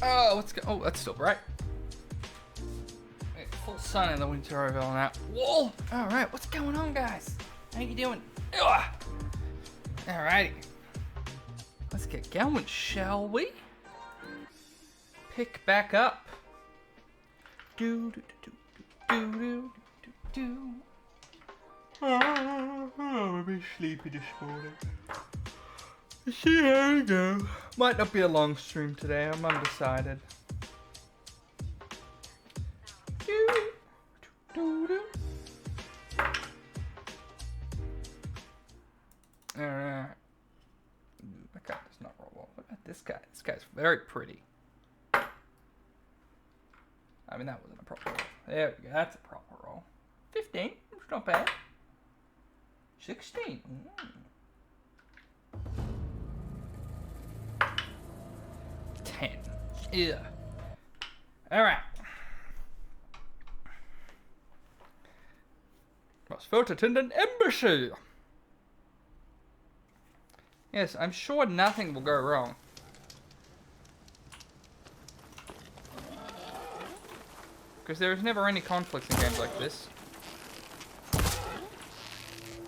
Oh, oh, that's still bright. Full sun in the winter over on that wall. All right, what's going on, guys? How you doing? Ugh. Alrighty. Let's get going, shall we? Pick back up. Do do do do do do do. Oh, I'm a bit sleepy this morning. See how we go. Might not be a long stream today. I'm undecided. Do do do. Alright. That guy does not roll well. Look at this guy. This guy's very pretty. I mean, that wasn't a proper roll. There we go. That's a proper roll. 15. It's not bad. 16. 10. Yeah. Alright. Must vote attend an embassy. Yes, I'm sure nothing will go wrong. Because there is never any conflicts in games like this.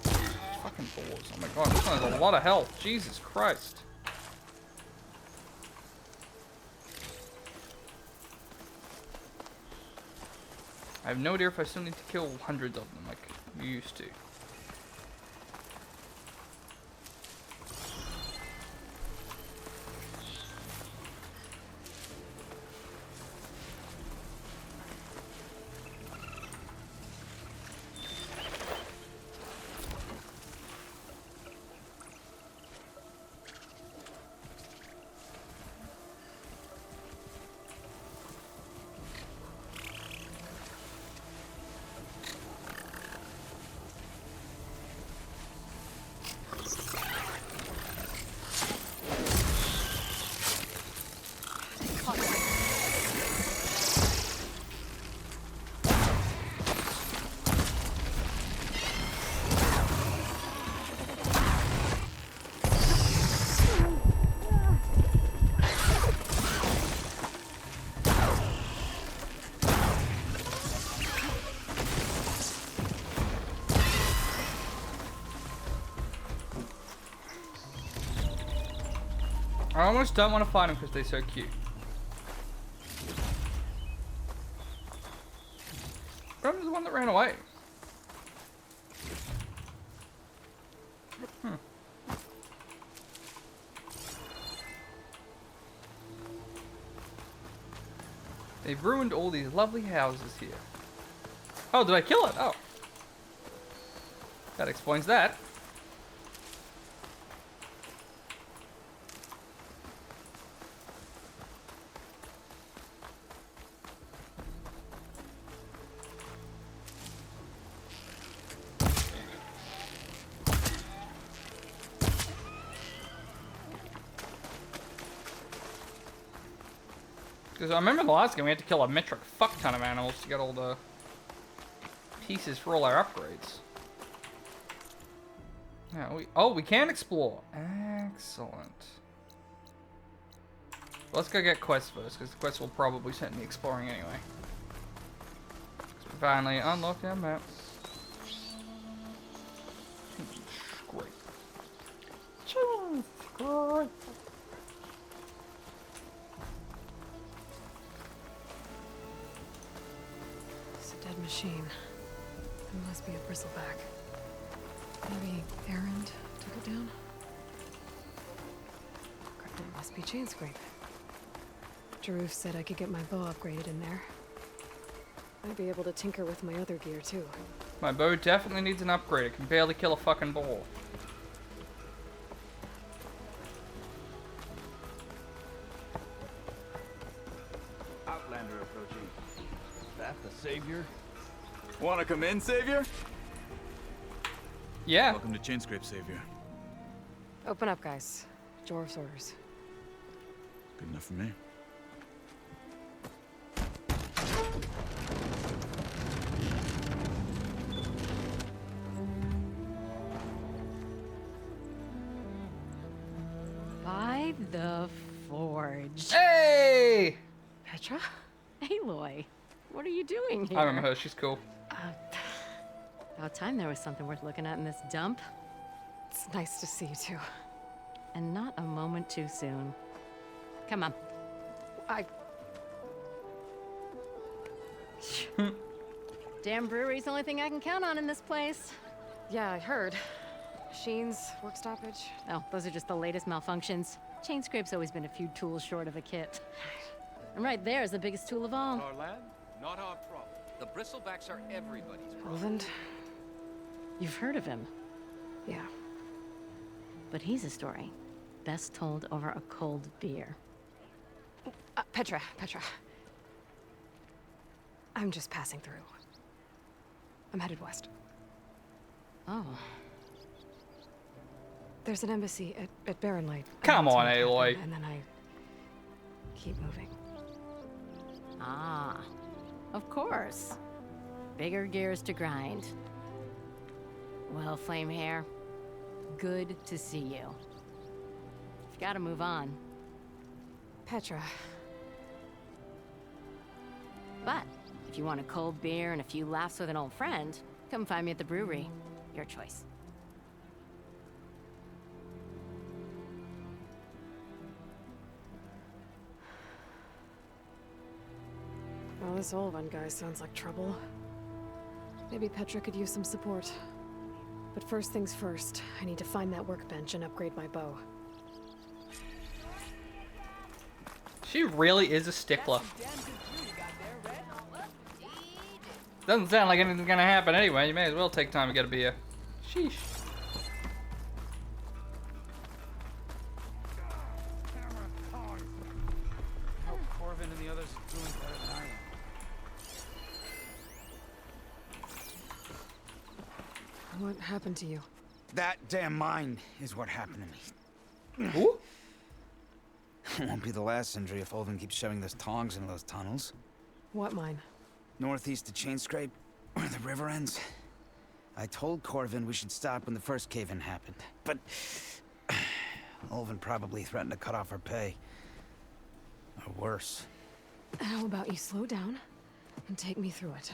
Fucking balls. Oh my god, this one has a lot of health. Jesus Christ. I have no idea if I still need to kill hundreds of them like you used to. I almost don't want to fight them because they're so cute. Brum's the one that ran away. They've ruined all these lovely houses here. Oh, did I kill it? Oh. That explains that. Because I remember the last game we had to kill a metric fuck ton of animals to get all the pieces for all our upgrades. Yeah, we can explore. Excellent. Let's go get quests first, because the quests will probably send me exploring anyway. We finally unlocked our map. Great. Great. Dead machine. It must be a bristleback. Maybe Errand took it down? It must be chain scrape. Jaruf said I could get my bow upgraded in there. I'd be able to tinker with my other gear too. My bow definitely needs an upgrade. It can barely kill a fucking ball. Outlander approaching. Is that the Savior? Wanna come in, Savior? Yeah. Welcome to Chainscrape, Savior. Open up, guys. Jorv's orders. Good enough for me. By the forge. Hey! Petra? Aloy, what are you doing here? I remember her. She's cool. About time there was something worth looking at in this dump. It's nice to see you too. And not a moment too soon. Come on. Damn brewery's the only thing I can count on in this place. Yeah, I heard. Machines, work stoppage. Oh, those are just the latest malfunctions. Chain scrape's always been a few tools short of a kit. And right there is the biggest tool of all. Our land, not our problem. The bristlebacks are everybody's problem. Roland? You've heard of him, Yeah. but he's a story best told over a cold beer. Petra. I'm just passing through. I'm headed west. Oh, There's an embassy at Barren Light. Come on, That's where it Aloy. happened, And then I keep moving. ah, of course. Bigger gears to grind. Well, Flamehair, good to see you. You've got to move on. Petra. But if you want a cold beer and a few laughs with an old friend, come find me at the brewery. Your choice. Well, this Olvan guy sounds like trouble. Maybe Petra could use some support. But first things first, I need to find that workbench and upgrade my bow. She really is a stickler. Doesn't sound like anything's gonna happen anyway. You may as well take time to get a beer. Sheesh. I hope Corvin and the others are doing better than I am. What happened to you? That damn mine is what happened to me. Ooh. It won't be the last injury if Olven keeps shoving those tongs into those tunnels. What mine? Northeast of Chain Scrape, where the river ends. I told Corvin we should stop when the first cave-in happened, but Olven probably threatened to cut off our pay. Or worse. How about you slow down and take me through it?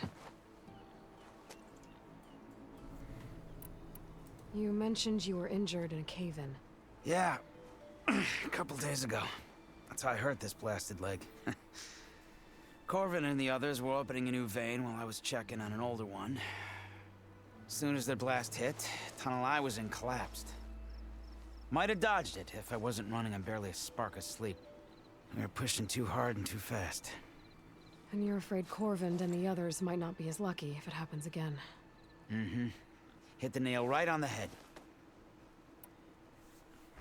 You mentioned you were injured in a cave-in. Yeah, a couple days ago. That's how I hurt this blasted leg. Corvin and the others were opening a new vein while I was checking on an older one. As soon as their blast hit, the tunnel I was in collapsed. Might have dodged it if I wasn't running on barely a spark of sleep. We were pushing too hard and too fast. And you're afraid Corvind and the others might not be as lucky if it happens again. Mm-hmm. Hit the nail right on the head.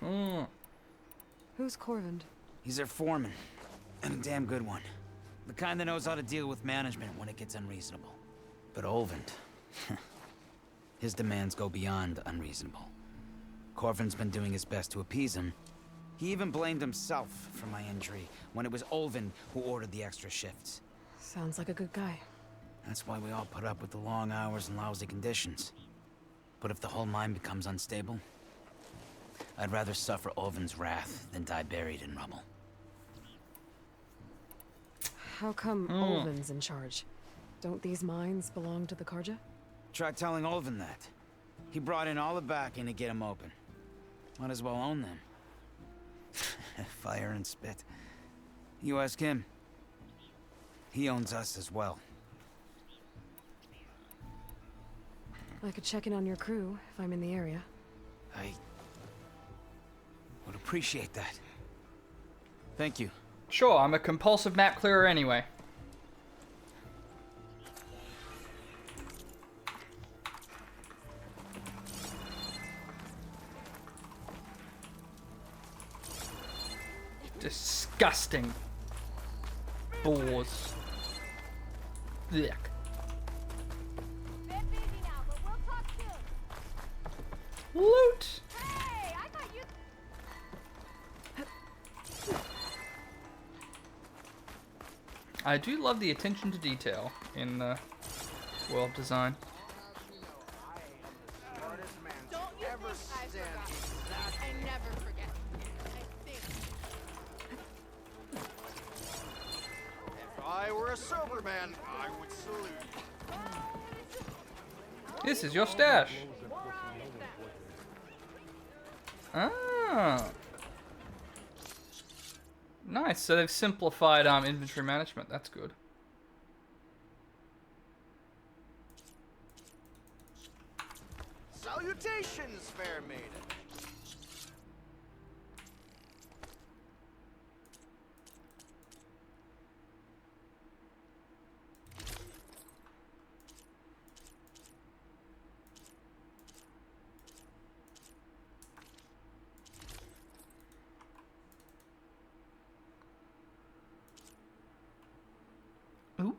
Hmm. Who's Corvind? He's their foreman, and a damn good one. The kind that knows how to deal with management when it gets unreasonable. But Olvend, his demands go beyond unreasonable. Corvin's been doing his best to appease him. He even blamed himself for my injury when it was Olvend who ordered the extra shifts. Sounds like a good guy. That's why we all put up with the long hours and lousy conditions. But if the whole mine becomes unstable, I'd rather suffer Olven's wrath than die buried in rubble. How come Olvin's in charge? Don't these mines belong to the Karja? Try telling Olven that. He brought in all the backing to get them open. Might as well own them. Fire and spit. You ask him. He owns us as well. I could check in on your crew if I'm in the area. I would appreciate that. Thank you. Sure, I'm a compulsive map clearer anyway. Disgusting. Boars. Yuck. Loot! I do love the attention to detail in world design. Don't you think I forgot? I never forget. I think. For a sober man, I would salute. This is your stash. Ah. Nice. So they've simplified inventory management. That's good. Salutations, fair maiden. Ooh.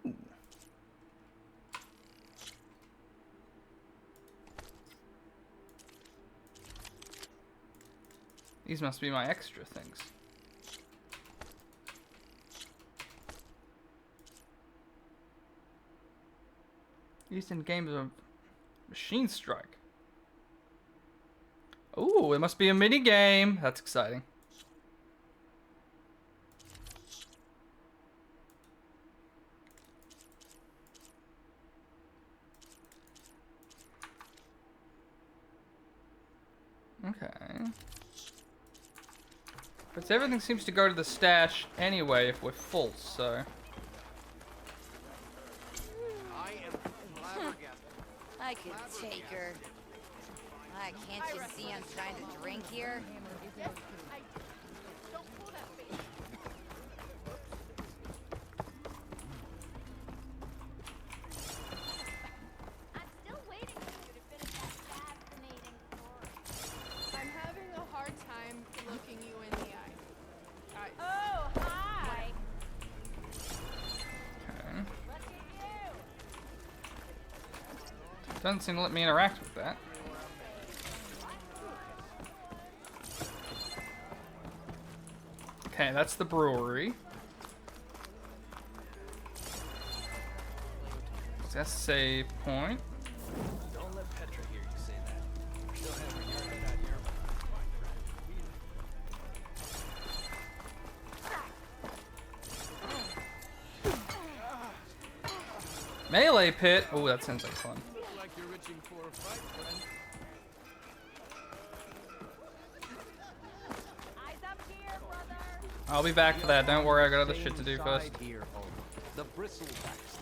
These must be my extra things. Used in games of Machine Strike. Ooh, it must be a mini game. That's exciting. Okay. But everything seems to go to the stash anyway if we're full, so. I am flabbergasted. I could take her. Can't you see I'm trying to drink here? I'm still waiting for you to finish that fascinating story. I'm having a hard time looking you in the eye. Oh, hi. Okay. Look at you. Doesn't seem to let me interact with that. Okay, that's the brewery. That's save point. Don't let Petra hear you say that. She'll have her yard out here. Melee pit. Oh, that sounds like fun. Looks like you're reaching for a fight, friend. Eyes up here, brother. I'll be back for that. Don't worry, I got other shit to do first. Side here, Homer. The bristlebacks.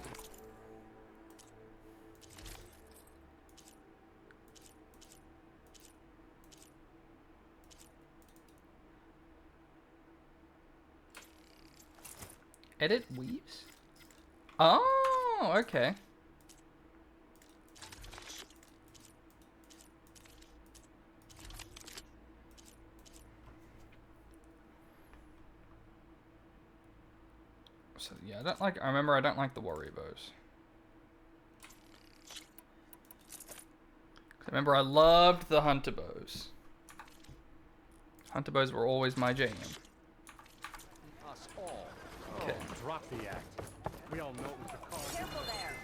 Edit weaves? Oh, okay. So yeah, I remember I don't like the warrior bows. Remember I loved the hunter bows. Hunter bows were always my jam. Us all. Okay. Drop the act. We all know it was the car. Careful there.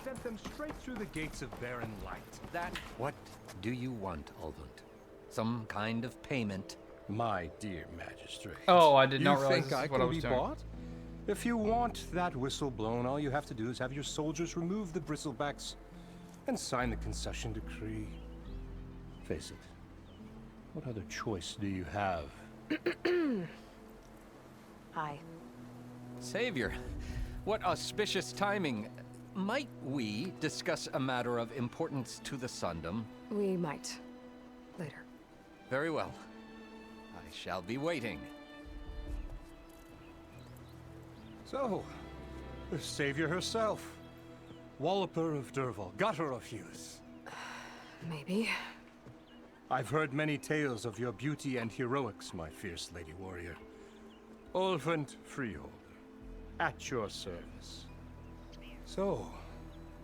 Sent them straight through the gates of barren light. That. What do you want, Ulvund? Some kind of payment? My dear magistrate. Oh, I did not you realize think this I is what I can was be doing. bought? If you want that whistle blown, all you have to do is have your soldiers remove the bristlebacks and sign the concession decree. Face it. What other choice do you have? Hi. Savior, what auspicious timing. Might we discuss a matter of importance to the Sundom? We might. Later. Very well. I shall be waiting. So, the savior herself. Walloper of Derval, gutter of youth. Maybe. I've heard many tales of your beauty and heroics, my fierce lady warrior. Ulvund Freeholder, at your service. So,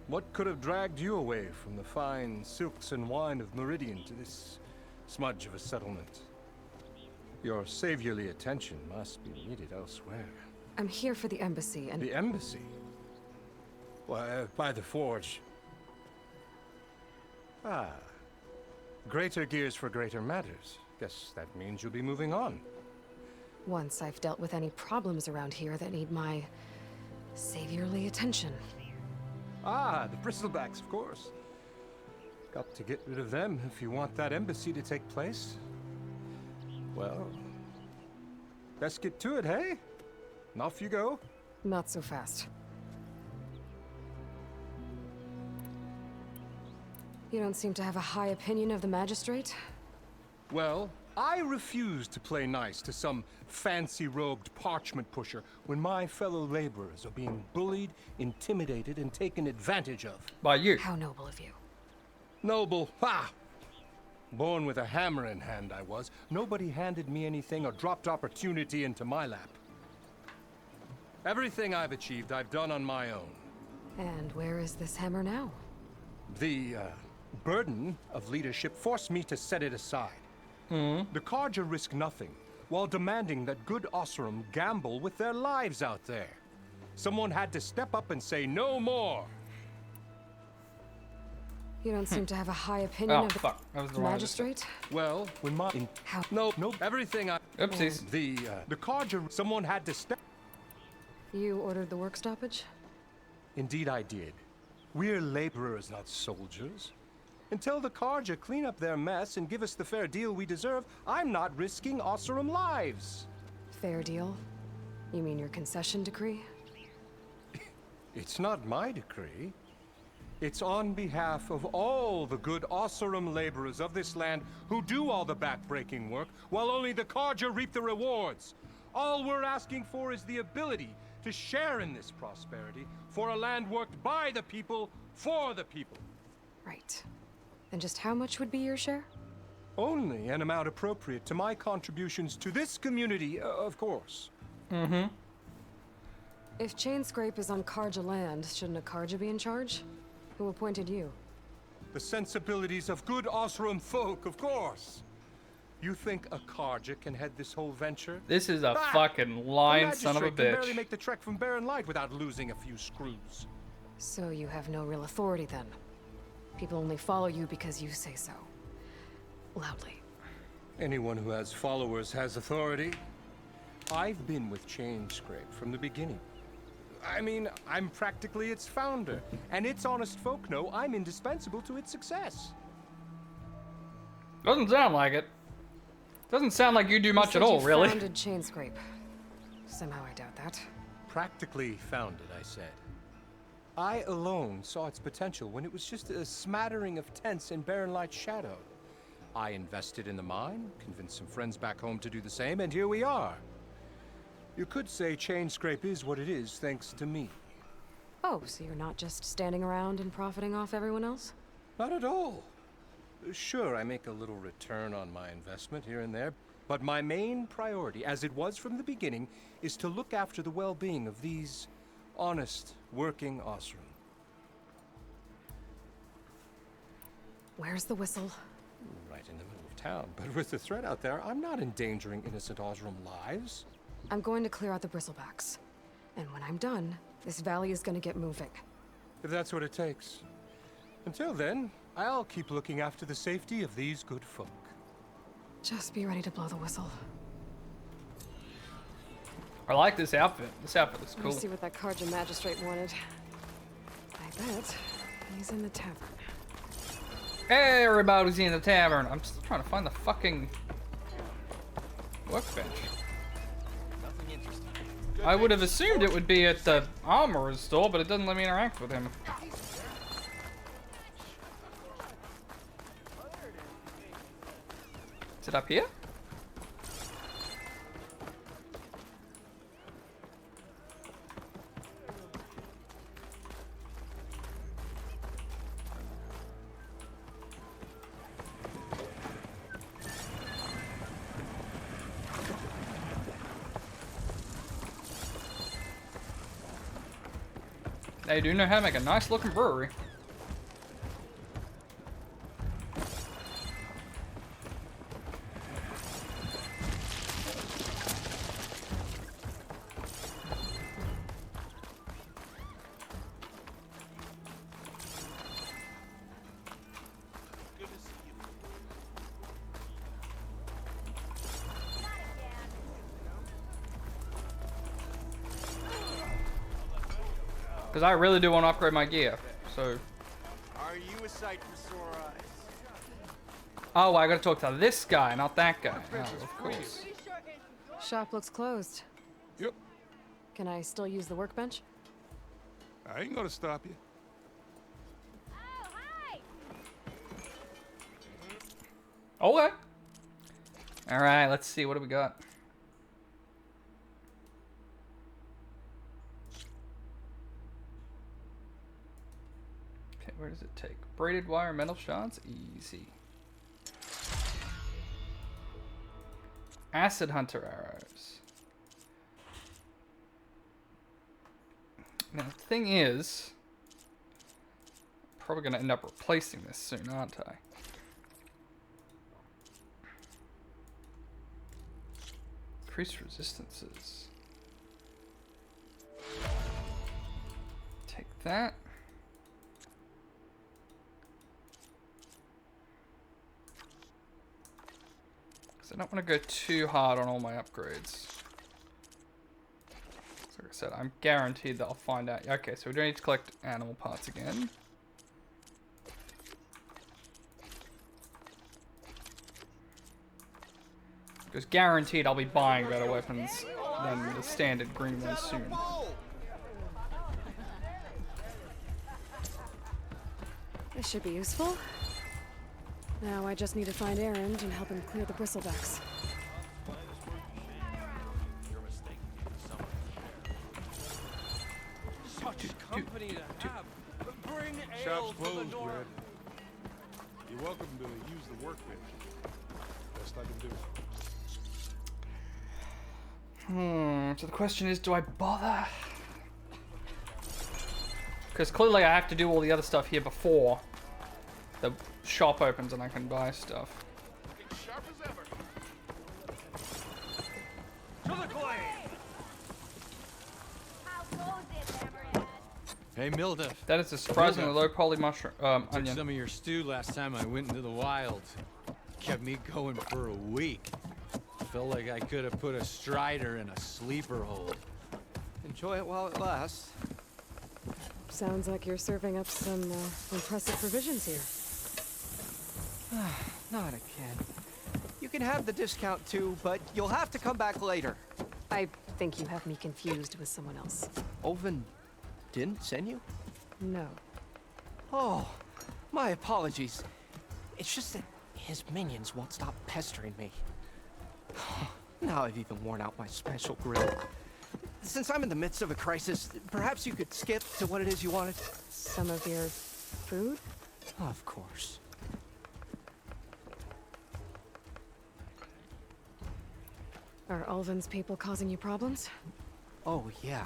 what could have dragged you away from the fine silks and wine of Meridian to this smudge of a settlement? Your saviorly attention must be needed elsewhere. I'm here for the embassy and... The embassy? Why, by the forge. Ah. Greater gears for greater matters. Guess that means you'll be moving on. Once I've dealt with any problems around here that need my Saviorly attention. Ah, the bristlebacks, of course. Got to get rid of them if you want that embassy to take place. Well, let's get to it, hey? And off you go. Not so fast. You don't seem to have a high opinion of the magistrate? Well, I refuse to play nice to some fancy-robed parchment pusher when my fellow laborers are being bullied, intimidated, and taken advantage of. By you. How noble of you. Noble, ha! Born with a hammer in hand, I was. Nobody handed me anything or dropped opportunity into my lap. Everything I've achieved, I've done on my own. And where is this hammer now? The, burden of leadership forced me to set it aside. The Carja risk nothing, while demanding that good Osram gamble with their lives out there. Someone had to step up and say no more. You don't seem to have a high opinion of the fuck. That was the wrong magistrate? Well, when my... How? No, everything I... Oopsies. The Carja... Someone had to step... You ordered the work stoppage? Indeed I did. We're laborers, not soldiers. Until the Carja clean up their mess and give us the fair deal we deserve, I'm not risking Osram lives. Fair deal? You mean your concession decree? It's not my decree. It's on behalf of all the good Osram laborers of this land who do all the back-breaking work, while only the Carja reap the rewards. All we're asking for is the ability to share in this prosperity for a land worked by the people, for the people. Right. And just how much would be your share? Only an amount appropriate to my contributions to this community, of course. If Chainscrape is on Carja land, shouldn't a Carja be in charge? Who appointed you? The sensibilities of good Osram folk, of course. You think a Carja can head this whole venture? This is a fucking lying The son of a magistrate can bitch. barely make the trek from Barren Light without losing a few screws. So you have no real authority then? People only follow you because you say so. Loudly. Anyone who has followers has authority. I've been with Chainscrape from the beginning. I mean, I'm practically its founder, and its honest folk know I'm indispensable to its success. Doesn't sound like it. Doesn't sound like you do much at all, really. You founded Chainscrape. Somehow I doubt that. Practically founded, I said. I alone saw its potential when it was just a smattering of tents in Barren Light's shadow. I invested in the mine, convinced some friends back home to do the same, and here we are. You could say Chainscrape is what it is thanks to me. Oh, so you're not just standing around and profiting off everyone else? Not at all. Sure, I make a little return on my investment here and there, but my main priority, as it was from the beginning, is to look after the well-being of these honest, working Osram. Where's the whistle? Right in the middle of town, but with the threat out there, I'm not endangering innocent Osram lives. I'm going to clear out the bristlebacks. And when I'm done, this valley is gonna get moving. If that's what it takes. Until then, I'll keep looking after the safety of these good folk. Just be ready to blow the whistle. I like this outfit. This outfit looks Let cool. me see what that Carja magistrate wanted. I bet he's in the tavern. Hey, everybody's in the tavern. I'm still trying to find the fucking workbench. I would have assumed it would be at the armorer's store, but it doesn't let me interact with him. Is it up here? They do know how to make a nice looking brewery. Because I really do want to upgrade my gear. So. Are you a sight for sore eyes? Oh, I gotta talk to this guy, not that guy. Oh, of course. Shop looks closed. Yep. Can I still use the workbench? I ain't gonna stop you. Okay. All right, let's see. What do we got? Okay, where does it take? Braided wire, metal shards? Easy. Acid hunter arrows. Now, the thing is, I'm probably going to end up replacing this soon, aren't I? Increase resistances. Take that. Because I don't want to go too hard on all my upgrades. Like I said, I'm guaranteed that I'll find out. Okay, so we don't need to collect animal parts again. Because guaranteed I'll be buying better weapons than the standard green ones soon. This should be useful. Now I just need to find Erend and help him clear the bristlebacks. Such company to have. Bring ale to the north. Red. You're welcome to use the workbench. Best I can do. So the question is, do I bother? Because clearly I have to do all the other stuff here before the shop opens and I can buy stuff. Sharp as ever. To the glade! How goes it, Hammerhead? Hey, Milda. That is a surprisingly low poly mushroom Took onion. some of your stew last time I went into the wild. Kept me going for a week. Felt like I could have put a strider in a sleeper hold. Enjoy it while it lasts. Sounds like you're serving up some impressive provisions here. Not again. You can have the discount too, but you'll have to come back later. I think you have me confused with someone else. Olvin didn't send you? No. Oh, my apologies. It's just that his minions won't stop pestering me. Now I've even worn out my special grill. Since I'm in the midst of a crisis, perhaps you could skip to what it is you wanted? Some of your food? Of course. Are Ulvin's people causing you problems? Oh, yeah.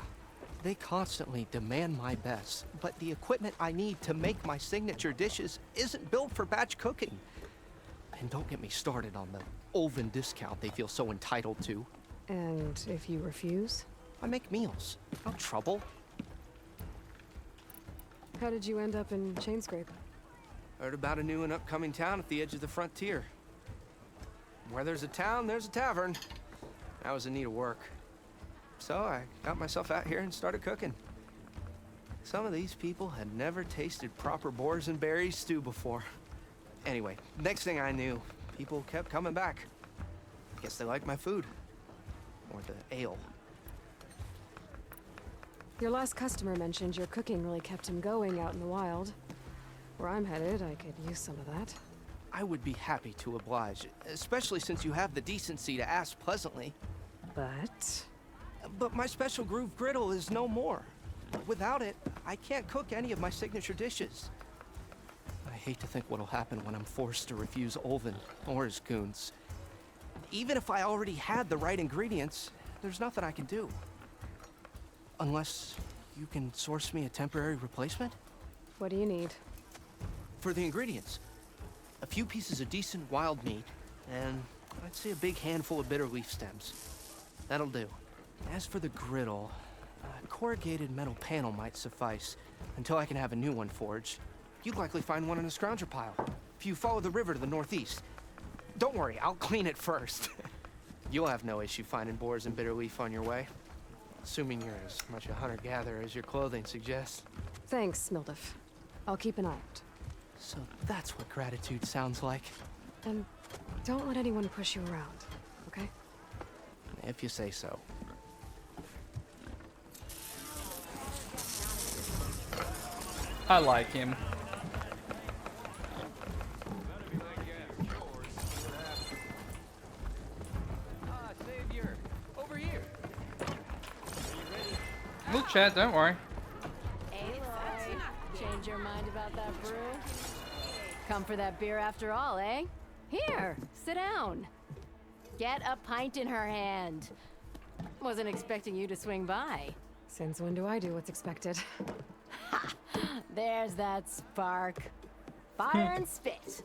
They constantly demand my best, but the equipment I need to make my signature dishes isn't built for batch cooking. And don't get me started on the Ulvin discount they feel so entitled to. And if you refuse? I make meals. No trouble. How did you end up in Chainscrape? Heard about a new and upcoming town at the edge of the frontier. Where there's a town, there's a tavern. I was in need of work. So I got myself out here and started cooking. Some of these people had never tasted proper boars and berries stew before. Anyway, next thing I knew, people kept coming back. Guess they liked my food. Or the ale. Your last customer mentioned your cooking really kept him going out in the wild. Where I'm headed, I could use some of that. I would be happy to oblige, especially since you have the decency to ask pleasantly. But my special groove griddle is no more. Without it, I can't cook any of my signature dishes. I hate to think what'll happen when I'm forced to refuse Olvin or his goons. Even if I already had the right ingredients, there's nothing I can do. Unless you can source me a temporary replacement? What do you need? For the ingredients, a few pieces of decent wild meat, and I'd say a big handful of bitter leaf stems. That'll do. As for the griddle, a corrugated metal panel might suffice until I can have a new one forged. You'd likely find one in a scrounger pile if you follow the river to the northeast. Don't worry, I'll clean it first. You'll have no issue finding boars and bitter leaf on your way. Assuming you're as much a hunter-gatherer as your clothing suggests. Thanks, Mildif. I'll keep an eye out. So that's what gratitude sounds like. And don't let anyone push you around, okay? If you say so. I like him. Savior, over here. We'll chat, don't worry. Aloy, change your mind about that brew? Come for that beer after all, eh? Here, sit down. Get a pint in her hand. Wasn't expecting you to swing by. Since when do I do what's expected? Ha! There's that spark. Fire and spit.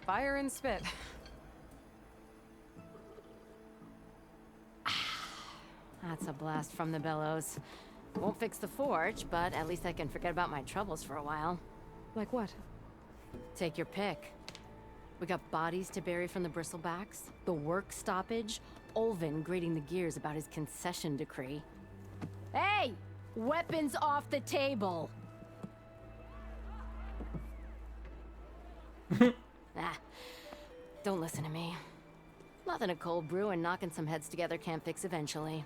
Fire and spit. That's a blast from the bellows. Won't fix the forge, but at least I can forget about my troubles for a while. Like what? Take your pick. We got bodies to bury from the bristlebacks, the work stoppage, Olvin grating the gears about his concession decree. Hey! Weapons off the table! Don't listen to me. Nothing a cold brew and knocking some heads together can't fix eventually.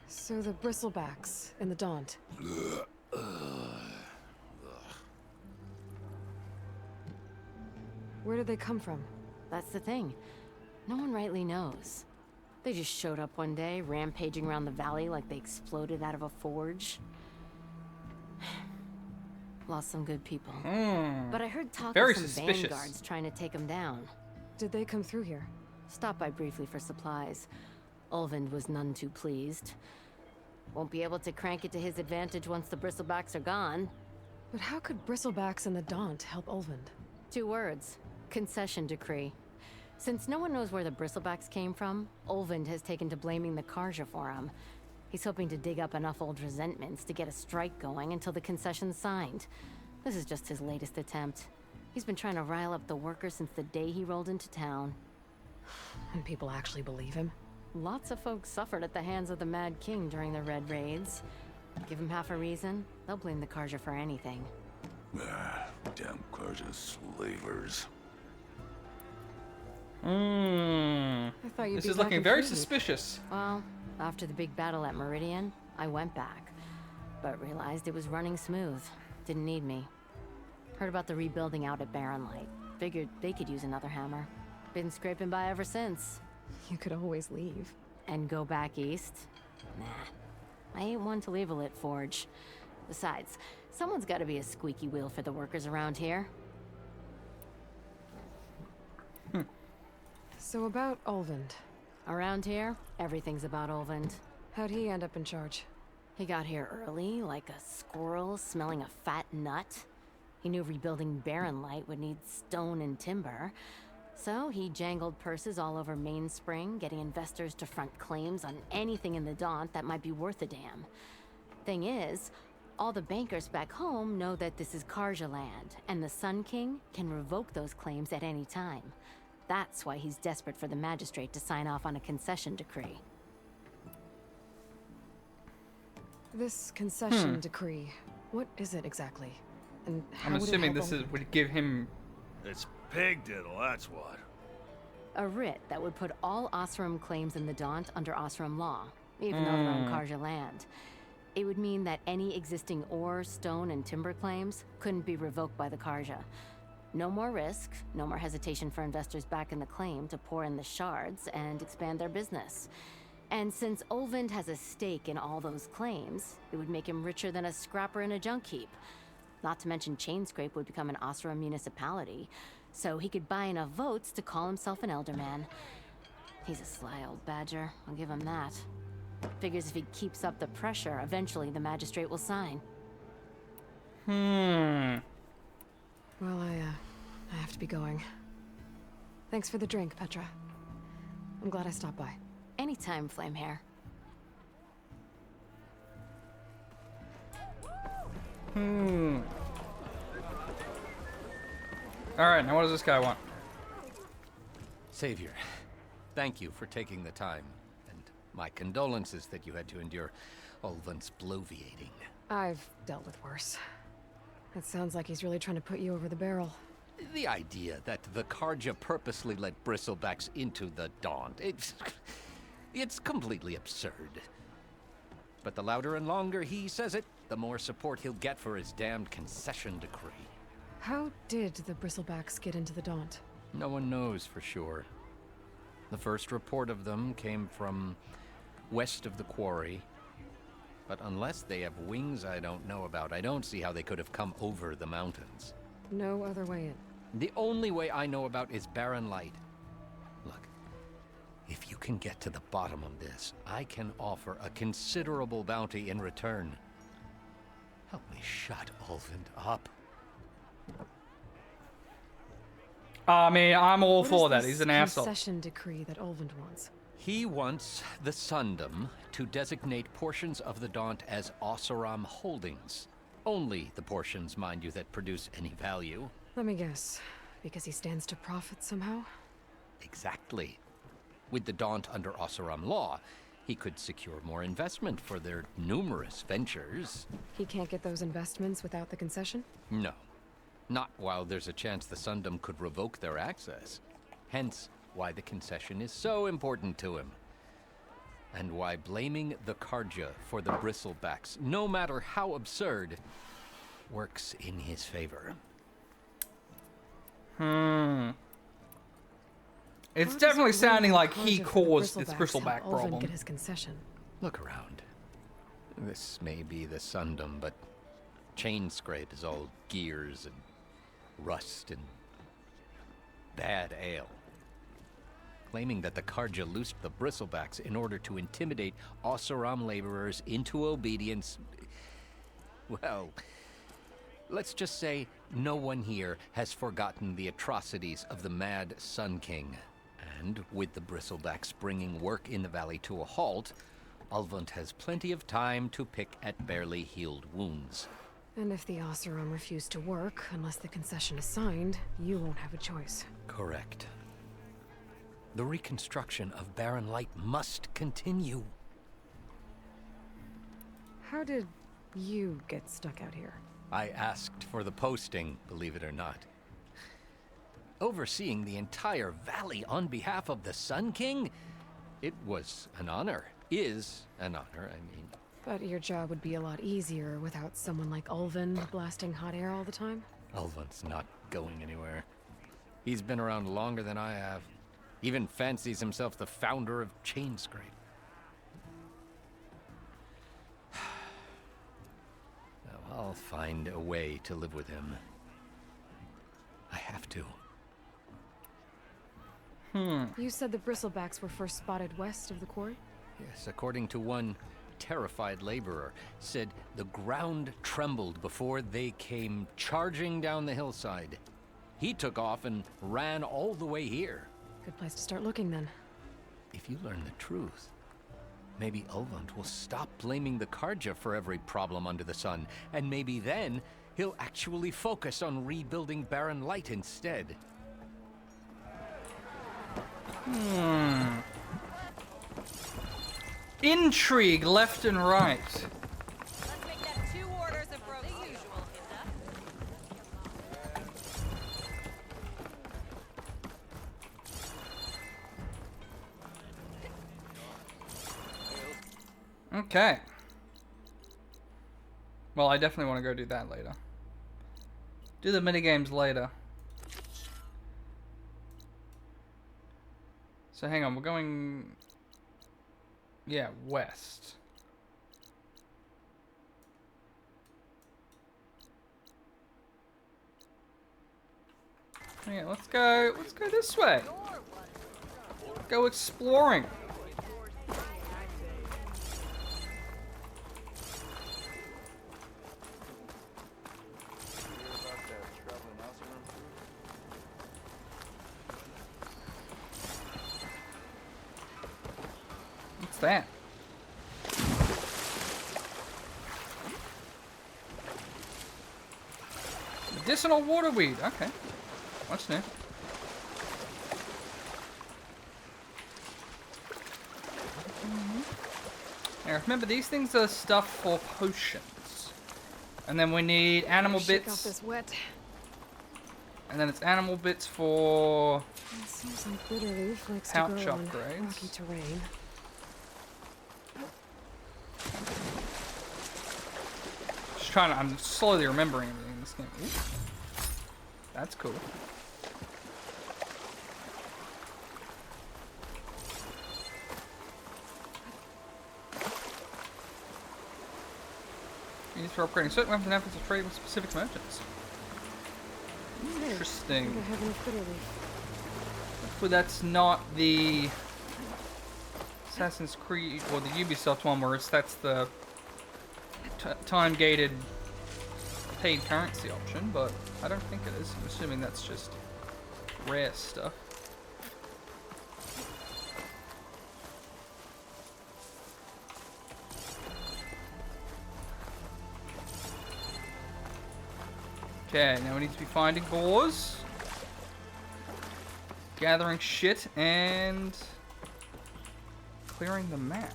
So the bristlebacks in the Daunt. Where did they come from? That's the thing. No one rightly knows. They just showed up one day, rampaging around the valley like they exploded out of a forge. Lost some good people. But I heard talk Very of some suspicious. vanguards trying to take them down. Did they come through here? Stopped by briefly for supplies. Ulvund was none too pleased. Won't be able to crank it to his advantage once the bristlebacks are gone. But how could bristlebacks and the Daunt help Ulvund? 2 words. Concession decree. Since no one knows where the bristlebacks came from, Ulvund has taken to blaming the Karja for him. He's hoping to dig up enough old resentments to get a strike going until the concession's signed. This is just his latest attempt. He's been trying to rile up the workers since the day he rolled into town. And people actually believe him? Lots of folks suffered at the hands of the Mad King during the Red Raids. Give them half a reason, they'll blame the Karja for anything. Damn Karja slavers. I thought you'd This be is back looking in very Freeheat. suspicious. Well, after the big battle at Meridian, I went back, but realized it was running smooth. Didn't need me. Heard about the rebuilding out at Barren Light. Figured they could use another hammer. Been scraping by ever since. You could always leave. And go back east? Nah. I ain't one to leave a lit forge. Besides, someone's gotta be a squeaky wheel for the workers around here. So about Ulvund. Around here, everything's about Ulvund. How'd he end up in charge? He got here early, like a squirrel smelling a fat nut. He knew rebuilding Barren Light would need stone and timber. So he jangled purses all over Mainspring, getting investors to front claims on anything in the Daunt that might be worth a damn. Thing is, all the bankers back home know that this is Karja land, and the Sun King can revoke those claims at any time. That's why he's desperate for the magistrate to sign off on a concession decree. This concession decree, what is it exactly? And how I'm would it assuming help this Ulvund? would give him. It's pig diddle, that's what. A writ that would put all Osram claims in the Daunt under Osram law, even though they're on Karja land. It would mean that any existing ore, stone, and timber claims couldn't be revoked by the Karja. No more risk, no more hesitation for investors back in the claim to pour in the shards and expand their business. And since Ulvund has a stake in all those claims, it would make him richer than a scrapper in a junk heap. Not to mention Chainscrape would become an Osram municipality, so he could buy enough votes to call himself an elderman. He's a sly old badger, I'll give him that. Figures if he keeps up the pressure, eventually the magistrate will sign. Well, I have to be going. Thanks for the drink, Petra. I'm glad I stopped by. Anytime, Flamehair. Alright, now what does this guy want? Savior, thank you for taking the time, and my condolences that you had to endure Ulvund's bloviating. I've dealt with worse. It sounds like he's really trying to put you over the barrel. The idea that the Karja purposely let bristlebacks into the Daunt, it's completely absurd. But the louder and longer he says it, the more support he'll get for his damned concession decree. How did the bristlebacks get into the Daunt? No one knows for sure. The first report of them came from west of the quarry. But unless they have wings I don't know about, I don't see how they could have come over the mountains. No other way in. The only way I know about is barren light. Look, if you can get to the bottom of this, I can offer a considerable bounty in return. Help me shut Ulvund up. I mean, I'm all for that. What is He's an this asshole. concession decree that Ulvund wants? He wants the Sundom to designate portions of the Daunt as Oseram holdings. Only the portions, mind you, that produce any value. Let me guess. Because he stands to profit somehow? Exactly. With the Daunt under Oseram law, he could secure more investment for their numerous ventures. He can't get those investments without the concession? No. Not while there's a chance the Sundom could revoke their access. Hence, why the concession is so important to him. And why blaming the Karja for the bristlebacks, no matter how absurd, works in his favor. It's definitely sounding like he caused this bristleback Ulvund problem. get his concession. Look around. This may be the Sundom, but Chain Scrape is all gears and rust and bad ale. Claiming that the Karja loosed the bristlebacks in order to intimidate Oseram laborers into obedience. Well, let's just say no one here has forgotten the atrocities of the Mad Sun King. And with the bristlebacks bringing work in the valley to a halt, Ulvund has plenty of time to pick at barely healed wounds. And if the Oseram refuse to work, unless the concession is signed, you won't have a choice. Correct. The reconstruction of Barren Light must continue. How did you get stuck out here? I asked for the posting, believe it or not. Overseeing the entire valley on behalf of the Sun King? It was an honor. Is an honor, I mean. But your job would be a lot easier without someone like Ulvund blasting hot air all the time? Ulvund's not going anywhere. He's been around longer than I have. Even fancies himself the founder of Chain Scrape. Now, I'll find a way to live with him. I have to. You said the bristlebacks were first spotted west of the quarry? Yes, according to one terrified laborer, said the ground trembled before they came charging down the hillside. He took off and ran all the way here. Good place to start looking then. If you learn the truth, maybe Ulvund will stop blaming the Karja for every problem under the sun, and maybe then he'll actually focus on rebuilding Barren Light instead. Intrigue left and right. Let's make that 2 orders of roast usual, Hilda. Okay. Well, I definitely want to go do that later. Do the minigames later. So hang on, we're going... Yeah, west. Yeah, let's go this way. Go exploring. What's that? Medicinal waterweed. Okay. What's new? Now remember, these things are stuff for potions. And then we need animal Shake bits. off this wet. And then it's animal bits for It seems like bitterleaf likes to pouch grow on upgrades. rocky terrain. Just trying to, I'm slowly remembering everything in this game. Ooh. That's cool. Used for upgrading certain weapons and efforts to trade with specific merchants. Interesting. I think I have enough bitterleaf. Hopefully that's not the Assassin's Creed or the Ubisoft one where that's the time-gated paid currency option, but I don't think it is. I'm assuming that's just rare stuff. Okay, now we need to be finding boars, gathering shit, and clearing the map.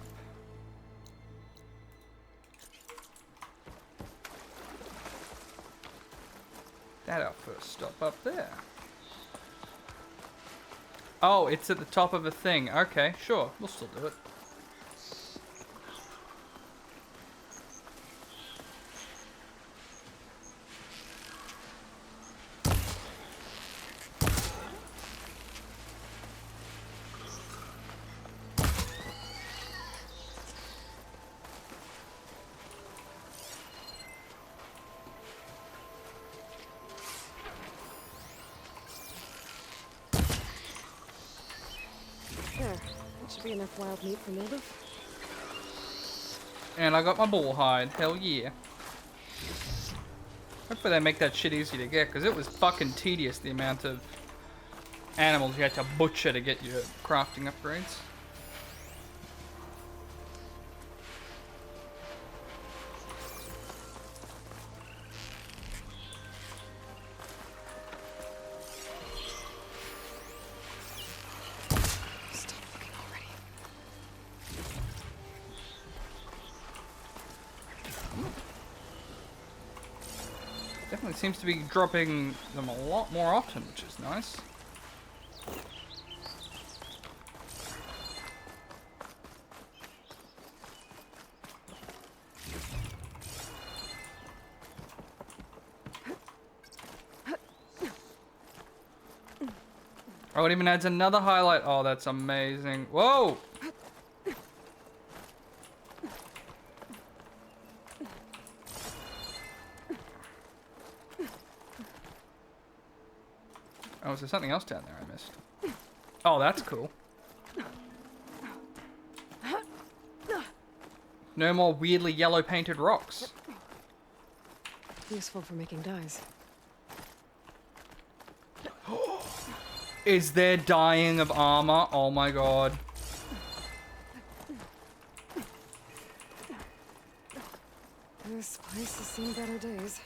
That our first stop up there. Oh, it's at the top of a thing. Okay, sure, we'll still do it. There. That should be enough wild meat for Milda. And I got my bull hide. Hell yeah. Hopefully they make that shit easy to get, because it was fucking tedious the amount of animals you had to butcher to get your crafting upgrades. Definitely seems to be dropping them a lot more often, which is nice. Oh, it even adds another highlight. Oh, that's amazing. Whoa! Oh, is there something else down there I missed? Oh, that's cool. No more weirdly yellow painted rocks. Useful for making dyes. Is there dyeing of armor? Oh my god. This place has seen better days.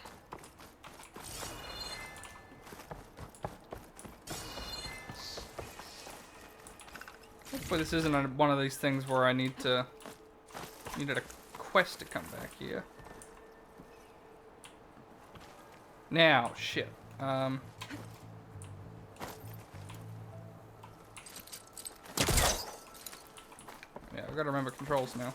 Hopefully this isn't one of these things where I needed a quest to come back here. Now, shit. Yeah, I've got to remember controls now.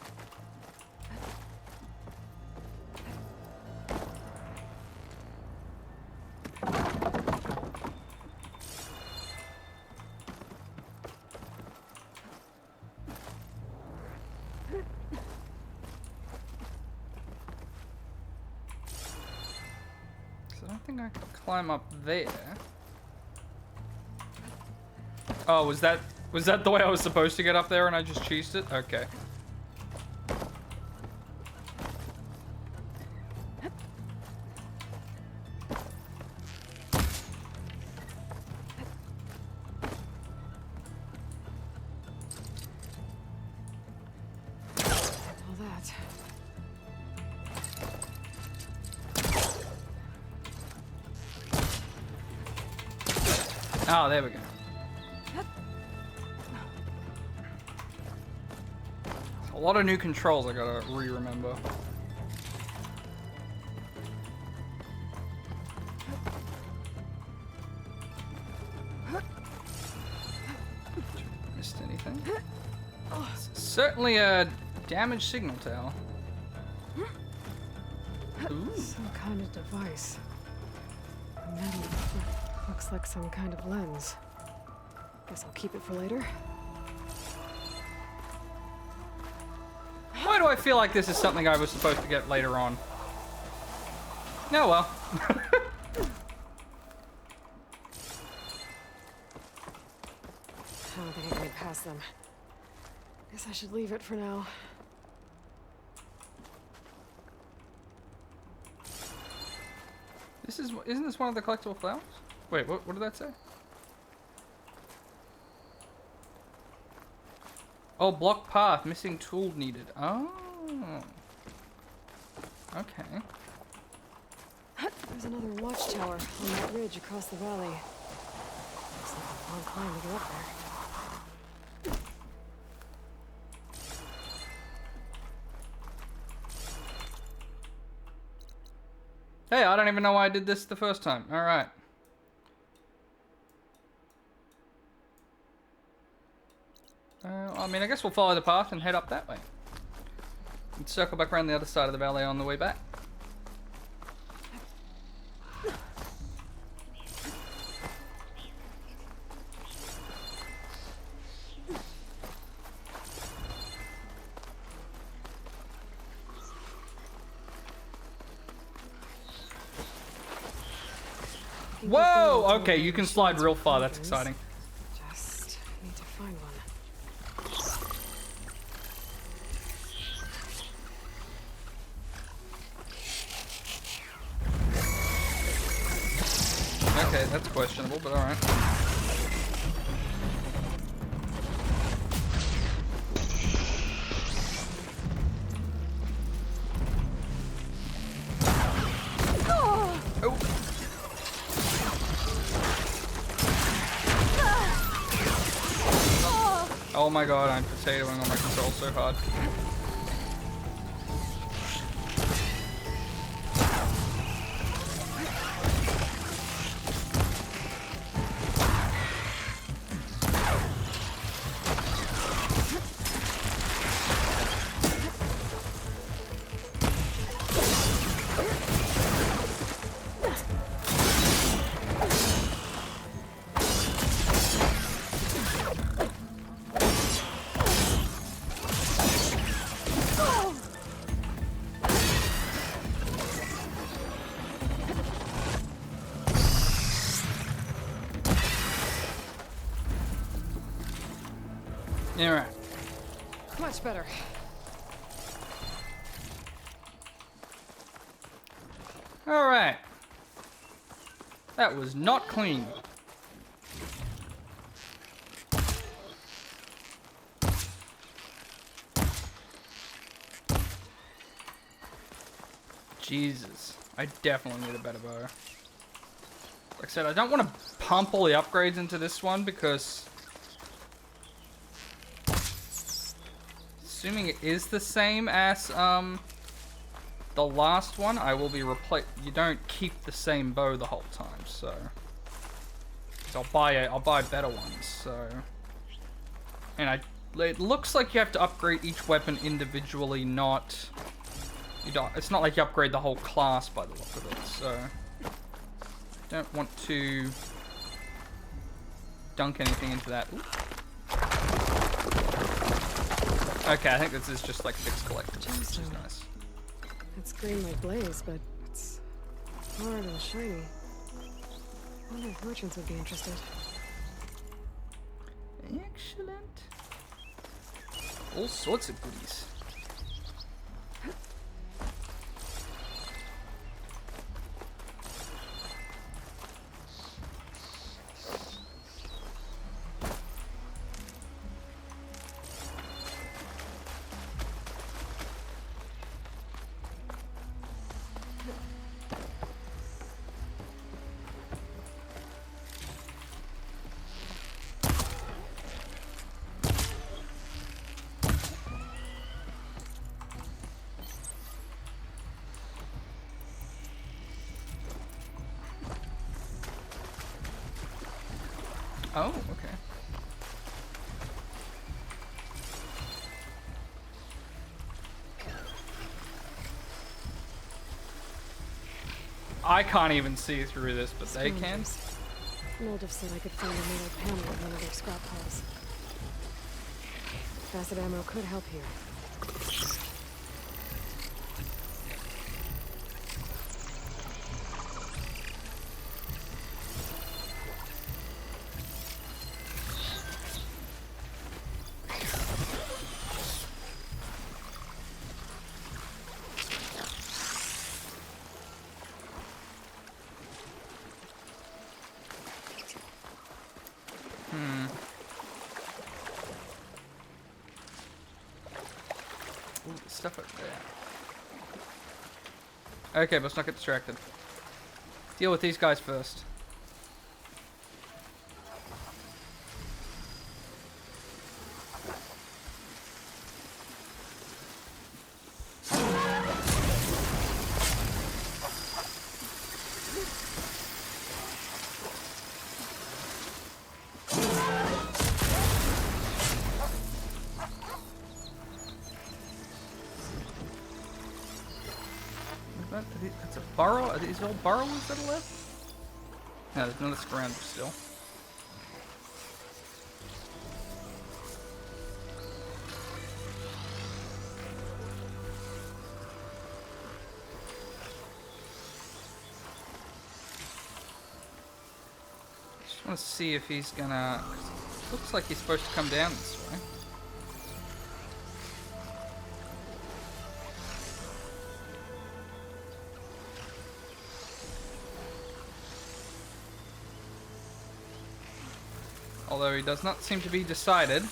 I don't think I can climb up there. Oh, was that the way I was supposed to get up there and I just cheesed it? Okay. All that. Oh, there we go. A lot of new controls I gotta re-remember. Missed anything? Certainly a damaged signal tower. Ooh. Some kind of device. Metal. Looks like some kind of lens. Guess I'll keep it for later. Why do I feel like this is something I was supposed to get later on? Oh well. I don't think I can get past them. Guess I should leave it for now. Isn't this one of the collectible flowers? Wait, what did that say? Oh, block path, missing tool needed. Oh. Okay. There's another watchtower on that ridge across the valley. Looks like a long climb to get up there. Hey, I don't even know why I did this the first time. Alright. I mean, I guess we'll follow the path and head up that way. And circle back around the other side of the valley on the way back. Whoa! Okay, you can slide real far. That's exciting. Just need to find one. Okay, that's questionable, but alright. Oh my god, I'm potatoing on my control so hard. Alright. Much better. Alright. That was not clean. Jesus. I definitely need a better bow. Like I said, I don't want to pump all the upgrades into this one because... Assuming it is the same as the last one, I will be you don't keep the same bow the whole time, so I'll buy better ones. So, and it looks like you have to upgrade each weapon individually, not it's not like you upgrade the whole class by the look of it. So, don't want to dunk anything into that. Ooh. Okay, I think this is just like fixed collectibles, which is nice. It's green like blaze, but it's hard and shiny. I wonder if merchants would be interested. Excellent. All sorts of goodies. Oh, okay. I can't even see through this, but they can. Moldiv said I could find a metal panel in one of their scrap piles. Acid ammo could help here. Stuff over there. Okay, but let's not get distracted. Deal with these guys first. That's a burrow? Are these all burrows that are left? No, there's another scrounger still. Just want to see if he's gonna... Looks like he's supposed to come down this way. Although he does not seem to be decided.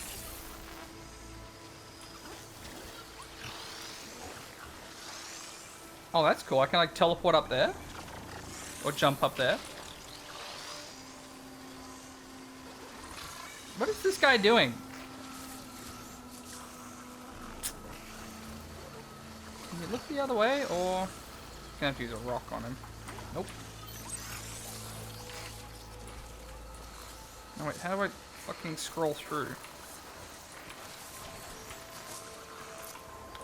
Oh, that's cool. I can like teleport up there. Or jump up there. What is this guy doing? Can you look the other way or... Gonna have to use a rock on him. Nope. No, wait, how do I fucking scroll through?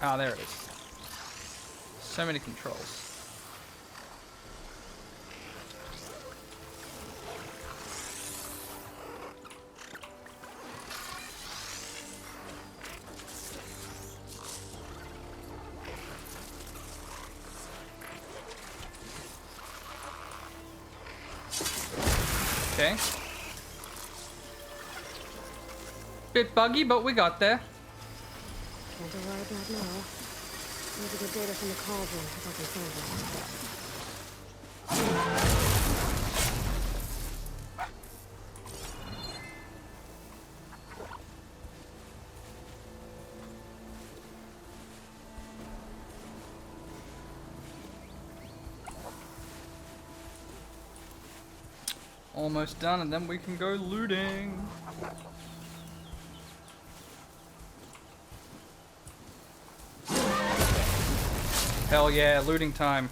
Ah, there it is. So many controls. Okay. Bit buggy, but we got there. Can't arrive that now. Need to get data from the cauldron if I can find Almost done, and then we can go looting. Hell yeah, looting time.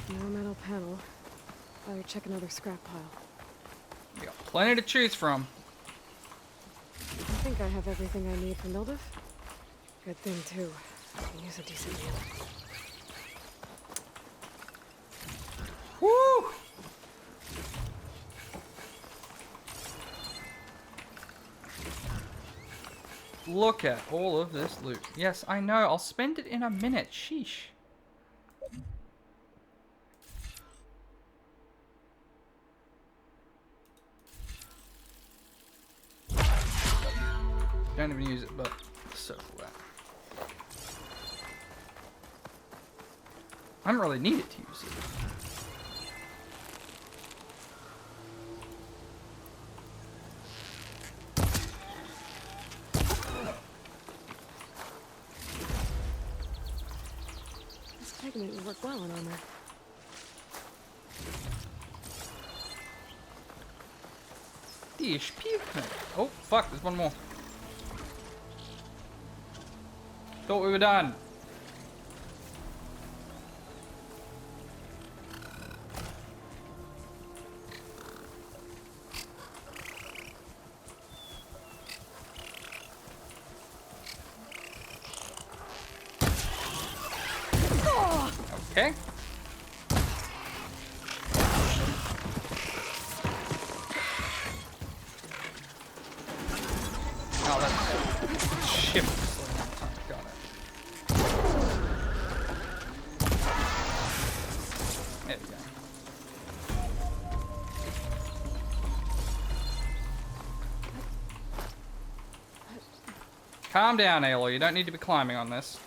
No metal panel. Better check another scrap pile. We got plenty to choose from. I think I have everything I need for Moldiv. Good thing too. I can use a decent meal. Woo! Look at all of this loot. Yes, I know. I'll spend it in a minute. Sheesh. Don't even use it, but circle that. I don't really need it to use it. Pigment would work well in armor. Dish pigment. Oh, fuck, there's one more. Thought we were done. Okay. Oh, that's shift. Got it. There we go. Calm down, Aloy. You don't need to be climbing on this.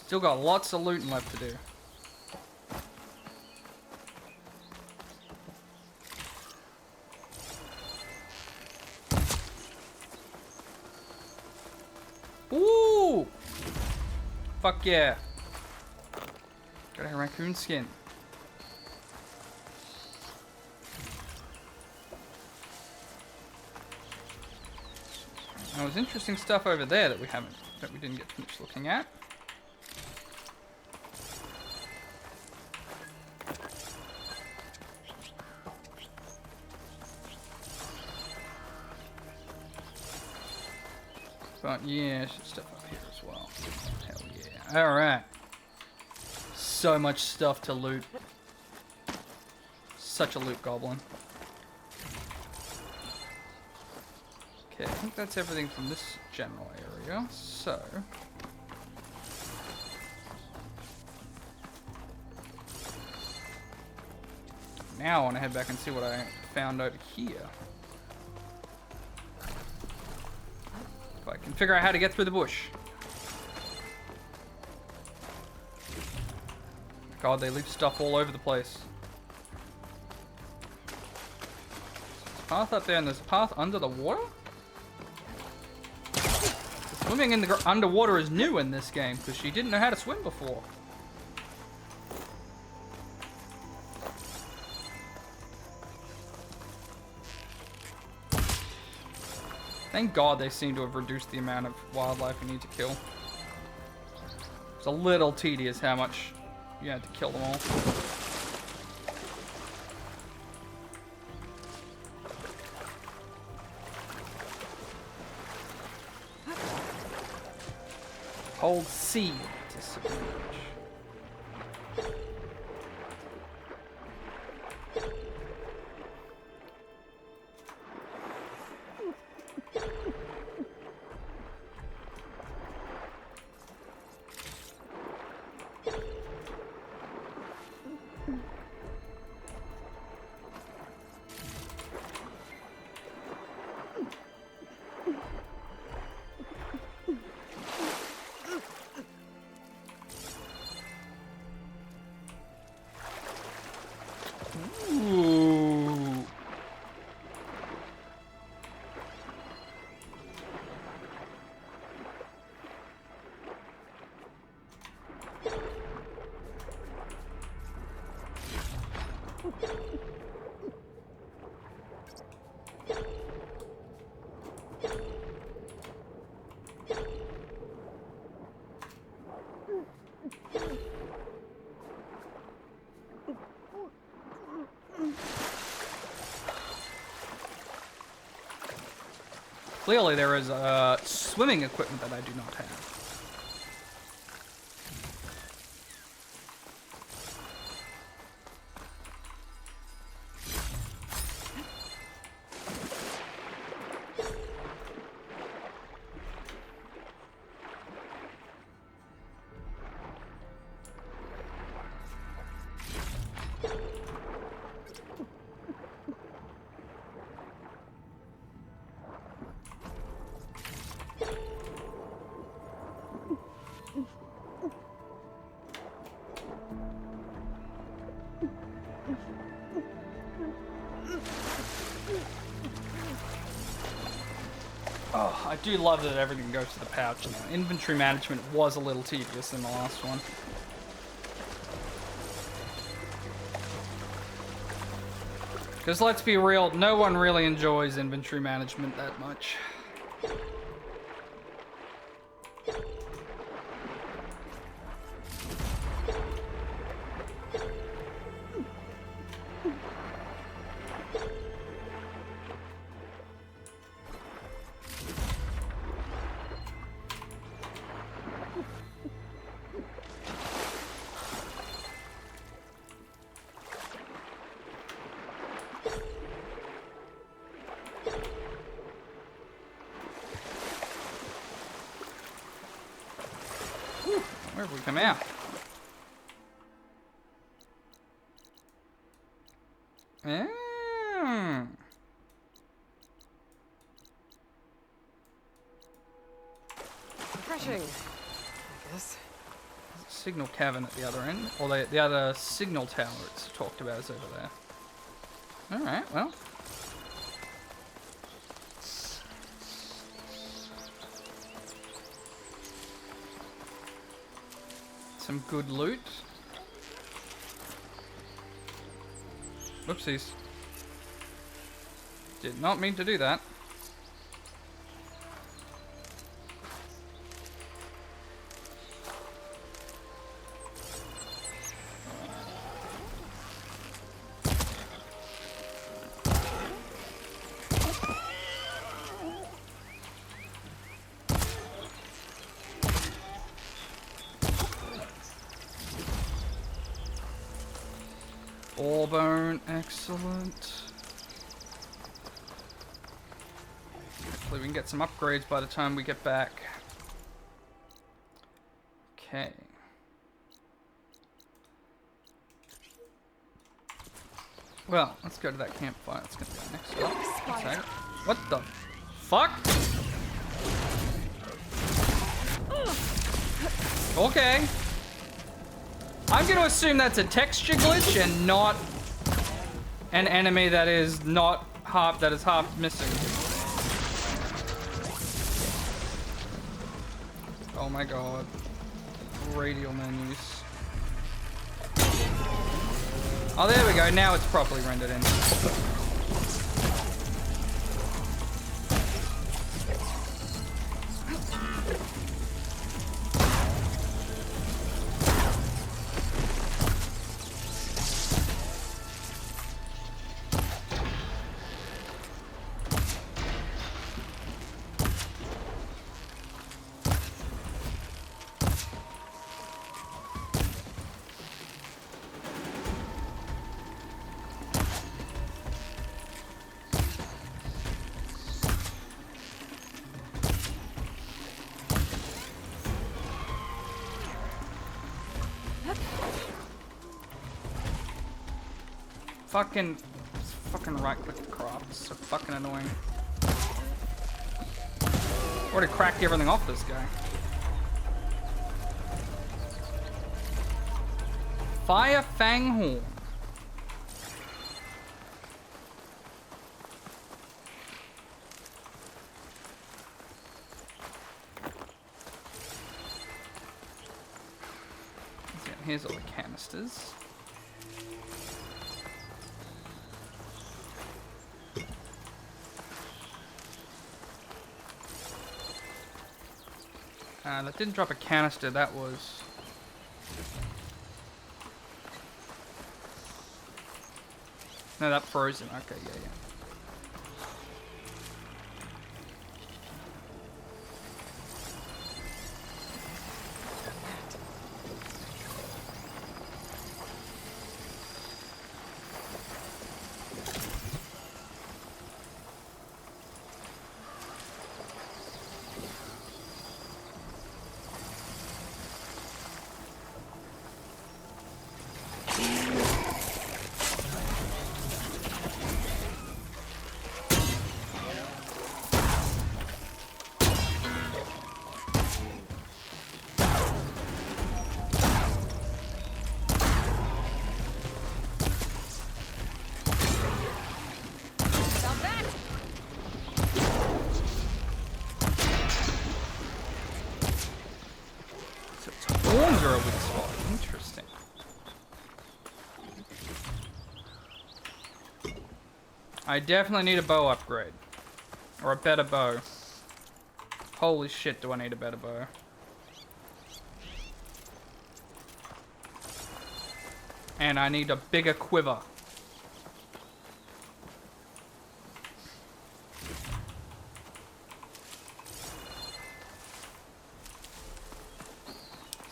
Still got lots of looting left to do. Ooh! Fuck yeah. Got a raccoon skin. There was interesting stuff over there that we didn't get finished looking at. But yeah, there's stuff up here as well. Hell yeah. Alright. So much stuff to loot. Such a loot goblin. Okay, I think that's everything from this general area. So... now I want to head back and see what I found over here. If I can figure out how to get through the bush. God, they leave stuff all over the place. There's a path up there and there's a path under the water? Swimming in the underwater is new in this game because she didn't know how to swim before. Thank God they seem to have reduced the amount of wildlife you need to kill. It's a little tedious how much you had to kill them all. Hold C to submerge. Ooh. Clearly there is swimming equipment that I do not have. Oh, I do love that everything goes to the pouch now. Inventory management was a little tedious in the last one. Because let's be real, no one really enjoys inventory management that much. Where have we come out? Refreshing, I guess. Signal cavern at the other end, or the other signal tower it's talked about is over there. Alright, well. Some good loot. Whoopsies. Did not mean to do that. Bone, excellent. Hopefully we can get some upgrades by the time we get back. Okay. Well, let's go to that campfire. That's gonna be our next stop. Okay. What the fuck? Okay. I'm gonna assume that's a texture glitch and not an enemy that is not half missing. Oh my god. Radial menus. Oh, there we go. Now it's properly rendered in. Fucking right click to craft. It's so fucking annoying. Already cracked everything off this guy. Fire Fang Horn. Here's all the canisters. That didn't drop a canister, that was... No, that frozen. Okay, yeah. Interesting. I definitely need a bow upgrade. Or a better bow. Holy shit, do I need a better bow. And I need a bigger quiver.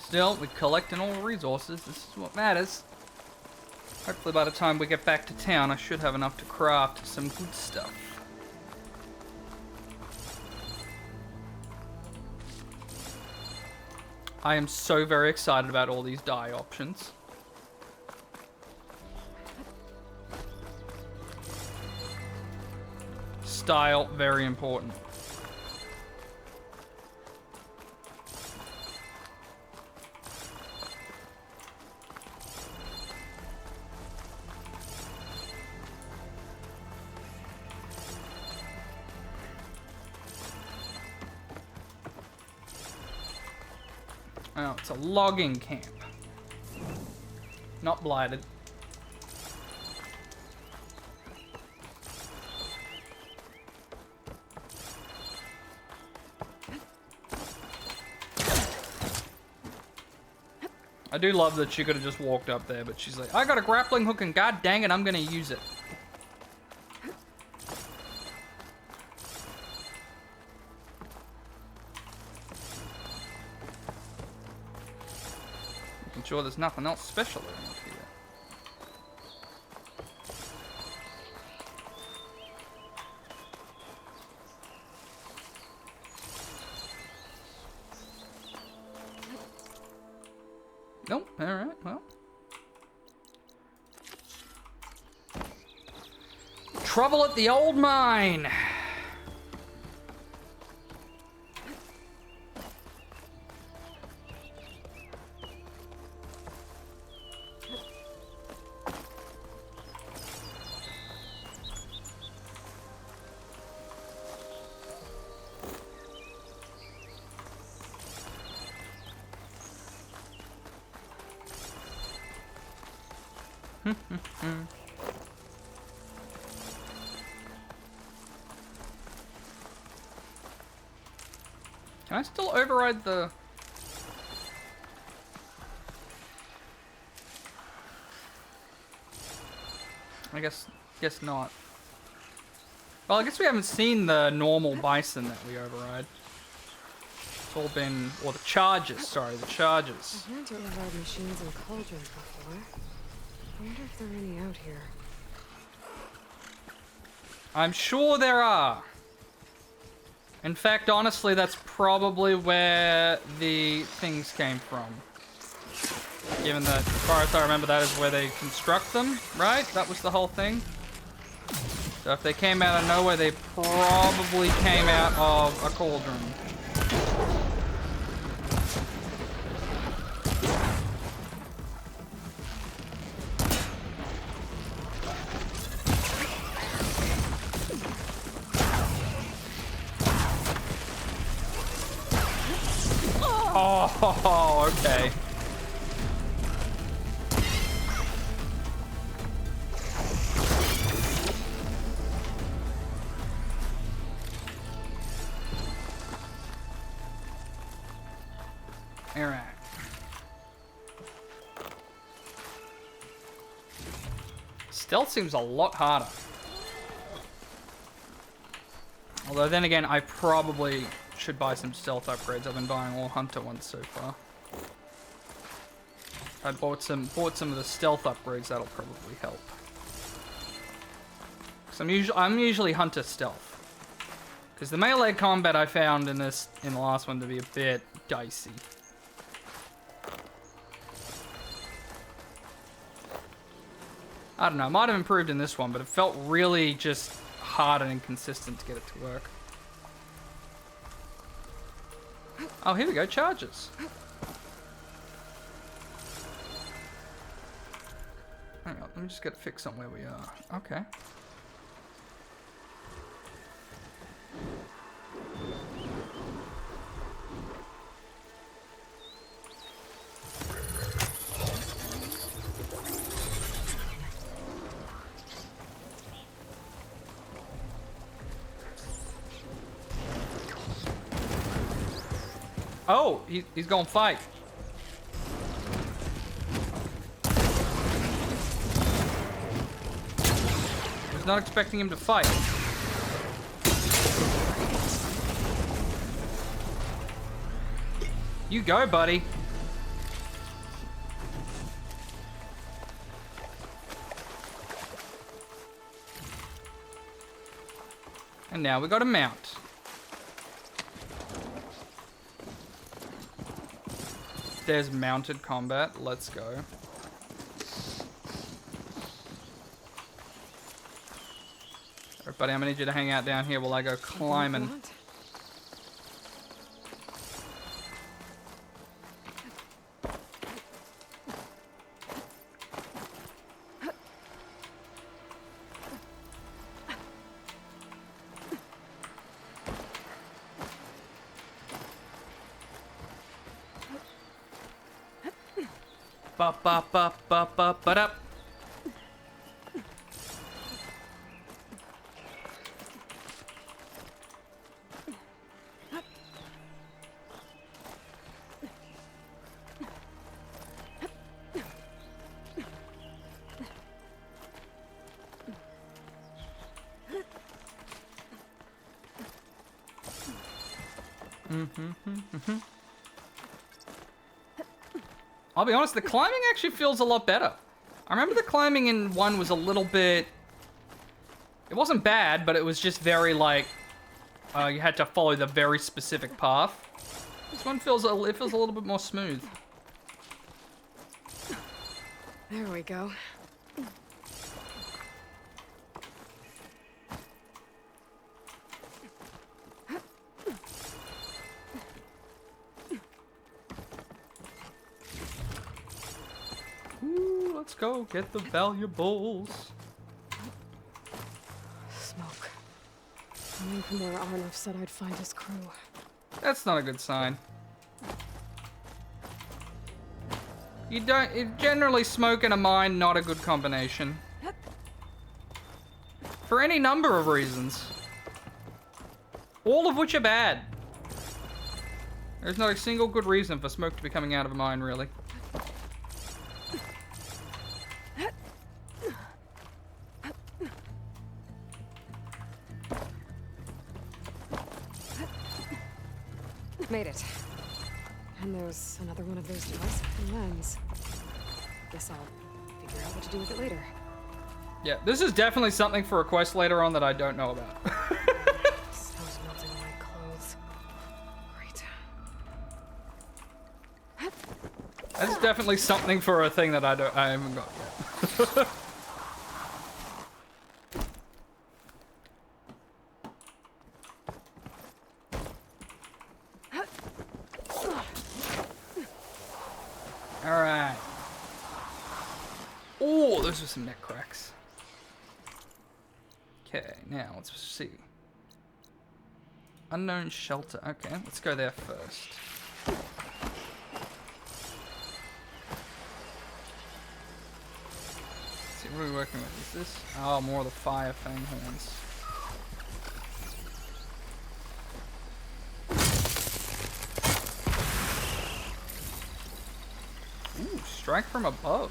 Still, we're collecting all the resources. This is what matters. Hopefully by the time we get back to town, I should have enough to craft some good stuff. I am so very excited about all these dye options. Style, very important. Oh, it's a logging camp. Not blighted. I do love that she could have just walked up there, but she's like, I got a grappling hook and god dang it, I'm gonna use it. Making sure there's nothing else special around here. Nope, alright, well. Trouble at the old mine! Can I still override the... I guess not. Well, I guess we haven't seen the normal bison that we override. It's all been... or the charges, sorry, the charges. I've had to override machines and cauldrons before. I wonder if there are any out here. I'm sure there are. In fact, honestly, that's probably where the things came from. Given that, as far as I remember, that is where they construct them, right? That was the whole thing. So if they came out of nowhere, they probably came out of a cauldron. Oh, okay. Alright. Stealth seems a lot harder. Although then again, I probably should buy some stealth upgrades. I've been buying all hunter ones so far. I bought some of the stealth upgrades. That'll probably help. Cause I'm usually hunter stealth. Because the melee combat I found in the last one to be a bit dicey. I don't know. It might have improved in this one, but it felt really just hard and inconsistent to get it to work. Oh, here we go, charges. Hang on, let me just get a fix on where we are. Okay. Oh, he's gonna fight. I was not expecting him to fight. You go, buddy. And now we got a mount. There's mounted combat. Let's go. Alright, buddy, I'm gonna need you to hang out down here while I go climbing. Ba ba ba ba ba ba da. I'll be honest, the climbing actually feels a lot better. I remember the climbing in 1 was a little bit... It wasn't bad, but it was just very, like... you had to follow the very specific path. This one feels a little bit more smooth. There we go. Ooh, let's go get the valuables. Smoke. Coming from where Arnov said I'd find his crew. That's not a good sign. Generally smoke and a mine, not a good combination. For any number of reasons. All of which are bad. There's not a single good reason for smoke to be coming out of a mine, really. Made it. And there's another one of those devices with a lens. Guess I'll figure out what to do with it later. Yeah, this is definitely something for a quest later on that I don't know about. Snow's melting on my clothes. Great. That's definitely something for a thing that I haven't got yet. Alright. Oh, those are some neck cracks. Okay, now let's see. Unknown shelter. Okay, let's go there first. Let's see, what are we working with? Is this? Oh, more of the fire fang horns. Ooh, strike from above.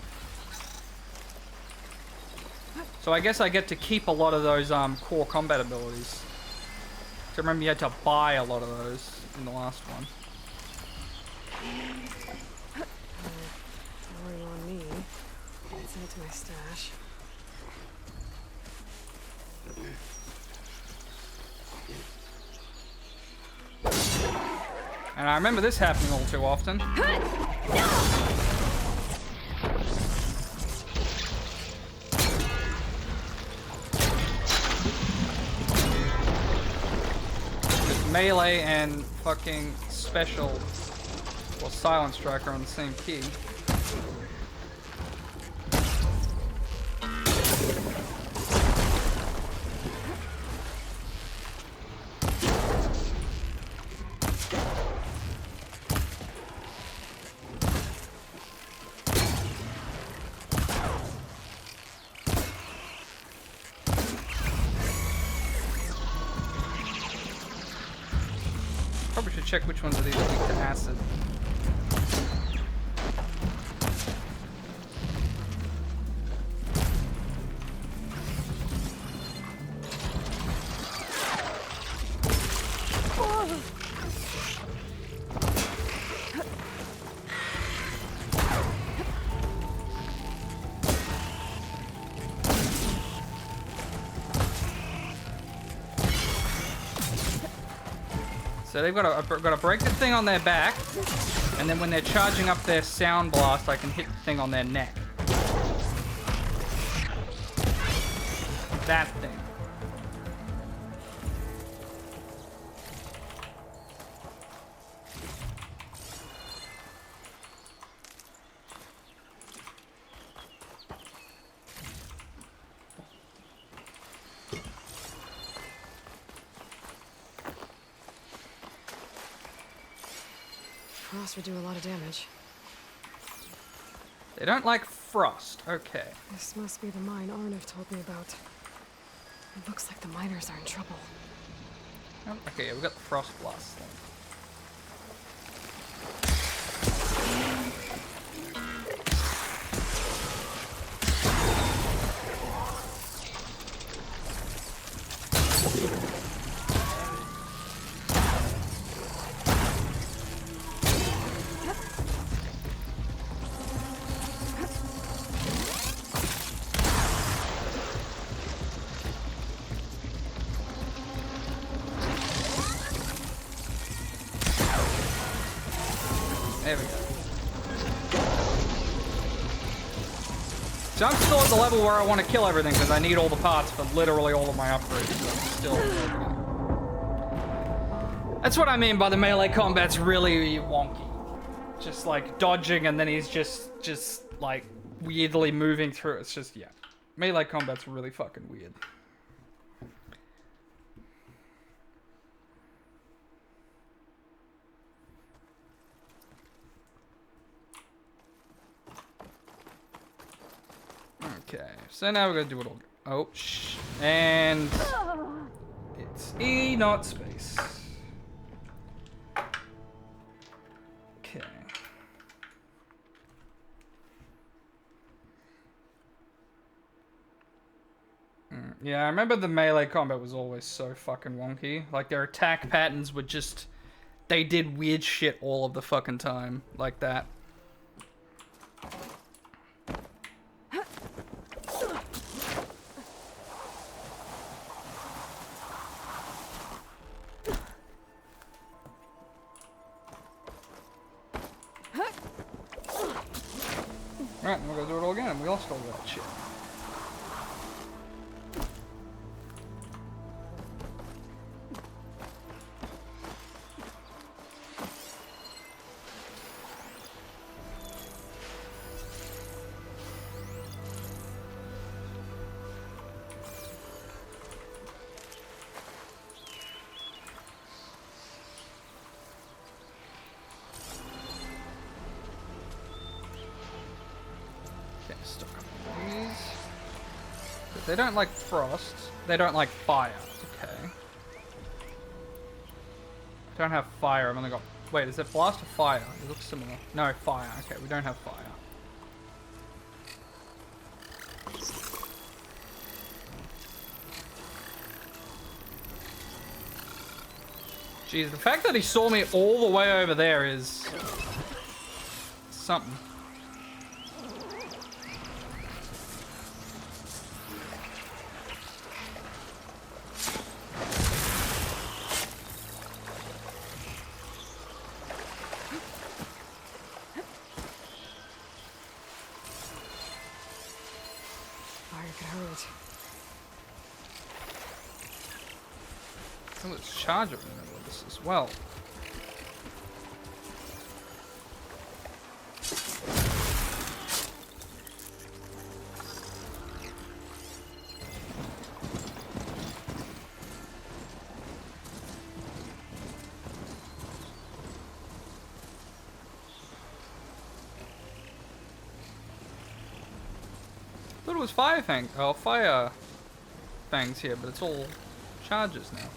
So I guess I get to keep a lot of those core combat abilities. So remember you had to buy a lot of those in the last one. Worry on me. Send it to my stash. And I remember this happening all too often. Melee and fucking special, or silent strike are on the same key. Probably should check which ones of these are weak to acid. So they've got to break the thing on their back, And then when they're charging up their sound blast, I can hit the thing on their neck. That thing. Frost would do a lot of damage. They don't like frost. Okay. This must be the mine Arnav told me about. It looks like the miners are in trouble. Oh, okay, yeah, we got the frost blast thing. There we go. So I'm still at the level where I want to kill everything because I need all the parts for literally all of my upgrades. So I'm still That's what I mean by the melee combat's really wonky. Just like dodging and then he's just like weirdly moving through. It's just, yeah. Melee combat's really fucking weird. Okay, so now we're gonna do it all. Oh, shh. And it's E, not space. Okay. Yeah, I remember the melee combat was always so fucking wonky. Like, their attack patterns were just... They did weird shit all of the fucking time. Like that. Right, we're gonna do it all again. We lost all that shit. They don't like frost. They don't like fire. Okay. I don't have fire. I've only got... Wait, is it blast or fire? It looks similar. No, fire. Okay, we don't have fire. Jeez, the fact that he saw me all the way over there is... something. Charger in the middle of this as well. I thought it was fire fangs here, but it's all charges now.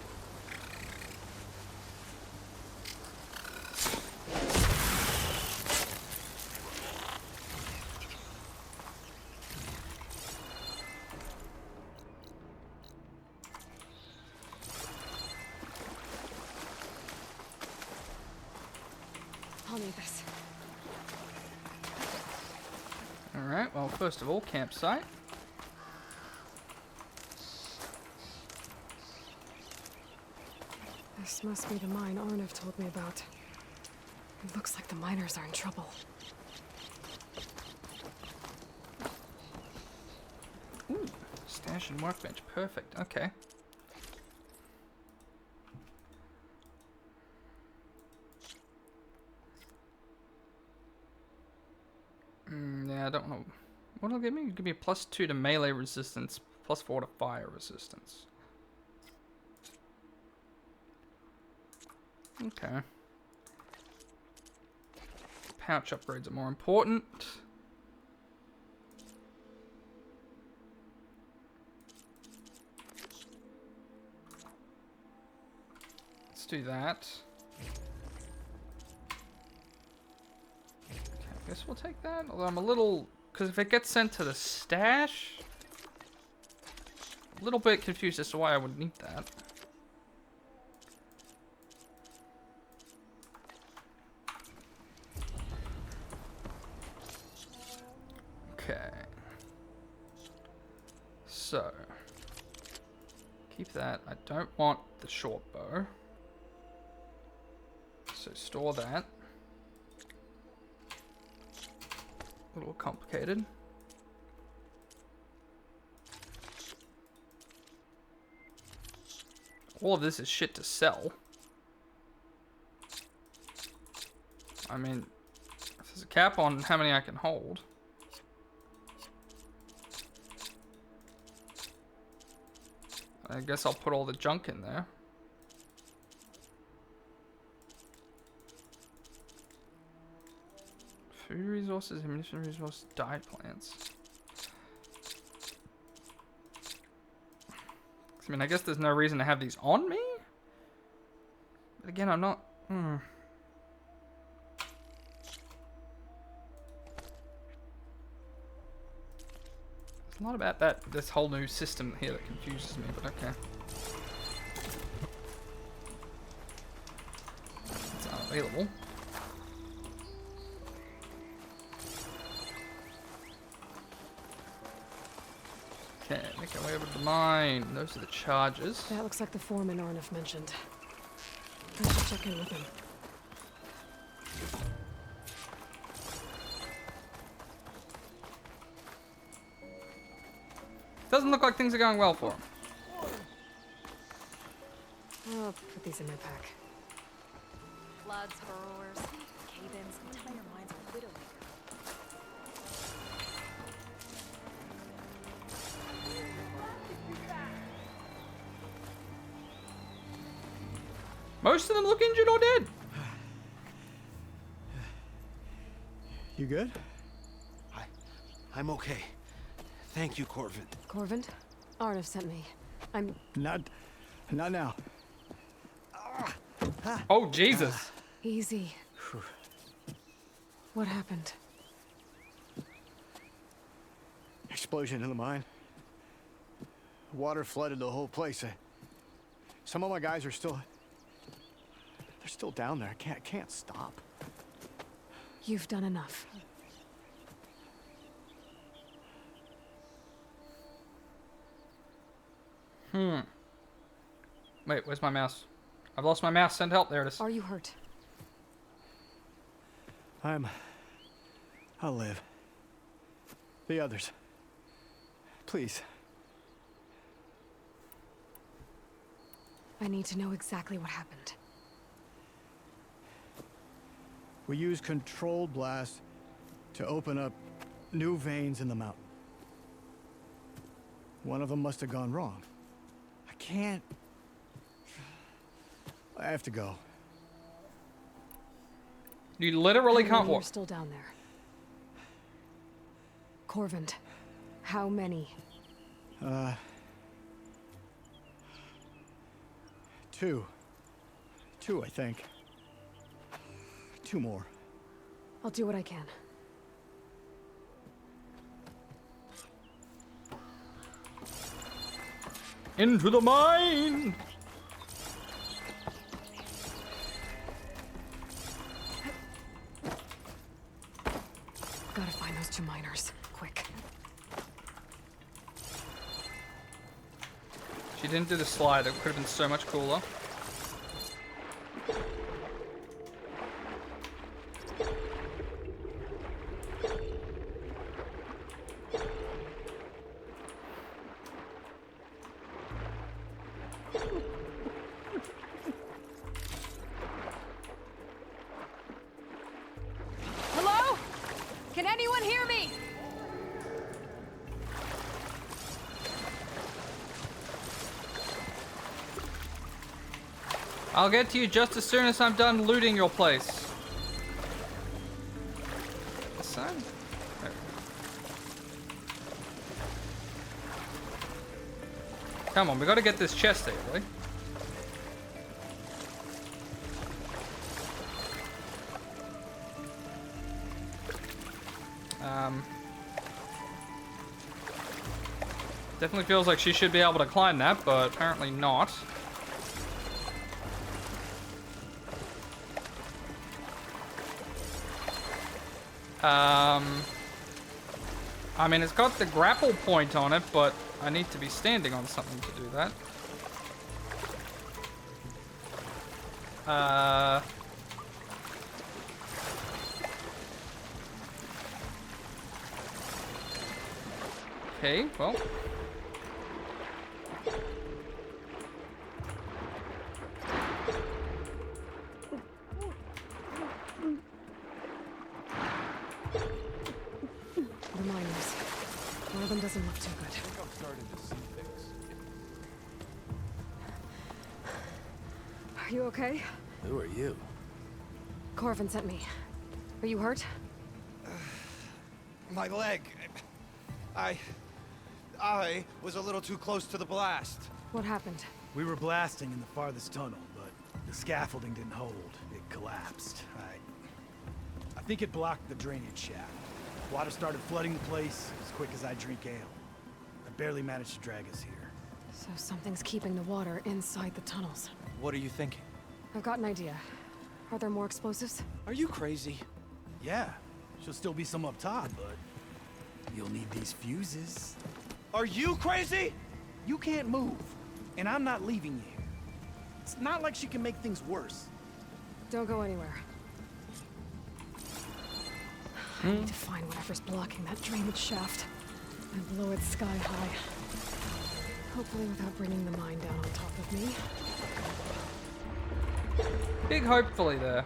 First of all, campsite. This must be the mine Arnav told me about. It looks like the miners are in trouble. Ooh, stash and workbench. Perfect. Okay. Yeah, I don't know. What'll it give me? Give me a +2 to melee resistance, +4 to fire resistance. Okay. Pouch upgrades are more important. Let's do that. Okay, I guess we'll take that. Although I'm a little... Because if it gets sent to the stash... A little bit confused as to why I would need that. Okay. So. Keep that. I don't want the short bow. So store that. A little complicated. All of this is shit to sell. I mean, there's a cap on how many I can hold. I guess I'll put all the junk in there. Food resources, ammunition resources, dye plants. I mean, I guess there's no reason to have these on me? But again, I'm not... There's a lot about this whole new system here that confuses me, but okay. It's unavailable. Okay, make our way over to the mine. Those are the charges. That looks like the foreman Arnif mentioned. I should check in with him. Doesn't look like things are going well for him. I'll put these in my pack. Floods, burrowers, cave-ins, entire mines are widowmaker. Most of them look injured or dead. You good? I'm okay. Thank you, Corvin. Corvin? Arnif sent me. I'm... Not now. Oh, Jesus. Easy. What happened? Explosion in the mine. Water flooded the whole place. Some of my guys are still... They're still down there. I can't stop. You've done enough. Wait, where's my mouse? I've lost my mouse. Send help. There it is. Are you hurt? I'll live. The others. Please. I need to know exactly what happened. We used controlled blasts to open up new veins in the mountain. One of them must have gone wrong. I can't... I have to go. You literally can't You're walk. still down there. Corvin, how many? Two. Two, I think. Two more. I'll do what I can. Into the mine! Gotta find those two miners. Quick. She didn't do the slide. It could have been so much cooler. Hello? Can anyone hear me? I'll get to you just as soon as I'm done looting your place. This side? There. Come on, we gotta get this chest here, right? Definitely feels like she should be able to climb that, but apparently not. I mean, it's got the grapple point on it, but I need to be standing on something to do that. Okay, well. The miners. One of them doesn't look too good. I think I'm starting to see things. Are you okay? Who are you? Corvin sent me. Are you hurt? My leg. I was a little too close to the blast. What happened? We were blasting in the farthest tunnel, but the scaffolding didn't hold. It collapsed. I think it blocked the drainage shaft. Water started flooding the place as quick as I drink ale. I barely managed to drag us here. So something's keeping the water inside the tunnels. What are you thinking? I've got an idea. Are there more explosives? Are you crazy? Yeah, should still be some up top, but you'll need these fuses. Are you crazy? You can't move, and I'm not leaving you here. It's not like she can make things worse. Don't go anywhere. I need to find whatever's blocking that drainage shaft and blow it sky high. Hopefully without bringing the mine down on top of me. Big hopefully there.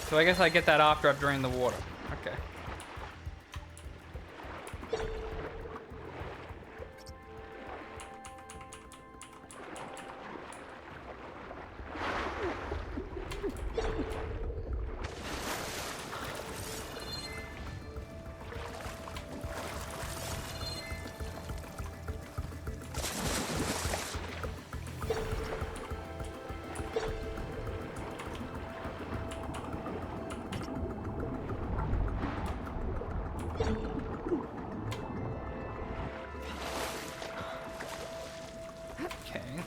So I guess I get that after I've drained the water. Okay.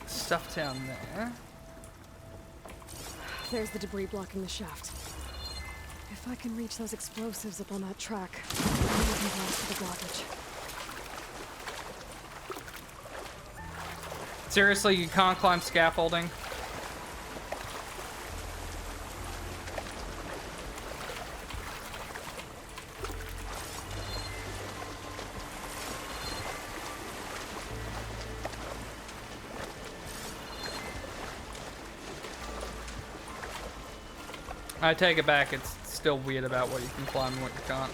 Stuff down there. There's the debris blocking the shaft. If I can reach those explosives up on that track, maybe we can blast through the blockage. Seriously, you can't climb scaffolding? I take it back, it's still weird about what you can climb and what you can't.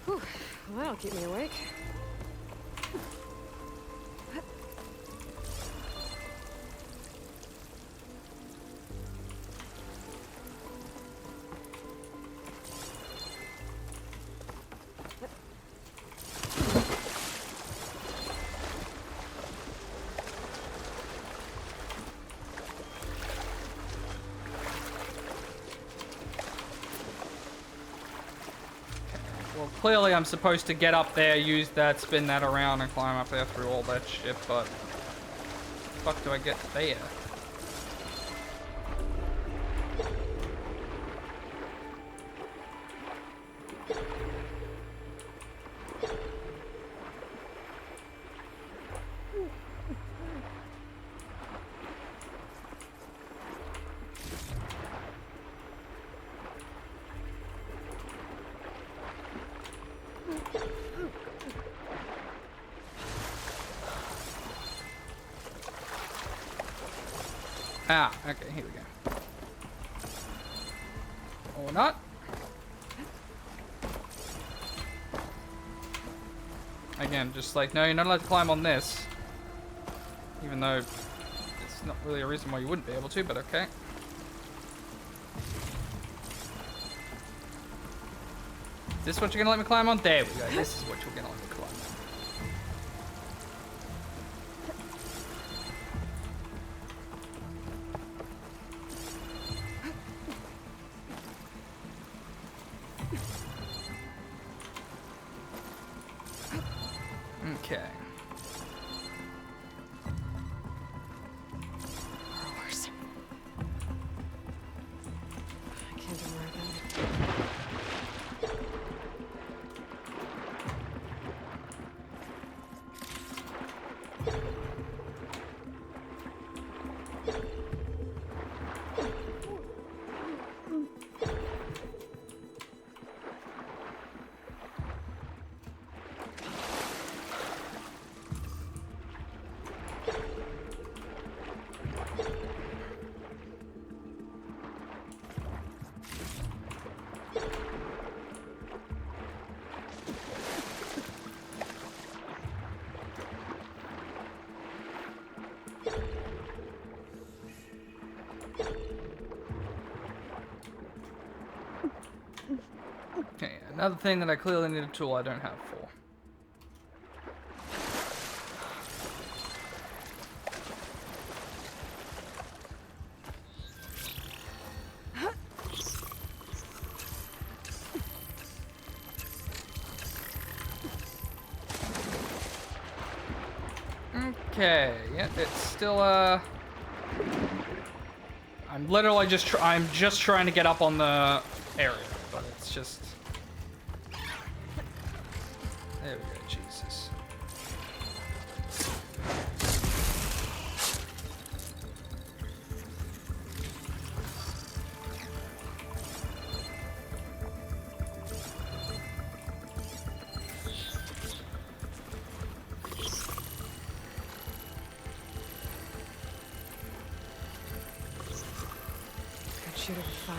Whew, well, that'll keep me awake. clearly I'm supposed to get up there, use that, spin that around, and climb up there through all that shit, but... the fuck do I get there? Ah, okay, here we go. Or not. Again, just like, no, you're not allowed to climb on this. Even though it's not really a reason why you wouldn't be able to, but okay. Is this what you're gonna let me climb on? There we go. This is what you're gonna let me climb on. Okay. Horse. I can't do more again. Okay, another thing that I clearly need a tool I don't have for. Okay, yep, it's still, I'm literally just, I'm just trying to get up on the area, but it's just... There we go, Jesus. Good shooter with fire.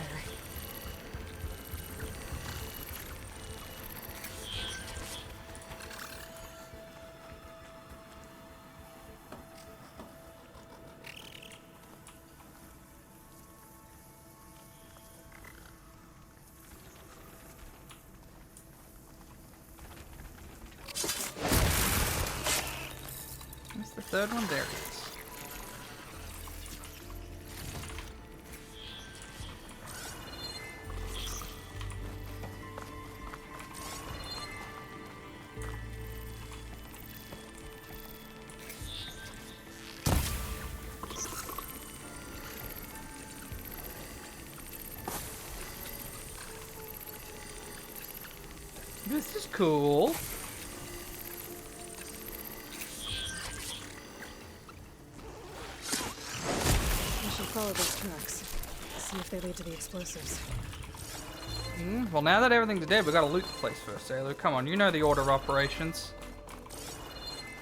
Where's the third one? There it is. This is cool. We should follow those tracks. See if they lead to the explosives. Well, now that everything's dead, we gotta loot the place first, Sailor. Come on, you know the order of operations.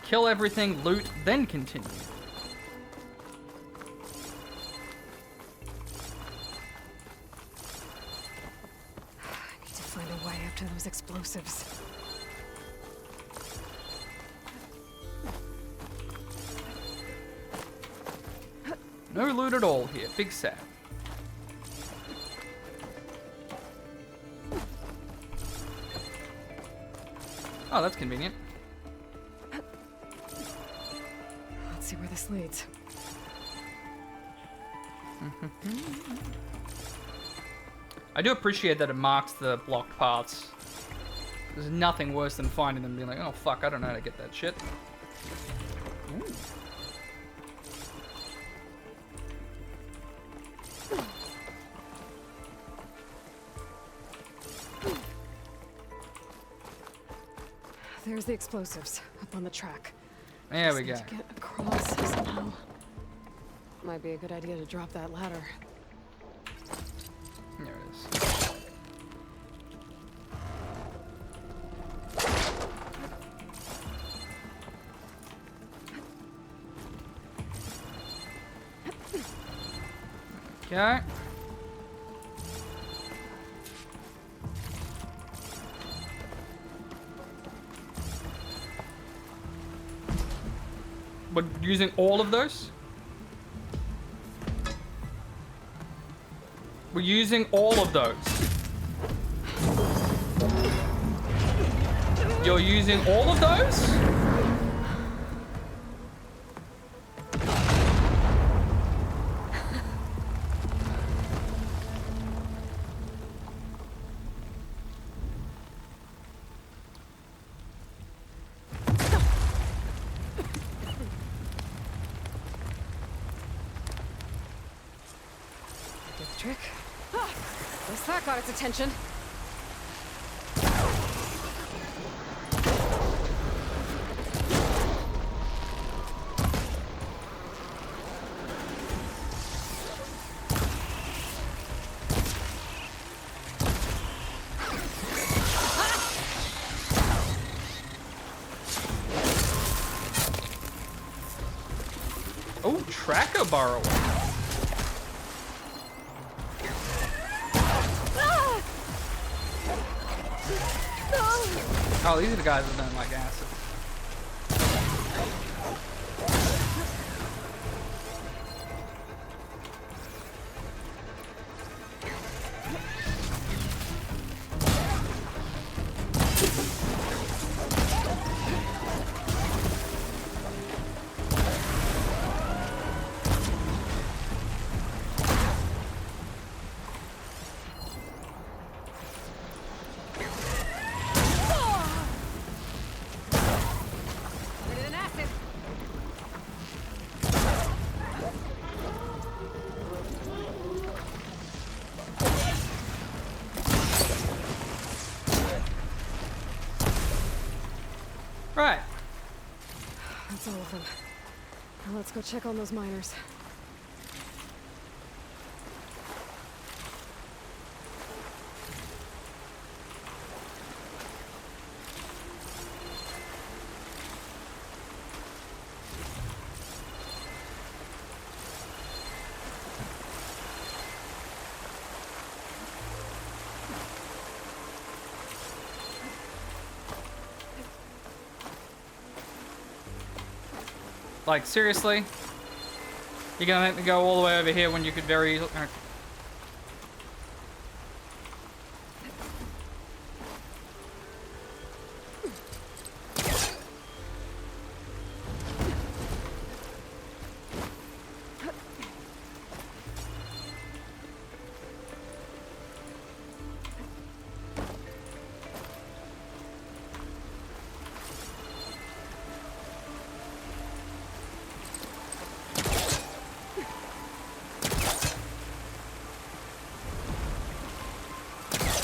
Kill everything, loot, then continue. I need to find a way up to those explosives. No loot at all here. Big sad. Oh, that's convenient. Let's see where this leads. I do appreciate that it marks the blocked paths. There's nothing worse than finding them and being like, oh fuck, I don't know how to get that shit. Ooh. There's the explosives up on the track. There we Just go. need to get across somehow. Might be a good idea to drop that ladder. There it is. Okay. But using all of those? We're using all of those. You're using all of those? Get the trick. Ah, guess that got its attention. Oh, tracker borrower. Oh, these are the guys that don't like acid. Right. That's all of them. Now let's go check on those miners. Like, seriously? You're gonna make me go all the way over here when you could very easily...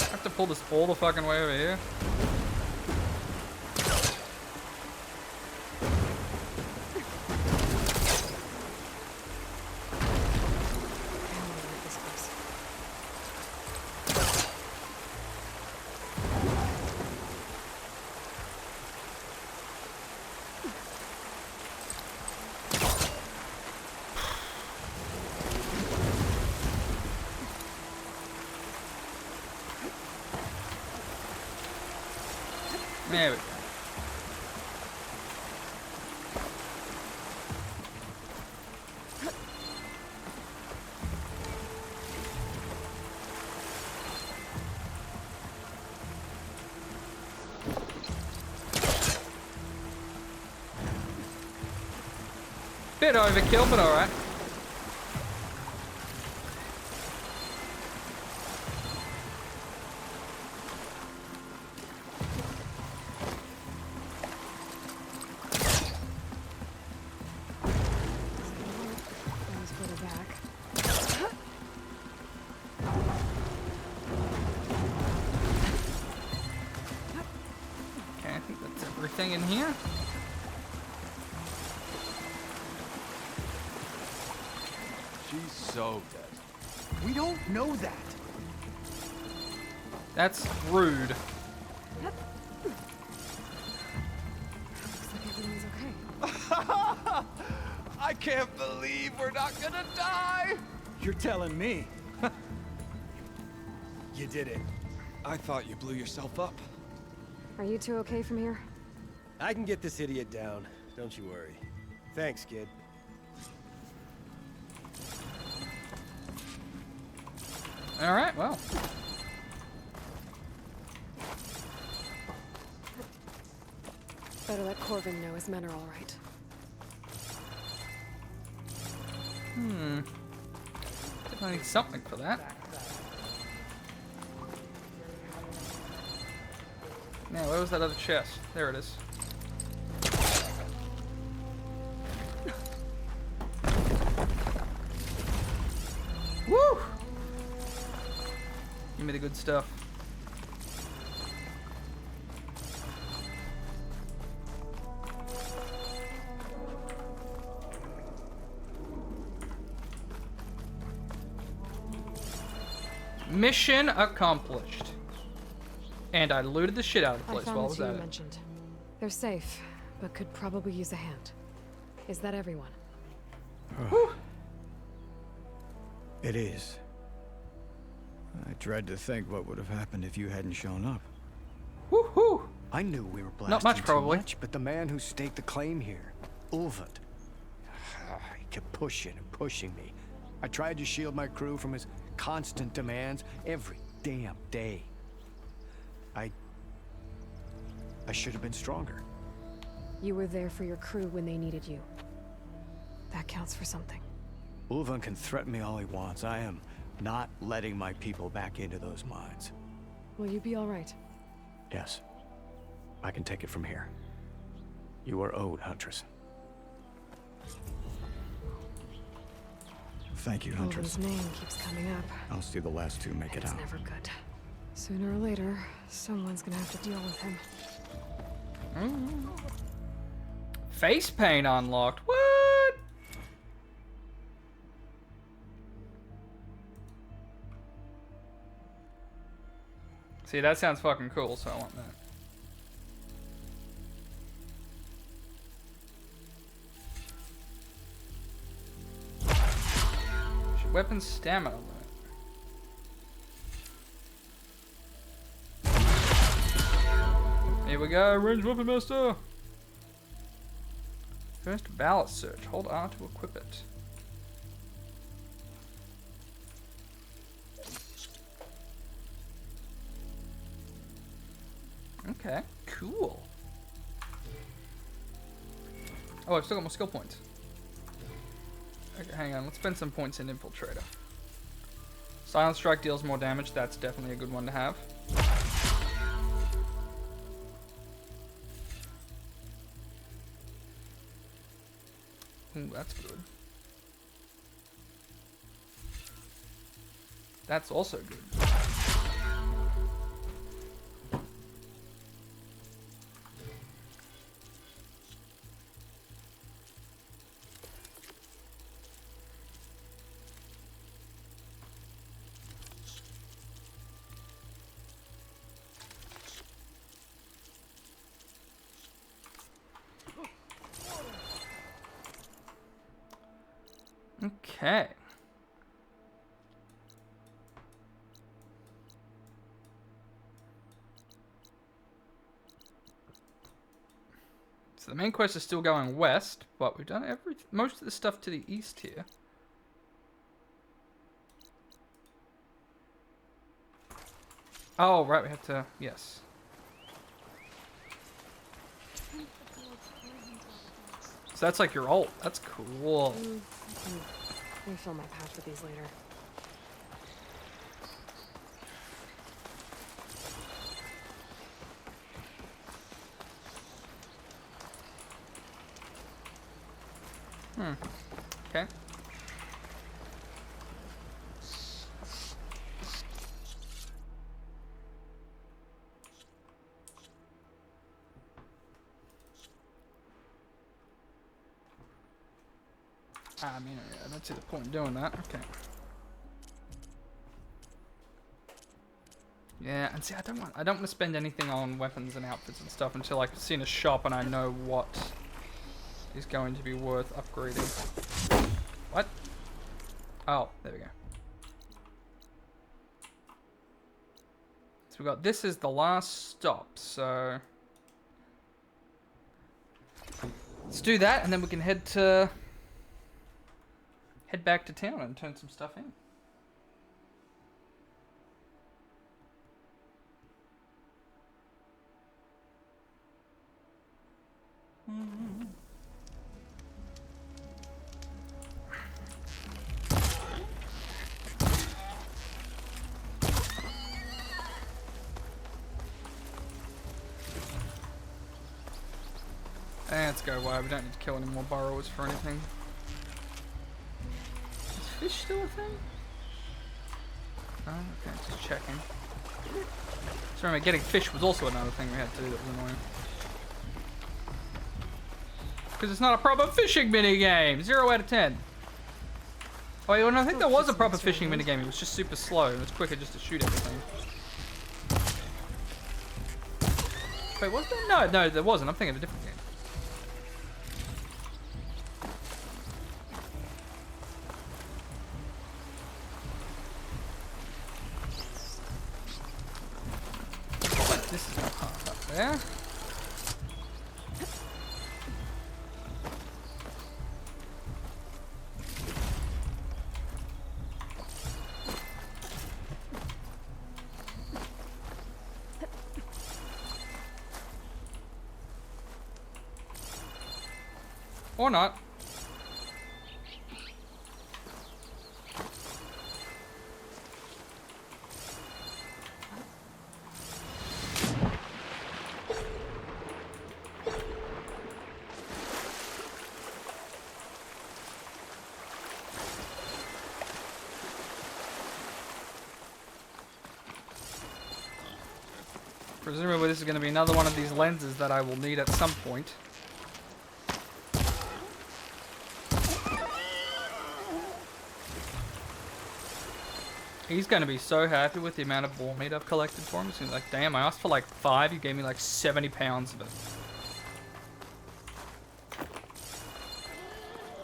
I have to pull this all the fucking way over here. There we go. Bit overkill, but alright. anything in here? She's so dead. We don't know that. That's rude. Looks like everyone's okay. I can't believe we're not gonna die! You're telling me. You did it. I thought you blew yourself up. Are you two okay from here? I can get this idiot down. Don't you worry. Thanks, kid. Alright, well. Better let Corvin know his men are all right. I need something for that. Now, where was that other chest? There it is. Woo! Give me the good stuff. Mission accomplished. And I looted the shit out of the place I while I found was the two at you it. mentioned. They're safe, but could probably use a hand. Is that everyone? It is. I dread to think what would have happened if you hadn't shown up. Woohoo! I knew we were blasting Not much, too probably. much, but the man who staked the claim here, Ulvund, he kept pushing and pushing me. I tried to shield my crew from his constant demands every damn day. I should have been stronger. You were there for your crew when they needed you. That counts for something. Ulvund can threaten me all he wants. I am not letting my people back into those mines. Will you be all right? Yes. I can take it from here. You are owed, Huntress. Thank you, Huntress. Ulvund's name keeps coming up. I'll see the last two make it It's out. never good. Sooner or later, someone's gonna have to deal with him. Face paint unlocked. What? See, that sounds fucking cool, so I want that. Weapon stamina limit. Here we go, range weapon master. First ballot search. Hold R to equip it. Okay, cool. Oh, I've still got more skill points. Okay, hang on. Let's spend some points in Infiltrator. Silent Strike deals more damage. That's definitely a good one to have. Ooh, that's good. That's also good. Okay. So the main quest is still going west, but we've done most of the stuff to the east here. Oh, right, we have to, yes. So that's like your ult. That's cool. Refill my pouch with these later. Okay. I mean, I don't see the point in doing that. Okay. Yeah, and see, I don't want to spend anything on weapons and outfits and stuff until I've seen a shop and I know what is going to be worth upgrading. What? Oh, there we go. So we got this is the last stop, so let's do that, and then we can head back to town and turn some stuff in. Let's go away. We don't need to kill any more burrowers for anything. Is fish still a thing? Oh, okay, just checking. So remember, getting fish was also another thing we had to do that was annoying. Because it's not a proper fishing minigame! 0 out of 10. Oh, wait, well, no, I think there was a proper fishing minigame. It was just super slow. It was quicker just to shoot everything. Wait, was there? No, there wasn't. I'm thinking of a different game. This is not hard up there. Or not. Presumably this is going to be another one of these lenses that I will need at some point. He's going to be so happy with the amount of boar meat I've collected for him. He's like, damn, I asked for like 5, you gave me like 70 pounds of it.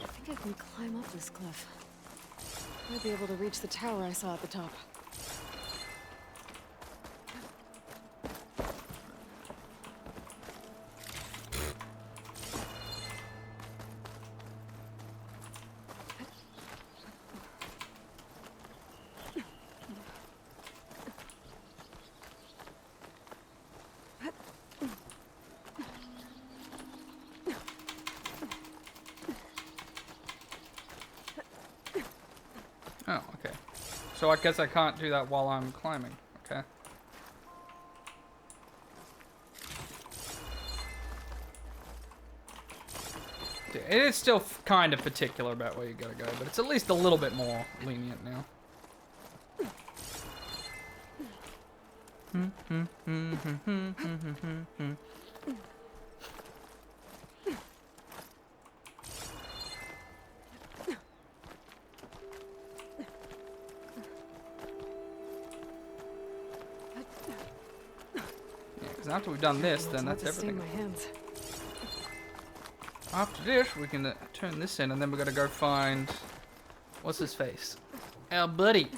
I think I can climb up this cliff. Might be able to reach the tower I saw at the top. Oh, okay. So I guess I can't do that while I'm climbing. Okay. Yeah, it is still kind of particular about where you gotta go, but it's at least a little bit more lenient now. After we've done this, then that's everything. My hands. After this, we can turn this in, and then we gotta go find... What's his face? Our buddy!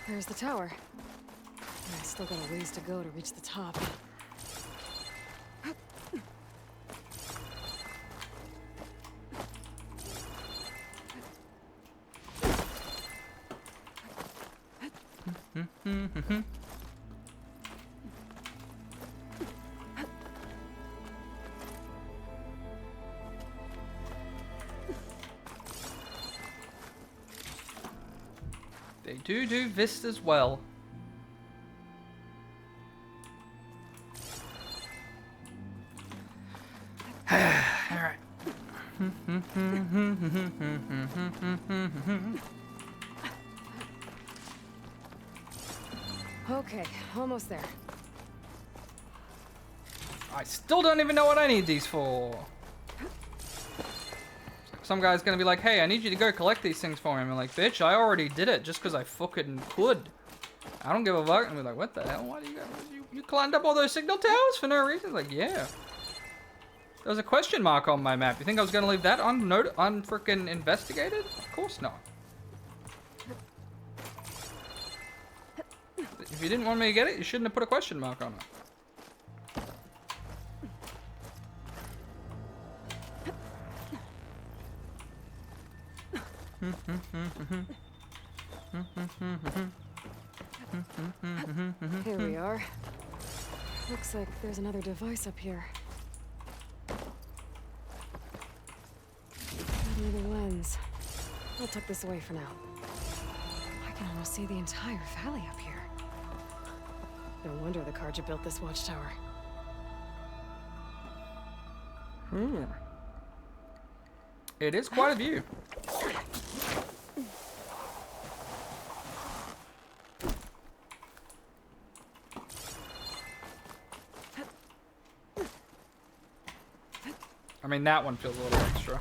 There's the tower. I still got a ways to go to reach the top. They do vistas well. Alright. Okay, almost there. I still don't even know what I need these for. Some guy's gonna be like, hey, I need you to go collect these things for me. I'm like, bitch, I already did it just because I fucking could. I don't give a fuck. And be like, what the hell? Why do you climbed up all those signal towers for no reason? Like, yeah. There was a question mark on my map. You think I was gonna leave that unfrickin' investigated? Of course not. If you didn't want me to get it, you shouldn't have put a question mark on it. Here we are. Looks like there's another device up here. Another lens. I'll tuck this away for now. I can almost see the entire valley up here. No wonder the Karja built this watchtower. It is quite a view. I mean, that one feels a little extra.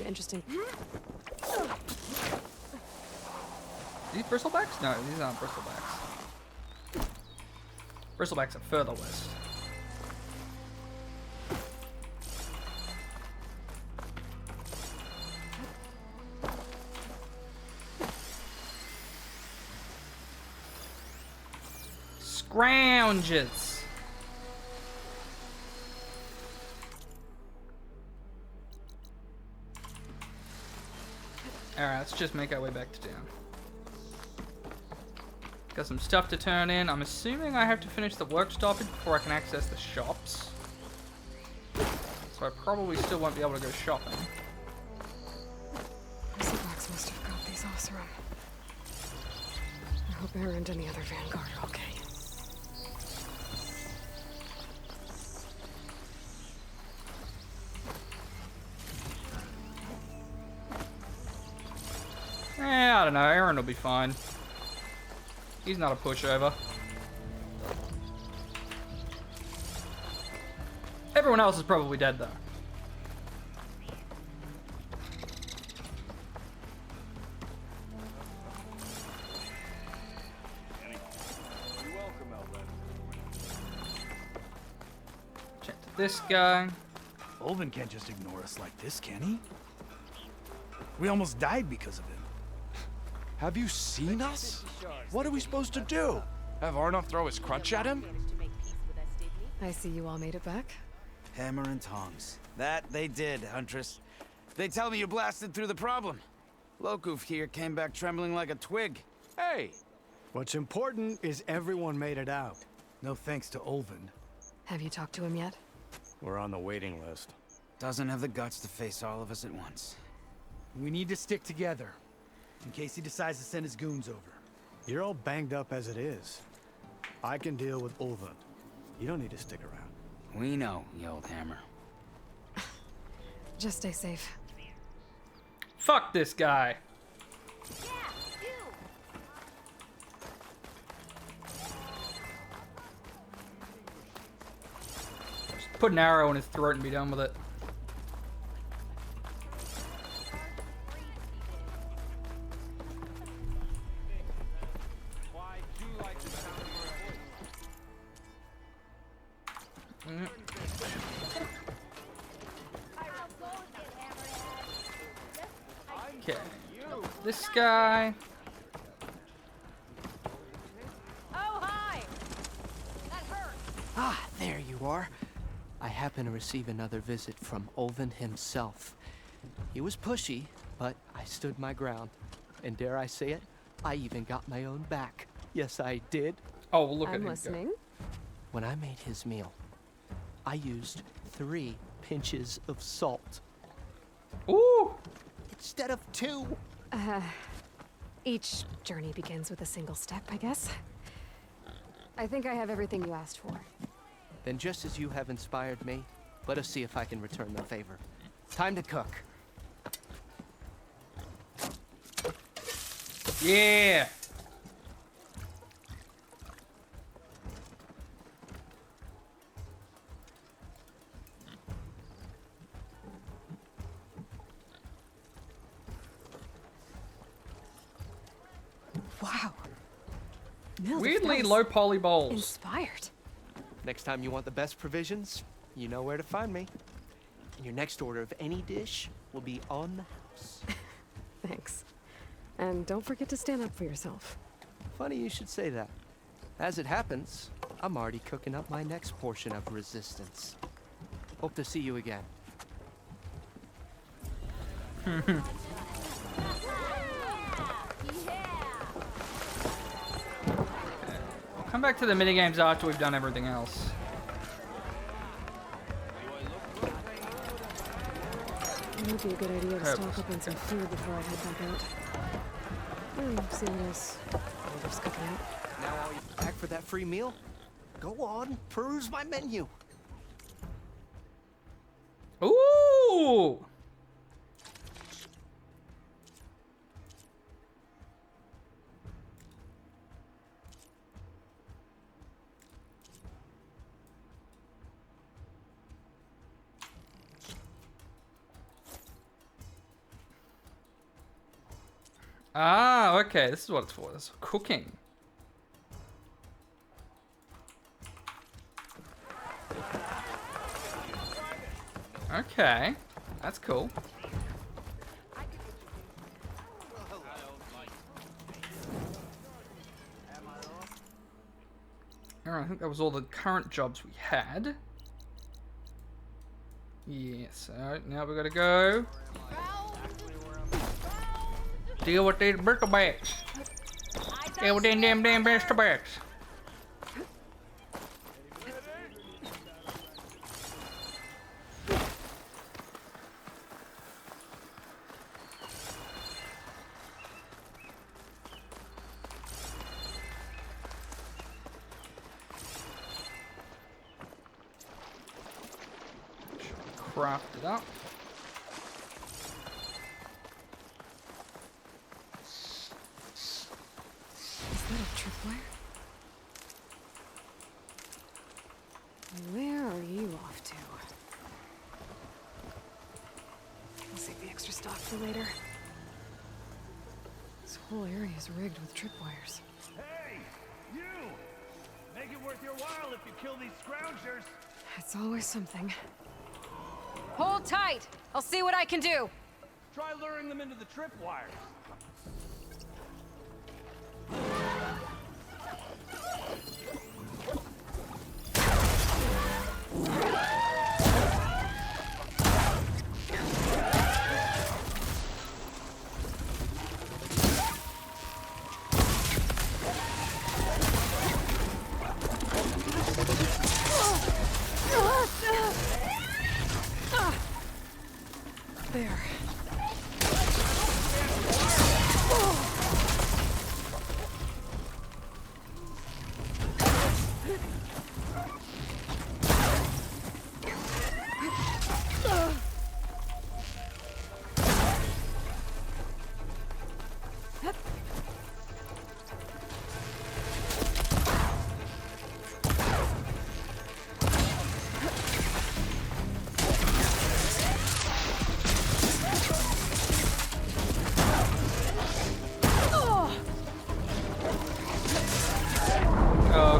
Interesting. These bristlebacks? No, these aren't bristlebacks. Bristlebacks are further west. Scrounges. Alright, let's just make our way back to town. Got some stuff to turn in. I'm assuming I have to finish the work stoppage before I can access the shops. So I probably still won't be able to go shopping. Bristlebacks must have got these Osram. I hope Erend and the other Vanguard are okay. I don't know. Aaron will be fine. He's not a pushover. Everyone else is probably dead, though. Check to this guy. Ulvin can't just ignore us like this, can he? We almost died because of him. Have you seen us? What are we supposed to do? Have Arnov throw his crutch at him? I see you all made it back. Hammer and tongs. That they did, Huntress. They tell me you blasted through the problem. Lokuf here came back trembling like a twig. Hey! What's important is everyone made it out. No thanks to Ulvin. Have you talked to him yet? We're on the waiting list. Doesn't have the guts to face all of us at once. We need to stick together, in case he decides to send his goons over. You're all banged up as it is. I can deal with Ulvin. You don't need to stick around. We know, you old hammer. Just stay safe. Fuck this guy. Just put an arrow in his throat and be done with it. Okay. This guy. Oh, hi! That hurt! Ah, there you are. I happen to receive another visit from Ulvin himself. He was pushy, but I stood my ground. And dare I say it, I even got my own back. Yes, I did. Oh, look at I'm him listening. When I made his meal, I used 3 pinches of salt. Ooh! Instead of 2. Each journey begins with a single step, I guess. I think I have everything you asked for. Then just as you have inspired me, let us see if I can return the favor. Time to cook. Yeah. Wow. Mill, Weirdly low poly bowls. Inspired. Next time you want the best provisions, you know where to find me. And your next order of any dish will be on the house. Thanks. And don't forget to stand up for yourself. Funny you should say that. As it happens, I'm already cooking up my next portion of resistance. Hope to see you again. Come back to the minigames after we've done everything else. It would be a good idea to stock up on some food before I head back out. Seeing as Boulder's cooking out. Now are you back for that free meal? Go on, peruse my menu. Ooh! Ah, okay, this is what it's for. This is cooking. Okay, that's cool. Alright, I think that was all the current jobs we had. Yes, alright, now we gotta go deal with these bristle backs. Deal with them damn bristle backs. Craft it up. Is that a tripwire? Where are you off to? I'll save the extra stock for later. This whole area is rigged with tripwires. Hey, you! Make it worth your while if you kill these scroungers. It's always something. Hold tight. I'll see what I can do. Try luring them into the tripwires. There.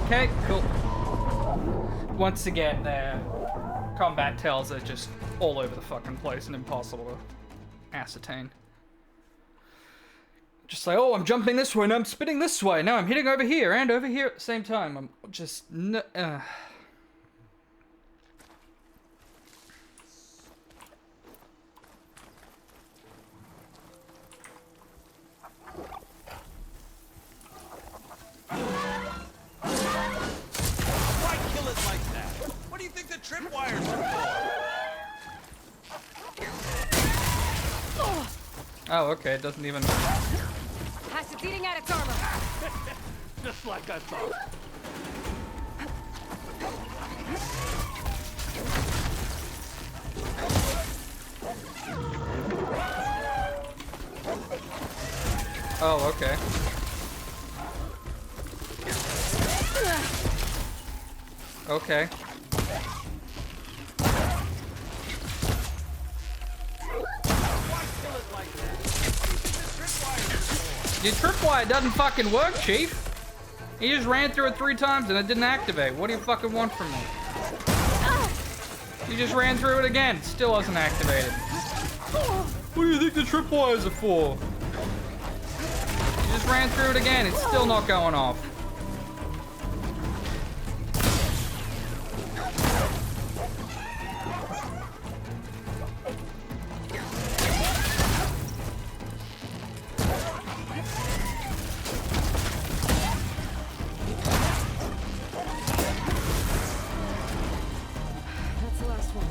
Okay, cool. Once again, their combat tells are just all over the fucking place and impossible to ascertain. Just like, oh, I'm jumping this way, and I'm spinning this way. Now I'm hitting over here and over here at the same time. I'm just... Why kill it like that? What do you think the tripwires are for? Oh, okay, it doesn't even... It's eating at its armor. Just like I thought. Oh, okay. Okay. Your tripwire doesn't fucking work, Chief. He just ran through it 3 times and it didn't activate. What do you fucking want from me? You just ran through it again. Still wasn't activated. What do you think the tripwires are for? You just ran through it again. It's still not going off. That's the last one.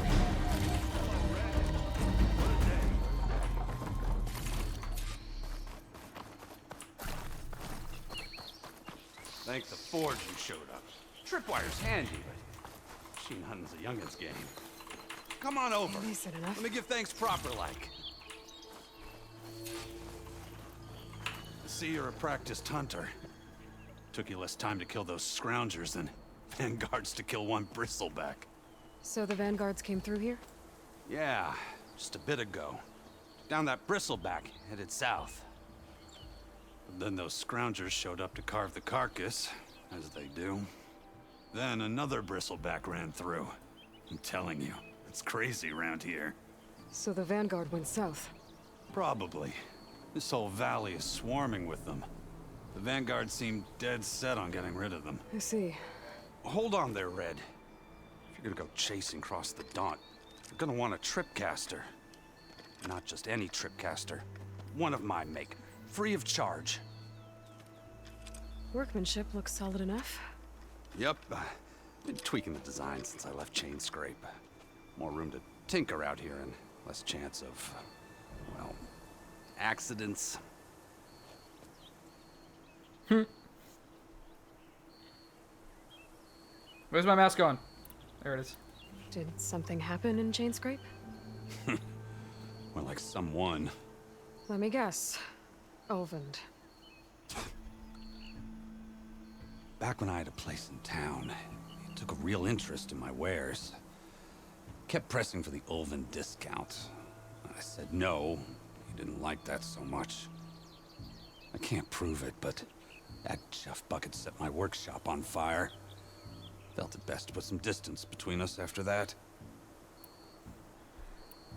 Thank the Forge you showed up. Tripwire's handy, but machine hunting's a youngin's game. Come on over. Decent enough. Let me give thanks proper like. I see you're a practiced hunter. Took you less time to kill those scroungers than vanguards to kill one bristleback. So the vanguards came through here? Yeah, just a bit ago. Down that bristleback, headed south. But then those scroungers showed up to carve the carcass, as they do. Then another bristleback ran through. I'm telling you, it's crazy around here. So the vanguard went south? Probably. This whole valley is swarming with them. The vanguard seemed dead set on getting rid of them. I see. Hold on there, Red. If you're gonna go chasing across the Daunt, you're gonna want a tripcaster. Not just any tripcaster. One of my make. Free of charge. Workmanship looks solid enough. Yep. Been tweaking the design since I left Chain Scrape. More room to tinker out here and less chance of, well, accidents. Where's my mouse going? There it is. Did something happen in Chain Scrape? More like someone. Let me guess. Olvend. Back when I had a place in town, he took a real interest in my wares. Kept pressing for the Ulven discount. I said no. He didn't like that so much. I can't prove it, but that chuff bucket set my workshop on fire. Felt it best to put some distance between us after that.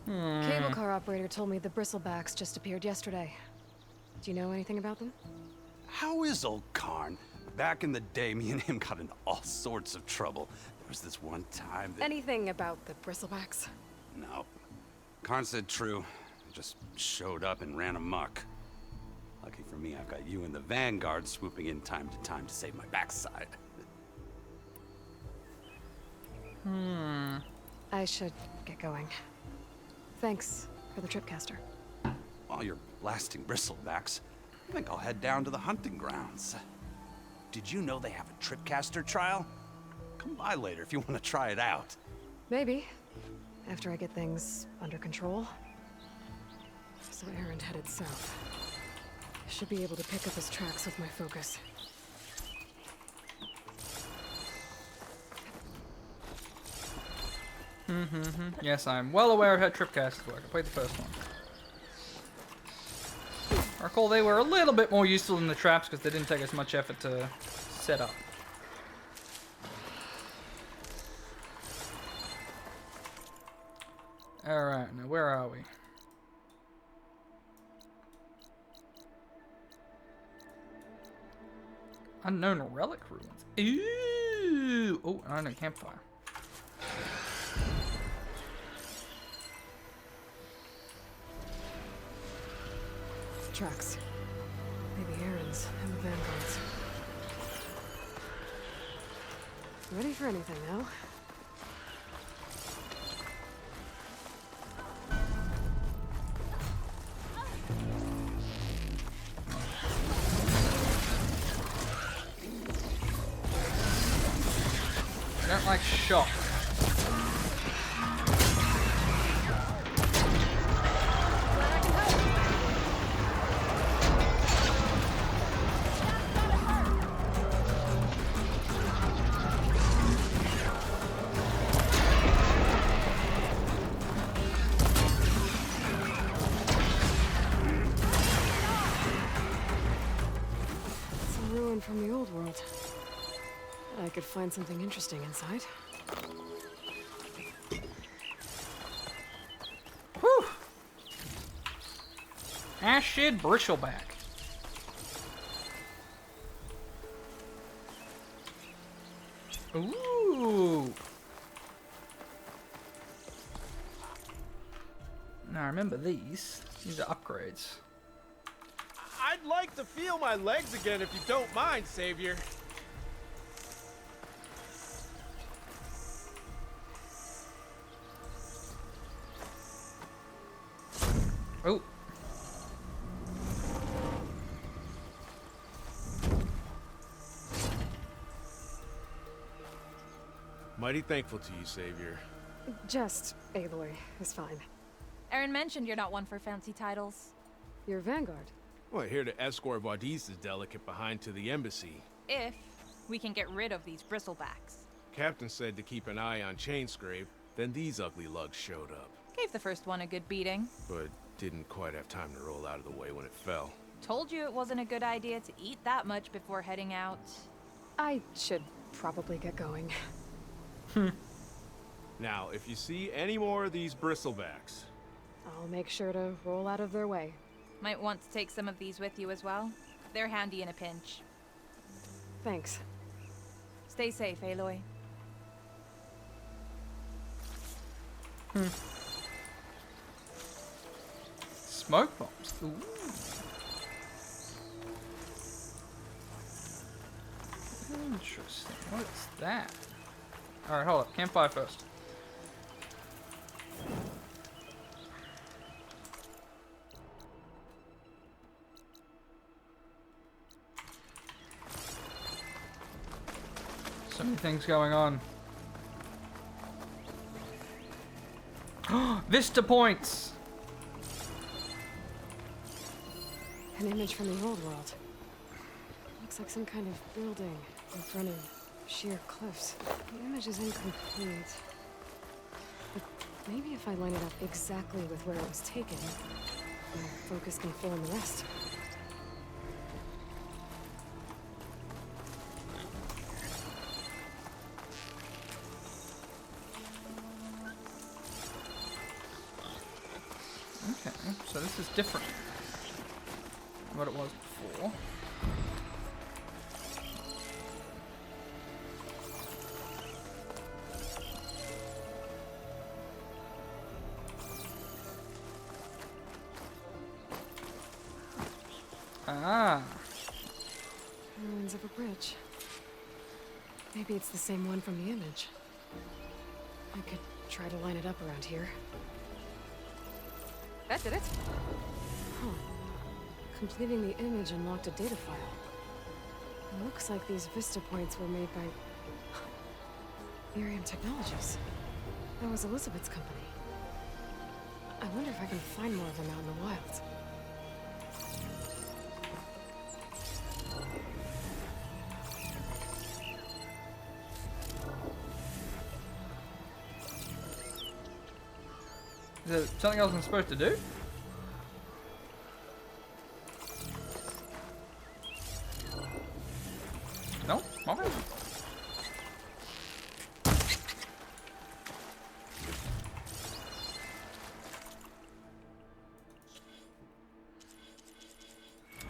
Cable car operator told me the bristlebacks just appeared yesterday. Do you know anything about them? How is old Karn? Back in the day, me and him got into all sorts of trouble. There was this one time that... Anything about the bristlebacks? No. Karn said true. Just showed up and ran amok. Lucky for me, I've got you and the Vanguard swooping in time to save my backside. I should get going. Thanks for the tripcaster. While you're blasting bristlebacks, I think I'll head down to the hunting grounds. Did you know they have a tripcaster trial? Come by later if you want to try it out. Maybe. After I get things under control. So Aaron headed south. I should be able to pick up his tracks with my focus. Yes, I'm well aware of how tripcasters work. I played the first one. I recall they were a little bit more useful than the traps because they didn't take as much effort to set up. Alright, now where are we? Unknown relic ruins. Ooh! Oh, an unknown campfire. Tracks. Maybe Aaron's and the Vanguard's. Ready for anything now? I don't like shock. from the old world. I could find something interesting inside. Whew! Ashid bristleback. Ooh! Now remember these. These are upgrades. I'd like to feel my legs again if you don't mind, Savior. Oh. Mighty thankful to you, Savior. Just Aloy is fine. Aaron mentioned you're not one for fancy titles. You're Vanguard. Well, here to escort Wadis' delicate behind to the embassy. If we can get rid of these bristlebacks. Captain said to keep an eye on Chainscrape, then these ugly lugs showed up. Gave the first one a good beating. But didn't quite have time to roll out of the way when it fell. Told you it wasn't a good idea to eat that much before heading out. I should probably get going. Now, if you see any more of these bristlebacks... I'll make sure to roll out of their way. Might want to take some of these with you as well. They're handy in a pinch. Thanks. Stay safe, Aloy. Smoke bombs. Ooh. Interesting. What's that? Alright, hold up. Campfire first. So many things going on. Vista points! An image from the old world. Looks like some kind of building in front of sheer cliffs. The image is incomplete. But maybe if I line it up exactly with where it was taken, my focus can fill in the rest. Okay, so this is different than what it was before. Ah. Ruins of a bridge. Maybe it's the same one from the image. I could try to line it up around here. That did it. Huh. Completing the image unlocked a data file. It looks like these Vista points were made by... Miriam Technologies. That was Elizabeth's company. I wonder if I can find more of them out in the wilds. Is there something else I'm supposed to do? No? Okay.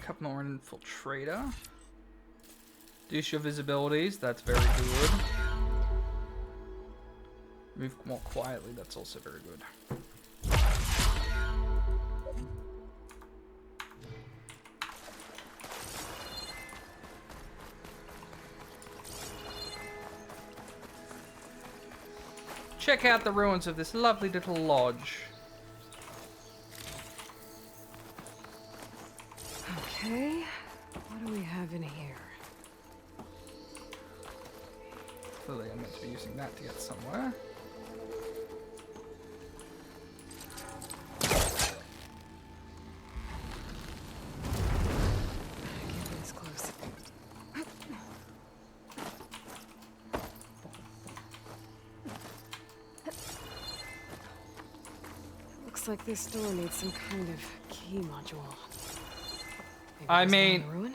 Couple more infiltrator. Reduce your visibilities, that's very good. Move more quietly, that's also very good. Check out the ruins of this lovely little lodge. Okay, what do we have in here? Clearly I'm meant to be using that to get somewhere. Keep this close. Looks like this door needs some kind of key module. Maybe I there's one in mean... the ruin?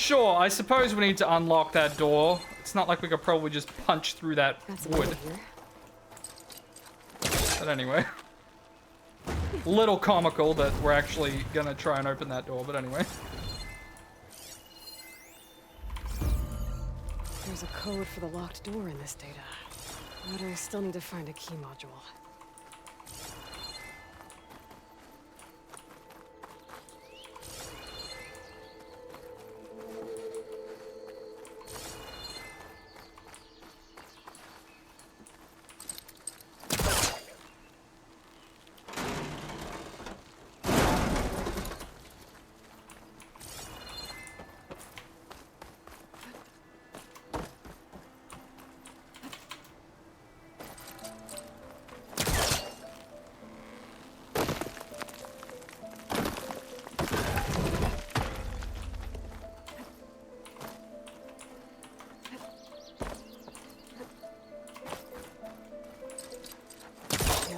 Sure, I suppose we need to unlock that door. It's not like we could probably just punch through that wood. But anyway. Little comical that we're actually gonna try and open that door, but anyway. There's a code for the locked door in this data. But I still need to find a key module.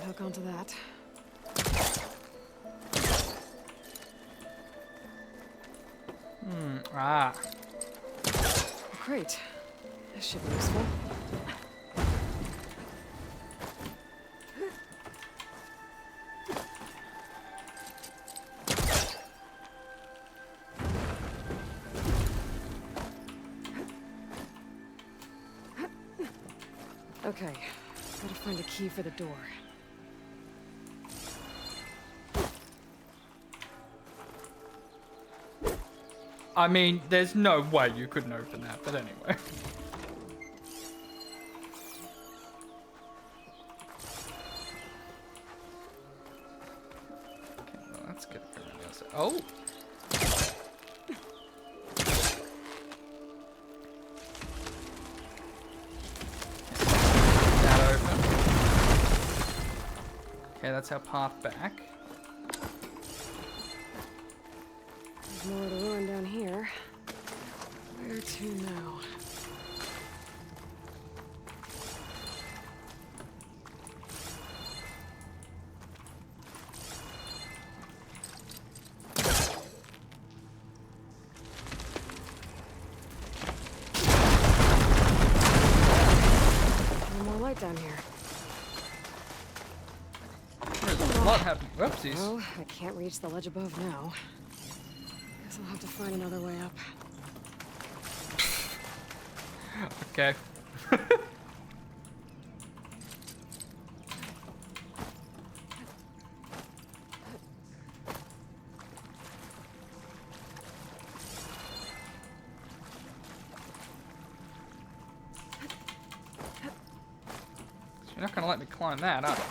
Hook onto that. Ah. Great. This should be useful. Okay, gotta find a key for the door. I mean, there's no way you couldn't open that, but anyway. Okay, well, let's get it around the outside. Oh! That open. Okay, that's our path back. More of the ruin down here. Where to now? No more light down here. There's a lot happening. Whoopsies. Well, I can't reach the ledge above now. Guess I'll have to find another way up. Okay. You're not gonna let me climb that, are you?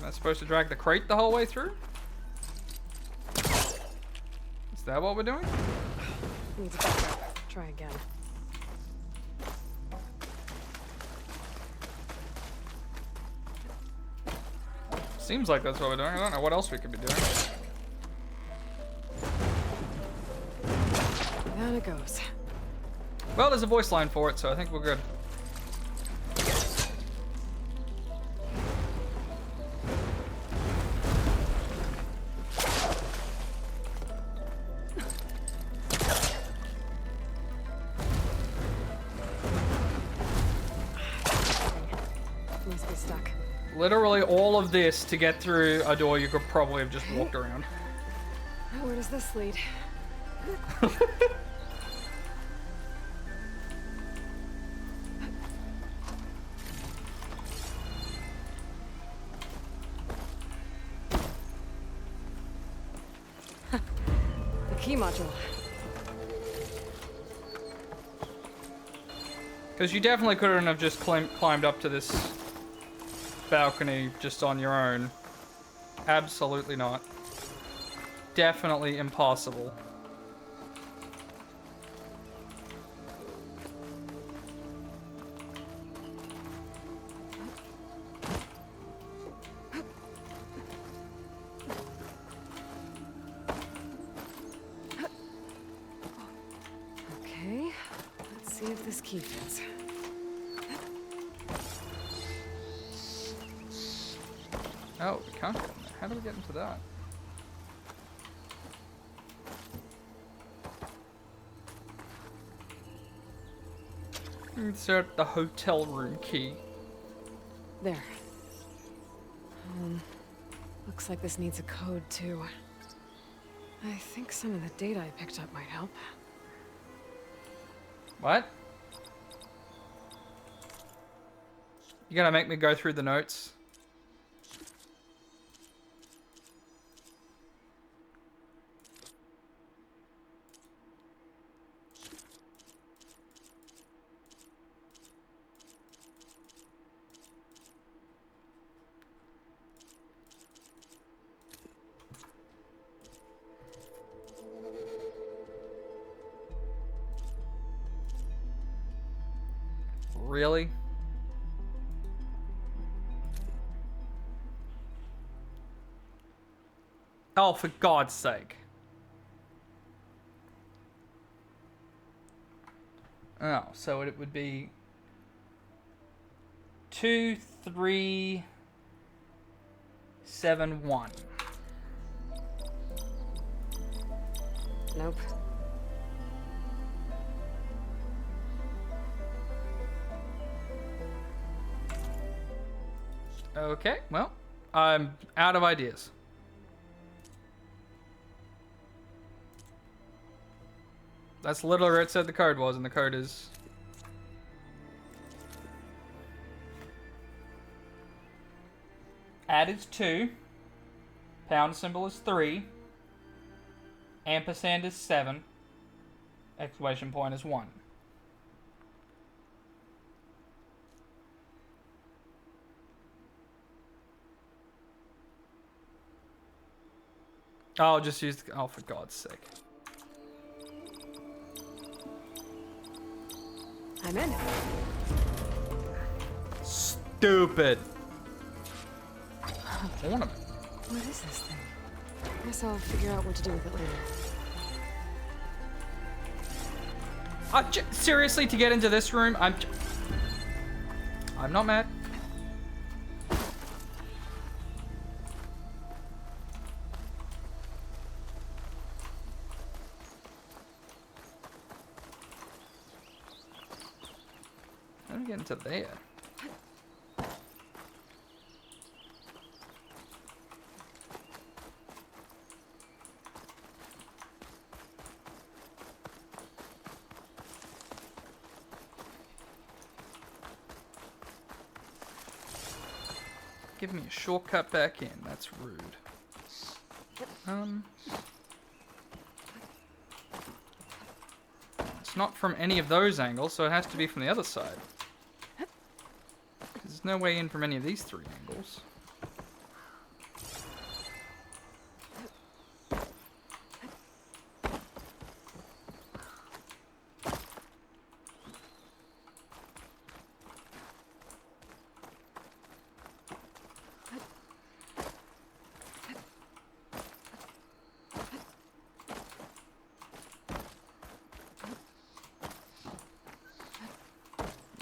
Am I supposed to drag the crate the whole way through? Is that what we're doing? Need to back up. Try again. Seems like that's what we're doing. I don't know what else we could be doing. Down it goes. Well, there's a voice line for it, so I think we're good. Must be stuck. Literally all of this to get through a door you could probably have just walked around. Where does this lead? The key module. Because you definitely couldn't have just climbed up to this balcony just on your own. Absolutely not. Definitely impossible. Okay, let's see if this key fits. Oh, we can't get in there. How do we get into that? Insert the hotel room key. There. Looks like this needs a code, too. I think some of the data I picked up might help. What? You gonna make me go through the notes? Really? Oh, for God's sake. Oh, so it would be 2371. Nope. Okay, well, I'm out of ideas. That's literally where it said the code was, and the code is... Add is 2. Pound symbol is 3. Ampersand is 7. Exclamation point is 1. I'll just use the... Oh, for God's sake. I'm in. Stupid. Ornament. What is this thing? Guess I'll figure out what to do with it later. Seriously, to get into this room, I'm not mad. How do we get into there? Give me a shortcut back in. That's rude. It's not from any of those angles, so it has to be from the other side. There's no way in from any of these 3 angles.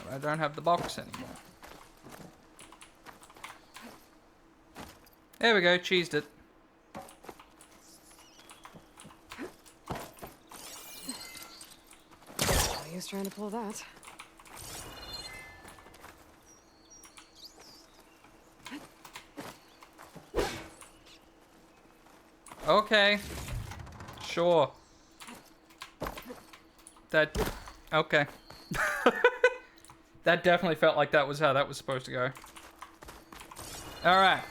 I don't have the box anymore. There we go, cheesed it. No use trying to pull that. Okay. Sure. That... Okay. That definitely felt like that was how that was supposed to go. Alright.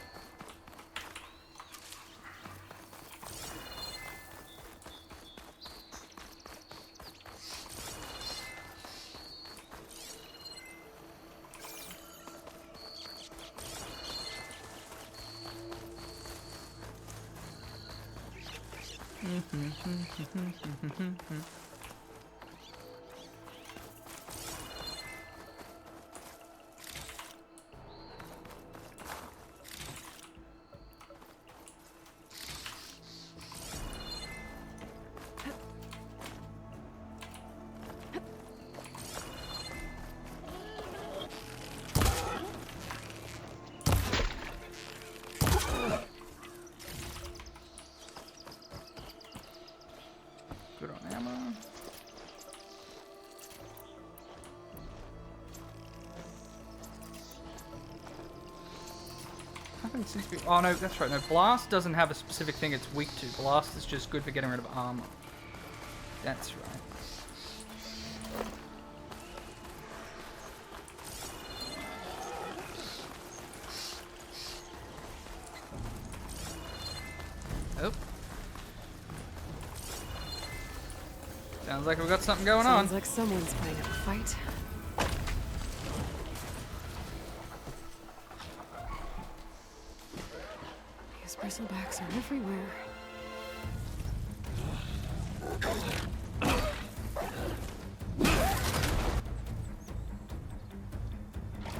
Good on ammo. Nothing seems to be. Oh no, that's right. No, blast doesn't have a specific thing it's weak to. Blast is just good for getting rid of armor. That's right. Oh. Sounds like we've got something going on. Sounds like someone's putting up a fight. These bristlebacks are everywhere.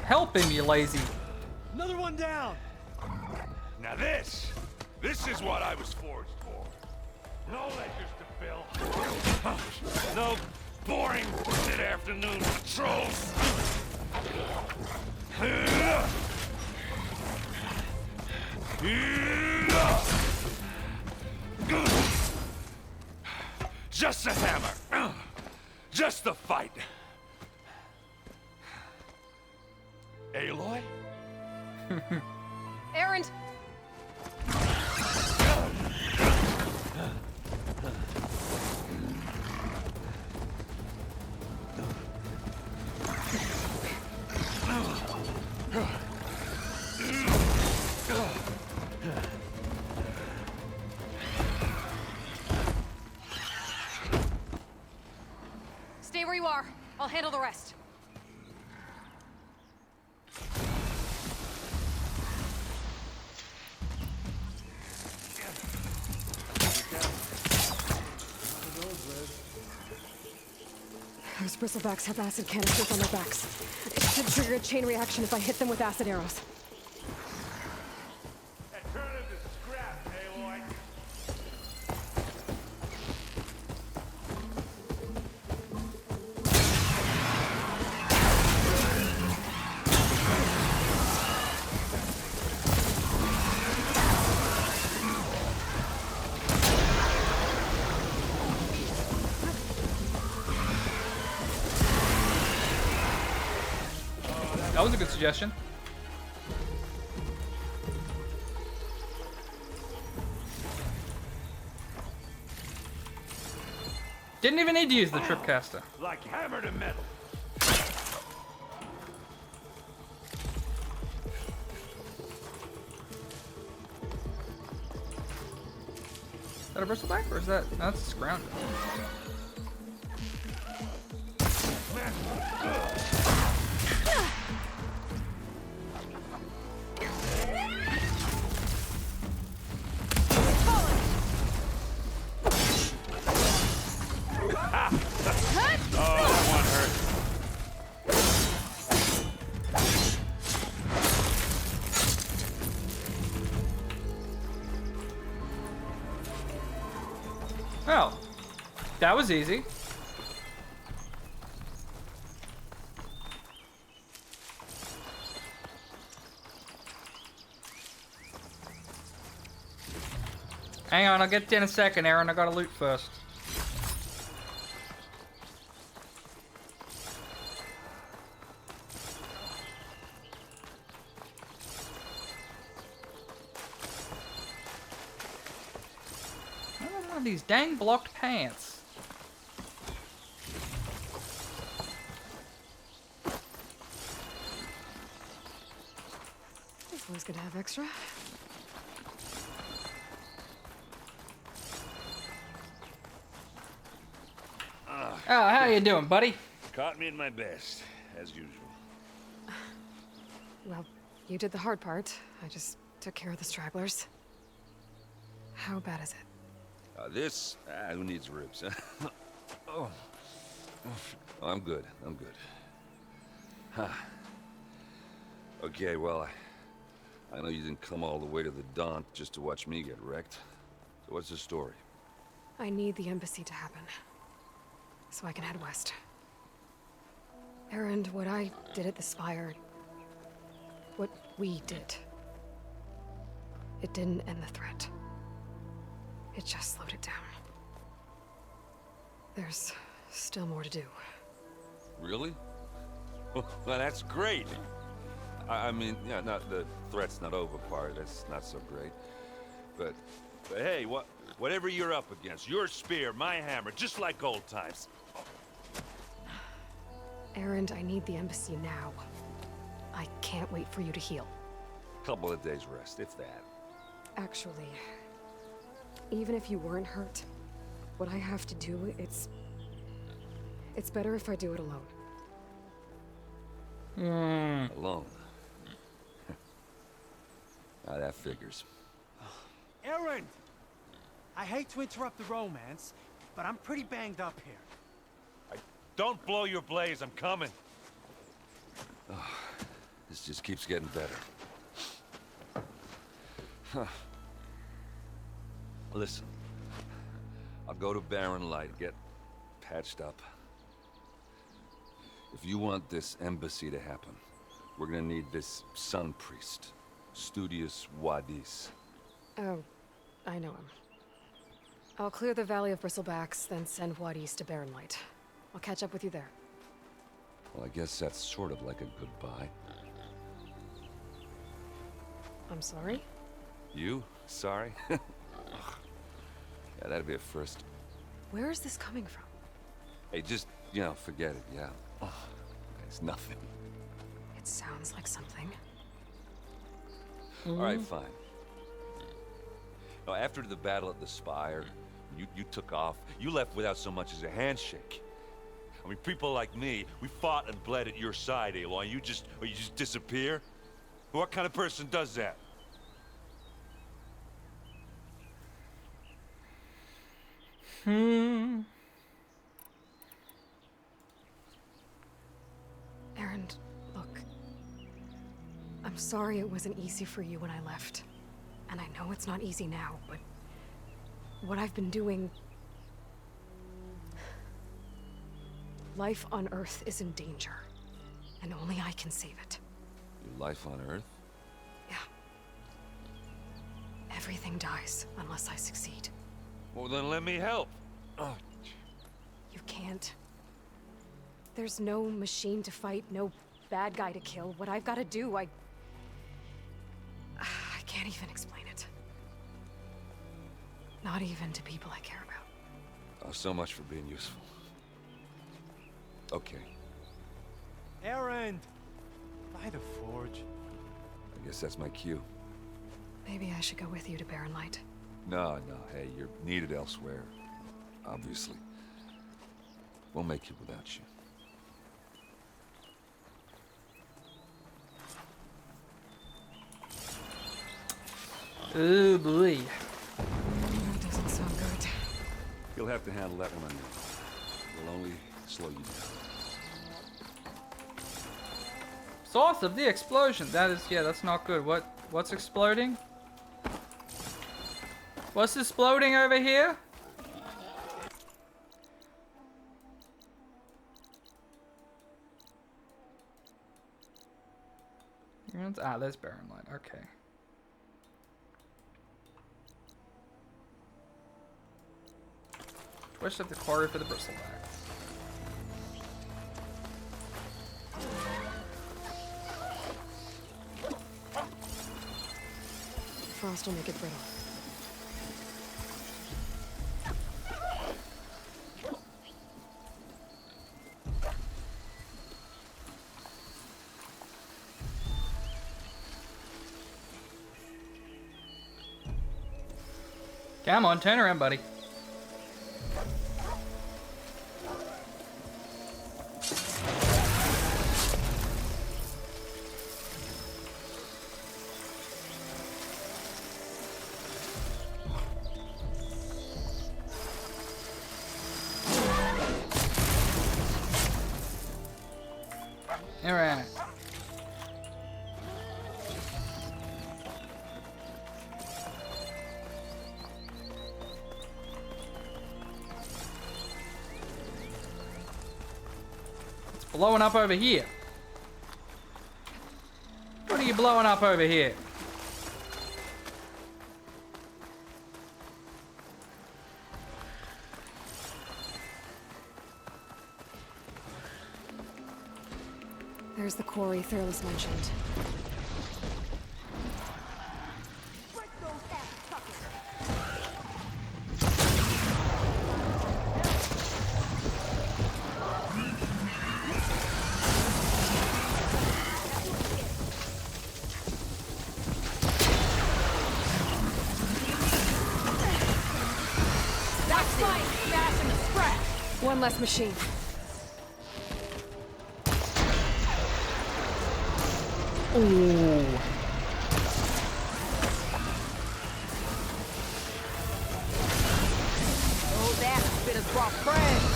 Help him, you lazy. Another one down. Now this is what I was forged for. No ledgers to fill. No boring mid-afternoon patrols. Just a hammer. Just the fight. Aloy? Erend! Stay where you are. I'll handle the rest. Those bristlebacks have acid canisters on their backs. It should trigger a chain reaction if I hit them with acid arrows. Alternative to scrap, Aloy. That was a good suggestion. Didn't even need to use the tripcaster. Like hammer to metal. Is that a bristleback or is that? No, that's a scrounge. Oh, that was easy. Hang on, I'll get to you in a second, Aaron. I gotta loot first. Oh, these dang blocked pants. This one's gonna have extra. Oh, how you doing, buddy? Caught me in my best, as usual. Well, you did the hard part. I just took care of the stragglers. How bad is it? Who needs ribs? Oh. I'm good. I'm good. Huh. Okay, well, I know you didn't come all the way to the Daunt just to watch me get wrecked. So what's the story? I need the embassy to happen, so I can head west. Erend, what I did at the Spire, what we did, it didn't end the threat. It just slowed it down. There's still more to do. Really? Well, that's great. I mean, yeah, not the threat's not over part. That's not so great. But hey, whatever you're up against, your spear, my hammer, just like old times. Erend, I need the embassy now. I can't wait for you to heal. Couple of days rest, if that. Actually, even if you weren't hurt, what I have to do, it's better if I do it alone. Alone. Now that figures. Erend! I hate to interrupt the romance, but I'm pretty banged up here. Don't blow your blaze, I'm coming. Oh, this just keeps getting better. Huh. Listen, I'll go to Barren Light, get patched up. If you want this embassy to happen, we're gonna need this sun priest, Studius Wadis. Oh, I know him. I'll clear the Valley of Bristlebacks, then send Wadis to Barren Light. I'll catch up with you there. Well, I guess that's sort of like a goodbye. I'm sorry? You? Sorry? Yeah, that'd be a first. Where is this coming from? Hey, just, forget it, yeah. Oh, it's nothing. It sounds like something. All right, fine. Now, after the battle at the Spire, you took off. You left without so much as a handshake. I mean, people like me, we fought and bled at your side, Aloy. You just disappear? What kind of person does that? Erend, look. I'm sorry it wasn't easy for you when I left. And I know it's not easy now, but what I've been doing... Life on Earth is in danger, and only I can save it. Your life on Earth? Yeah. Everything dies unless I succeed. Well, then let me help. Oh. You can't. There's no machine to fight, no bad guy to kill. What I've got to do, I can't even explain it. Not even to people I care about. Oh, so much for being useful. Okay. Erend! By the forge. I guess that's my cue. Maybe I should go with you to Barren Light. No, hey, you're needed elsewhere. Obviously. We'll make it without you. Oh boy. That doesn't sound good. You'll have to handle that one on your own. We'll only slow you down. Source of the explosion. That is, yeah, that's not good. What's exploding? What's exploding over here? Ah, there's Barren Light. Okay. Twist up the quarry for the Bristleback. Frost will make it brittle. Come on, turn around, buddy. Alright. It's blowing up over here. What are you blowing up over here? Where's the quarry Thurles mentioned? That's mine! Smash and scratch! One less machine. Ooh. Oh, that bit has brought friends!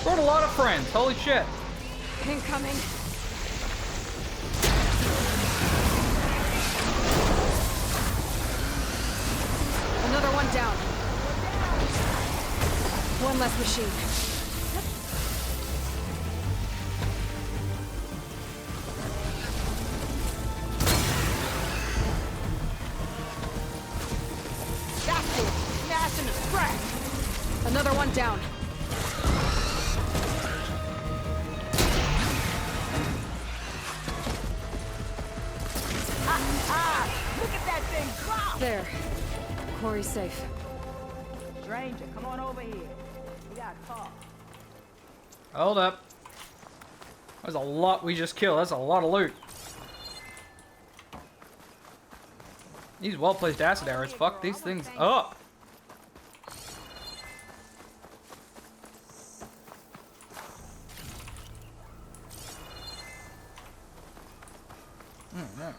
Brought a lot of friends, holy shit. Incoming. Another one down. One less machine. That's it! Smash and scratch! Another one down. Look at that thing drop! There. Quarry's safe. Stranger, come on over here. We gotta talk. Hold up. There's a lot we just killed. That's a lot of loot. These well-placed acid arrows fuck these things up. No.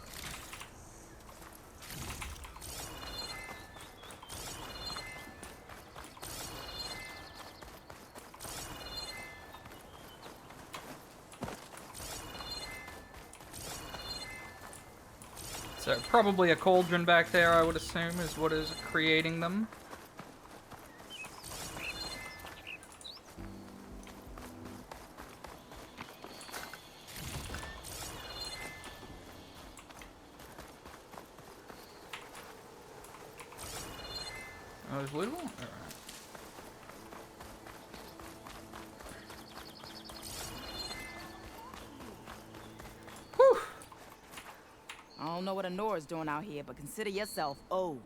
So probably a cauldron back there, I would assume, is what is creating them. Oh, is lootable? Alright. I don't know what Honora's doing out here, but consider yourself owed.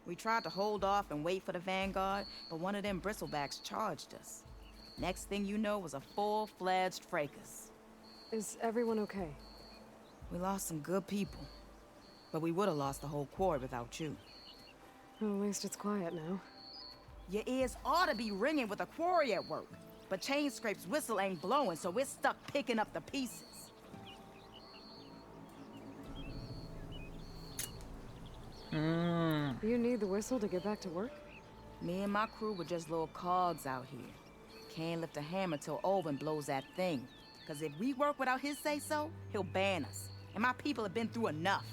We tried to hold off and wait for the Vanguard, but one of them bristlebacks charged us. Next thing you know was a full-fledged fracas. Is everyone okay? We lost some good people, but we would have lost the whole quarry without you. Well, at least it's quiet now. Your ears ought to be ringing with a quarry at work, but Chainscrape's whistle ain't blowing, so we're stuck picking up the pieces. You need the whistle to get back to work? Me and my crew were just little cogs out here. Can't lift a hammer till Olvin blows that thing. Cause if we work without his say-so, he'll ban us. And my people have been through enough.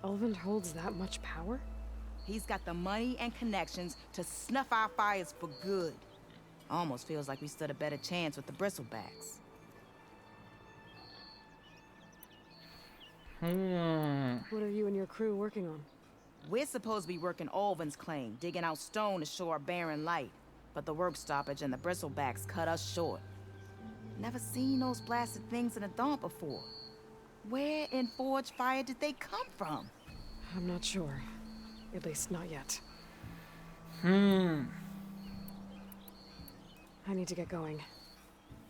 Olvin holds that much power? He's got the money and connections to snuff our fires for good. Almost feels like we stood a better chance with the bristlebacks. What are you and your crew working on? We're supposed to be working Olvin's claim, digging out stone to show our barren light. But the work stoppage and the bristlebacks cut us short. Never seen those blasted things in a Daunt before. Where in Forge Fire did they come from? I'm not sure. At least not yet. Hmm. I need to get going.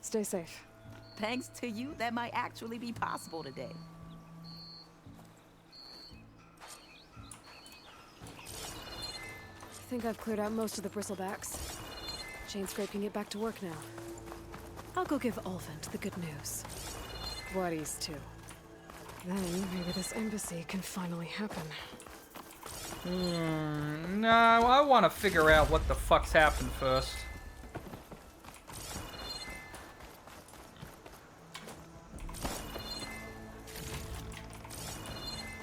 Stay safe. Thanks to you, that might actually be possible today. I think I've cleared out most of the bristlebacks. Chainscrape can get back to work now. I'll go give Olvent the good news. Bloodies, too. Then maybe this embassy can finally happen. No, I want to figure out what the fuck's happened first.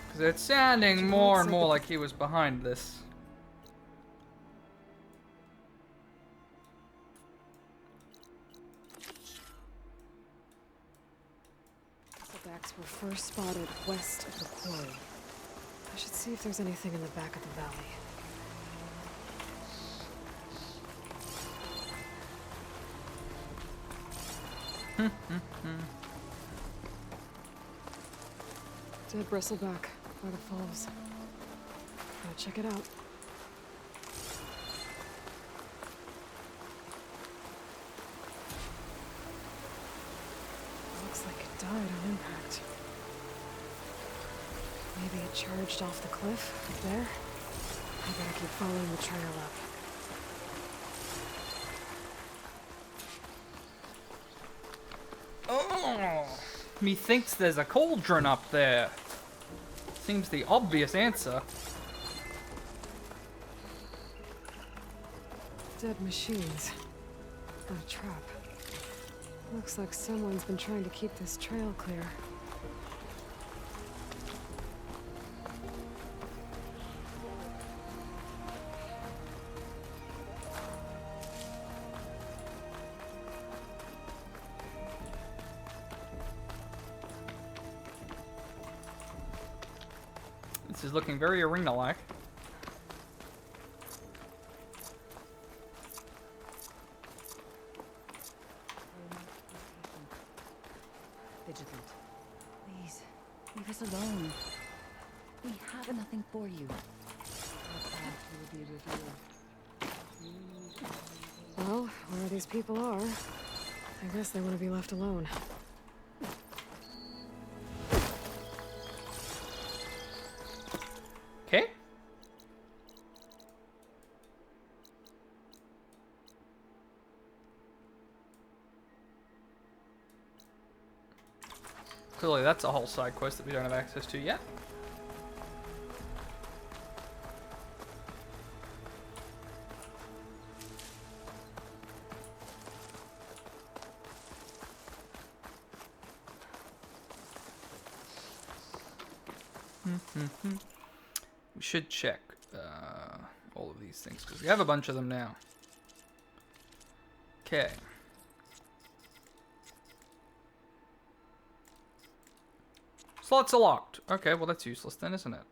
Because it's sounding more and more like he was behind this. Bristlebacks were first spotted west of the quarry. I should see if there's anything in the back of the valley. Dead bristleback by the falls. Gotta check it out. Looks like it died on impact. Maybe it charged off the cliff up there. I gotta keep following the trail up. Oh, methinks there's a cauldron up there. Seems the obvious answer. Dead machines. Not a trap. Looks like someone's been trying to keep this trail clear. This is looking very arena-like. Vigilant. Please, leave us alone. We have nothing for you. Our path will be revealed. Well, where these people are, I guess they want to be left alone. Okay. Clearly that's a whole side quest that we don't have access to yet. We should check all of these things because we have a bunch of them now. Okay. Slots are locked. Okay, well that's useless then, isn't it?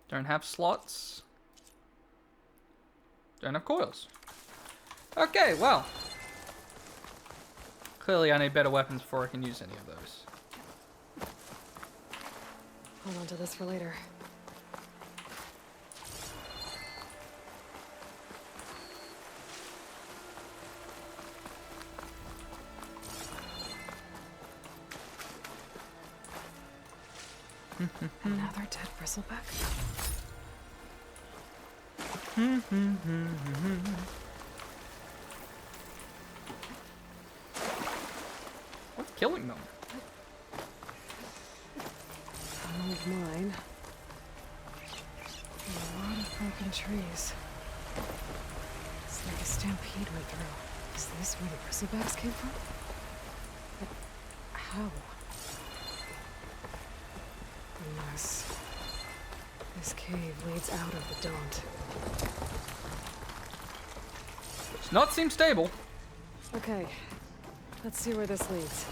Don't have slots. Don't have coils. Okay, well. Clearly I need better weapons before I can use any of those. Hold on to this for later. Another dead bristleback? What's killing them? An old mine. And a lot of broken trees. It's like a stampede went through. Is this where the bristlebacks came from? But how? Unless this cave leads out of the Daunt. Does not seem stable. Okay, let's see where this leads.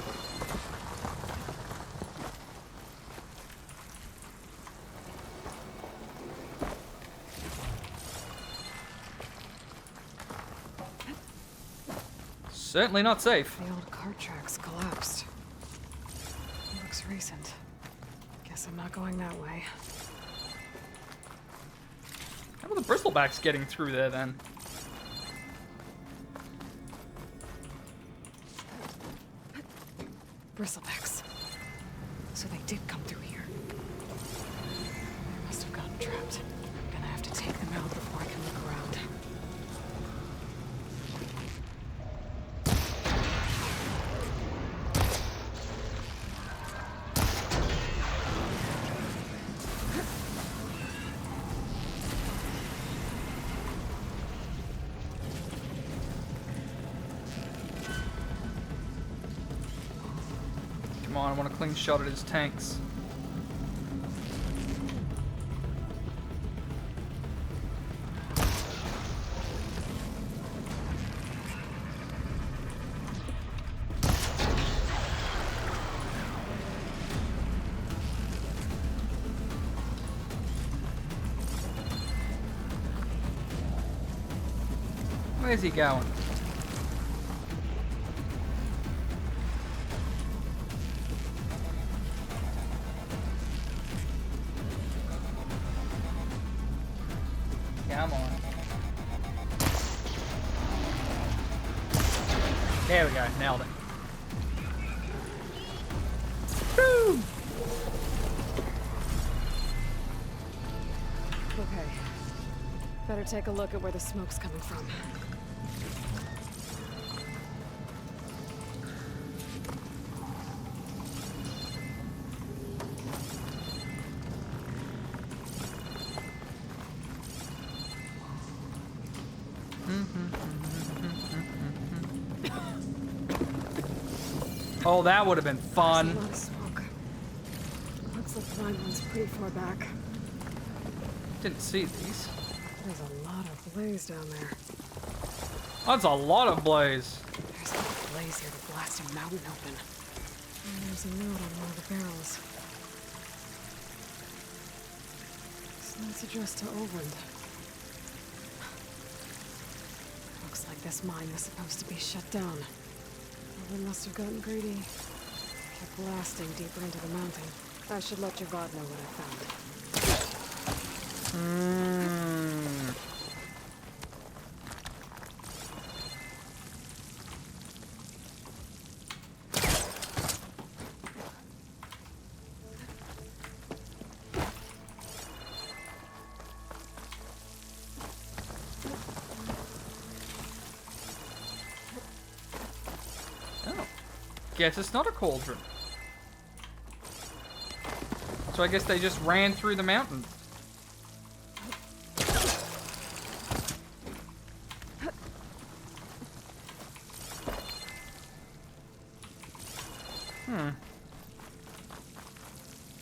Certainly not safe. The old cart tracks collapsed. Looks recent. Guess I'm not going that way. How are the bristlebacks getting through there then? Bristlebacks. So they did come through here. They must have gotten trapped. I'm gonna have to take them out before I can look around. Come on, I want a clean shot at his tanks. Where's he going? Come on. There we go. Nailed it. Woo! Okay. Better take a look at where the smoke's coming from. Oh, that would have been fun. There's a lot of smoke. Looks like the vine one's pretty far back. Didn't see these. There's a lot of blaze down there. That's a lot of blaze. There's enough blaze here to blast a mountain open. And there's a note on one of the barrels. This note's addressed to Olvend. Looks like this mine was supposed to be shut down. Olvend must have gotten greedy. Kept blasting deeper into the mountain. I should let your VOD know what I found. Oh. Guess it's not a cauldron. So I guess they just ran through the mountain.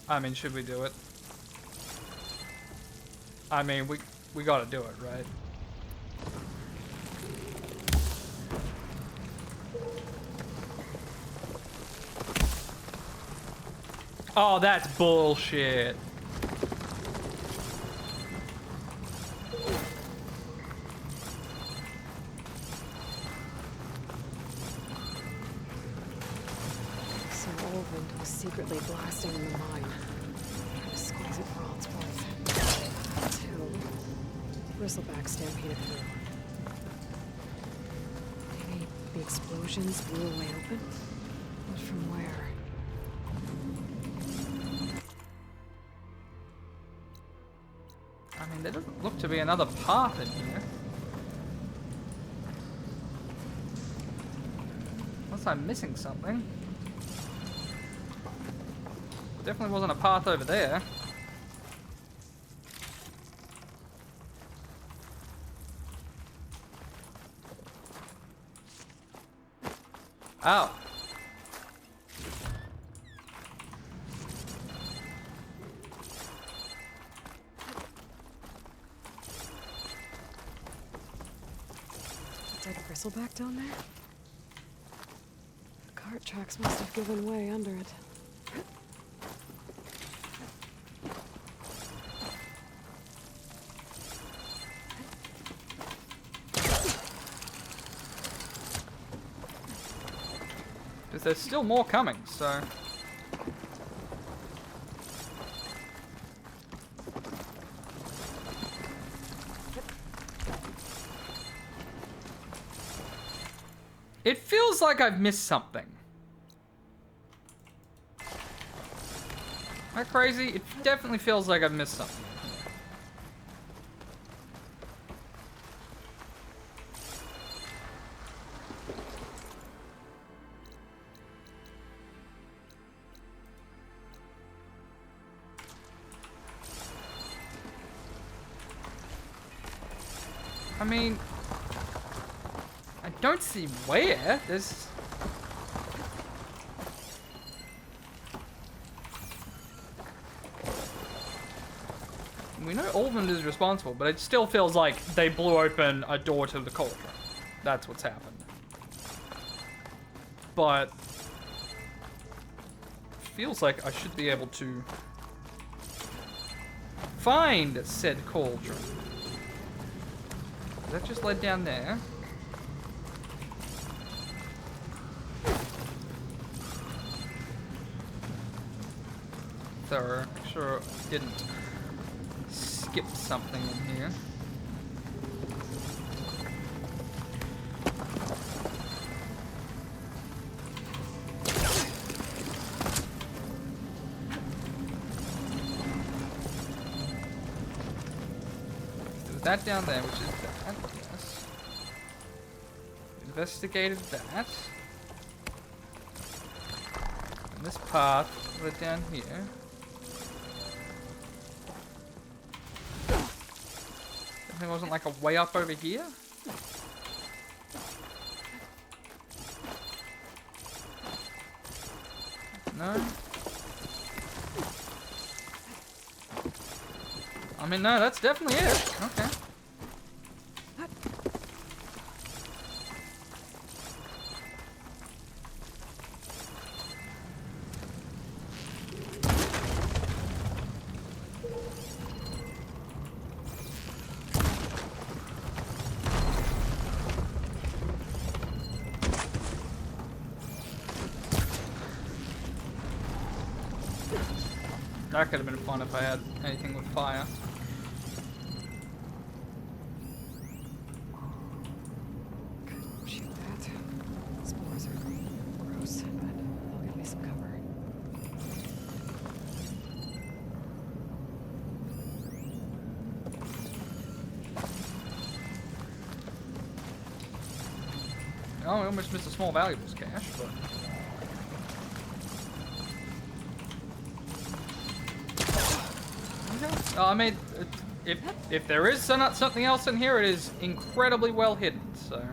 I mean, should we do it? I mean, we gotta do it, right? Oh, that's bullshit. So Olvend was secretly blasting in the mine. Trying to squeeze it for all it's worth. Until bristleback stampeded through. Maybe the explosions blew a way open? But from where? I mean, there doesn't look to be another path in here. Unless I'm missing something. Definitely wasn't a path over there. Oh. Dead bristleback down there? The cart tracks must have given way under it. Because there's still more coming, so... It feels like I've missed something. Am I crazy? It definitely feels like I've missed something. I mean... I don't see where. There's... We know Olvend is responsible, but it still feels like they blew open a door to the cauldron. That's what's happened. But... feels like I should be able to... find said cauldron. That just led down there. Thorough. Make sure I didn't skip something in here. that down there, which is that, yes. Investigated that. And this path, right down here. There wasn't like a way up over here? No? I mean, no, that's definitely it. Okay. That could have been fun if I had anything with fire. Could shoot that. Spores are gross, but they'll give me some cover. Oh, I almost missed a small valuables cache, but... I mean, if there is something else in here, it is incredibly well hidden, so...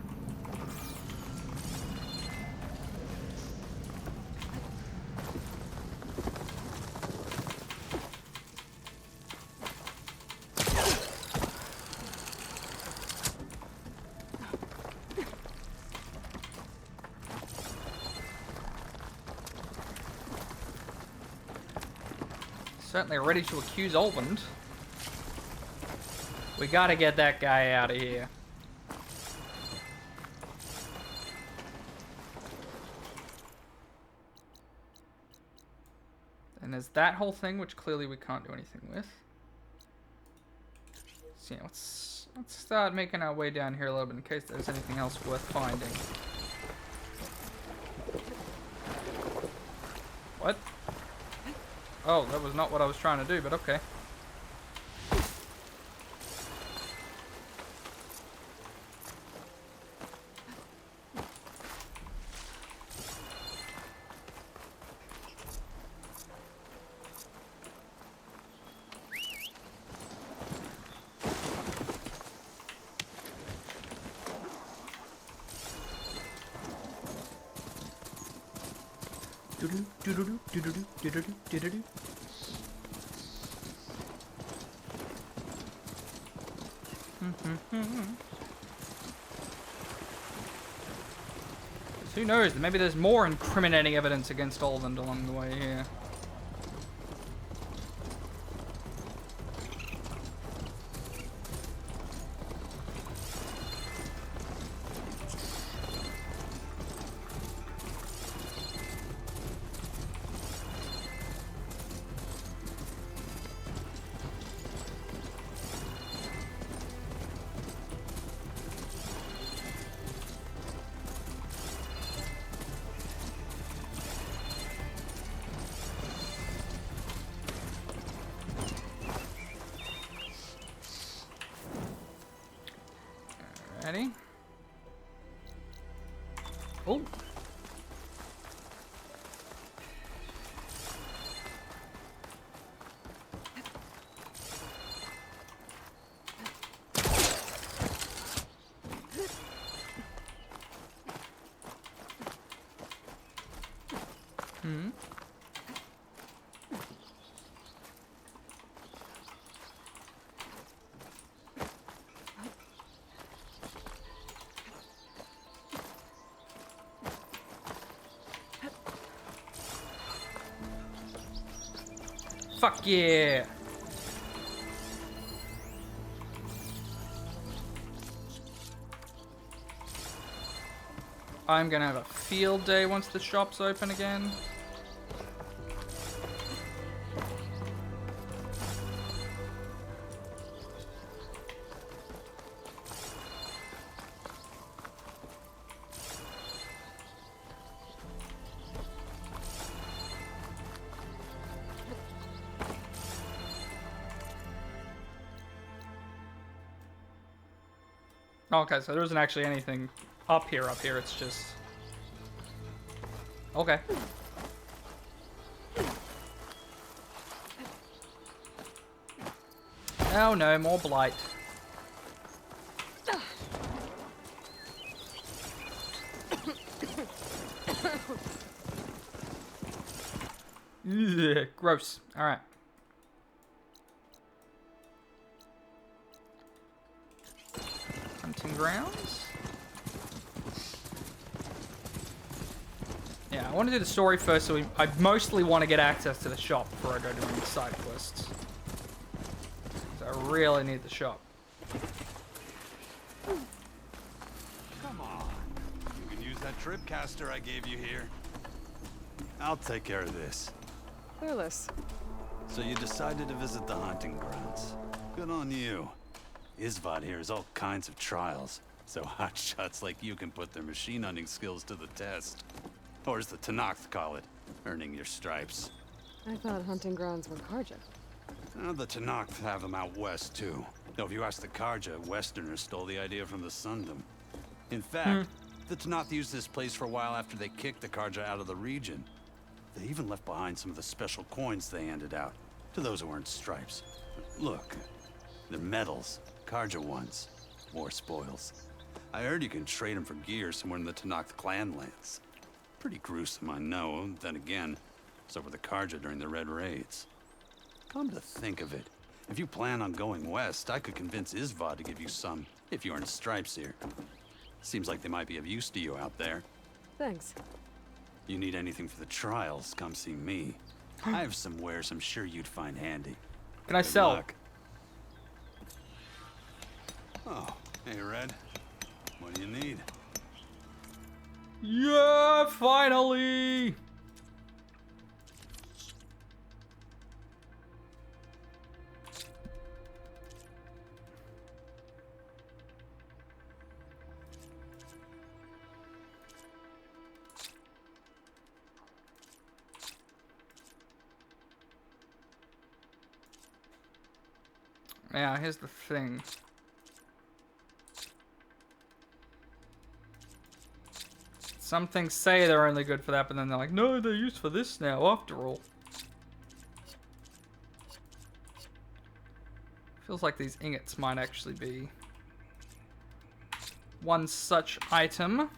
Certainly ready to accuse Olvend. We gotta get that guy out of here. And there's that whole thing, which clearly we can't do anything with. So yeah, let's start making our way down here a little bit in case there's anything else worth finding. What? Oh, that was not what I was trying to do, but okay. Who knows? Maybe there's more incriminating evidence against Olvend along the way here. Ready? Oh. Hmm. Fuck yeah! I'm gonna have a field day once the shop's open again. Okay, so there isn't actually anything up here. It's just... Okay. Oh no, more blight. Ugh, gross. Alright. Hunting grounds? Yeah, I want to do the story first, so I mostly want to get access to the shop before I go doing the side quests. So I really need the shop. Come on. You can use that trip caster I gave you here. I'll take care of this. Clueless. So you decided to visit the hunting grounds. Good on you. Isvad here has all kinds of trials, so hotshots like you can put their machine hunting skills to the test. Or as the Tenakth call it, earning your stripes. I thought hunting grounds were Karja. The Tenakth have them out west, too. Though if you ask the Karja, Westerners stole the idea from the Sundom. In fact, the Tenakth used this place for a while after they kicked the Karja out of the region. They even left behind some of the special coins they handed out to those who earned stripes. Look, they're medals, Karja ones, more spoils. I heard you can trade them for gear somewhere in the Tenakth clan lands. Pretty gruesome, I know. Then again, so were the Karja during the Red Raids. Come to think of it, if you plan on going west, I could convince Isvad to give you some, if you earn stripes here. Seems like they might be of use to you out there. Thanks. You need anything for the trials, come see me. I have some wares I'm sure you'd find handy. Can I sell? Luck. Oh, hey Red. What do you need? Yeah, finally! Yeah, here's the thing. Some things say they're only good for that, but then they're like, no, they're used for this now, after all. Feels like these ingots might actually be one such item.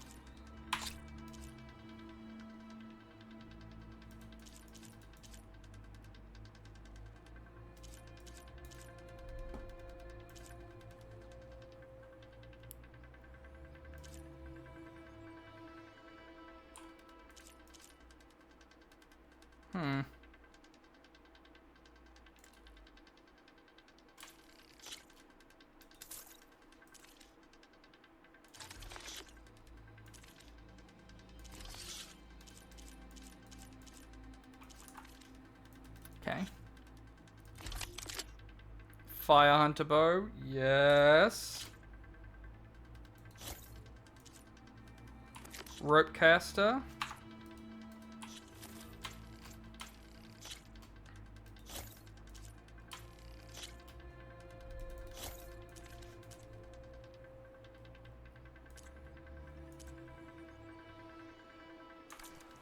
Okay. Fire hunter bow, yes. Rope caster.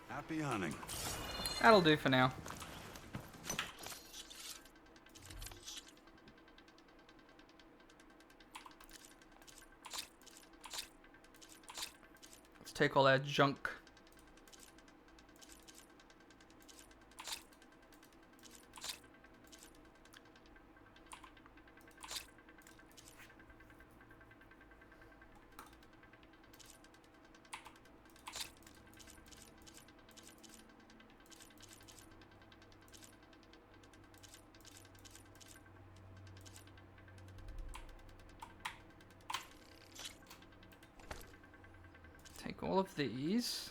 Happy hunting. That'll do for now. Let's take all that junk. Take all of these.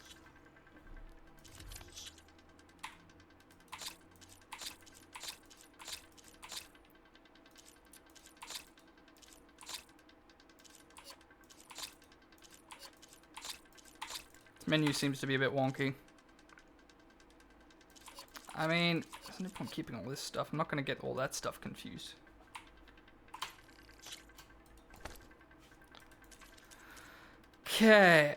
This menu seems to be a bit wonky. I mean, there's no point keeping all this stuff. I'm not going to get all that stuff confused. Okay.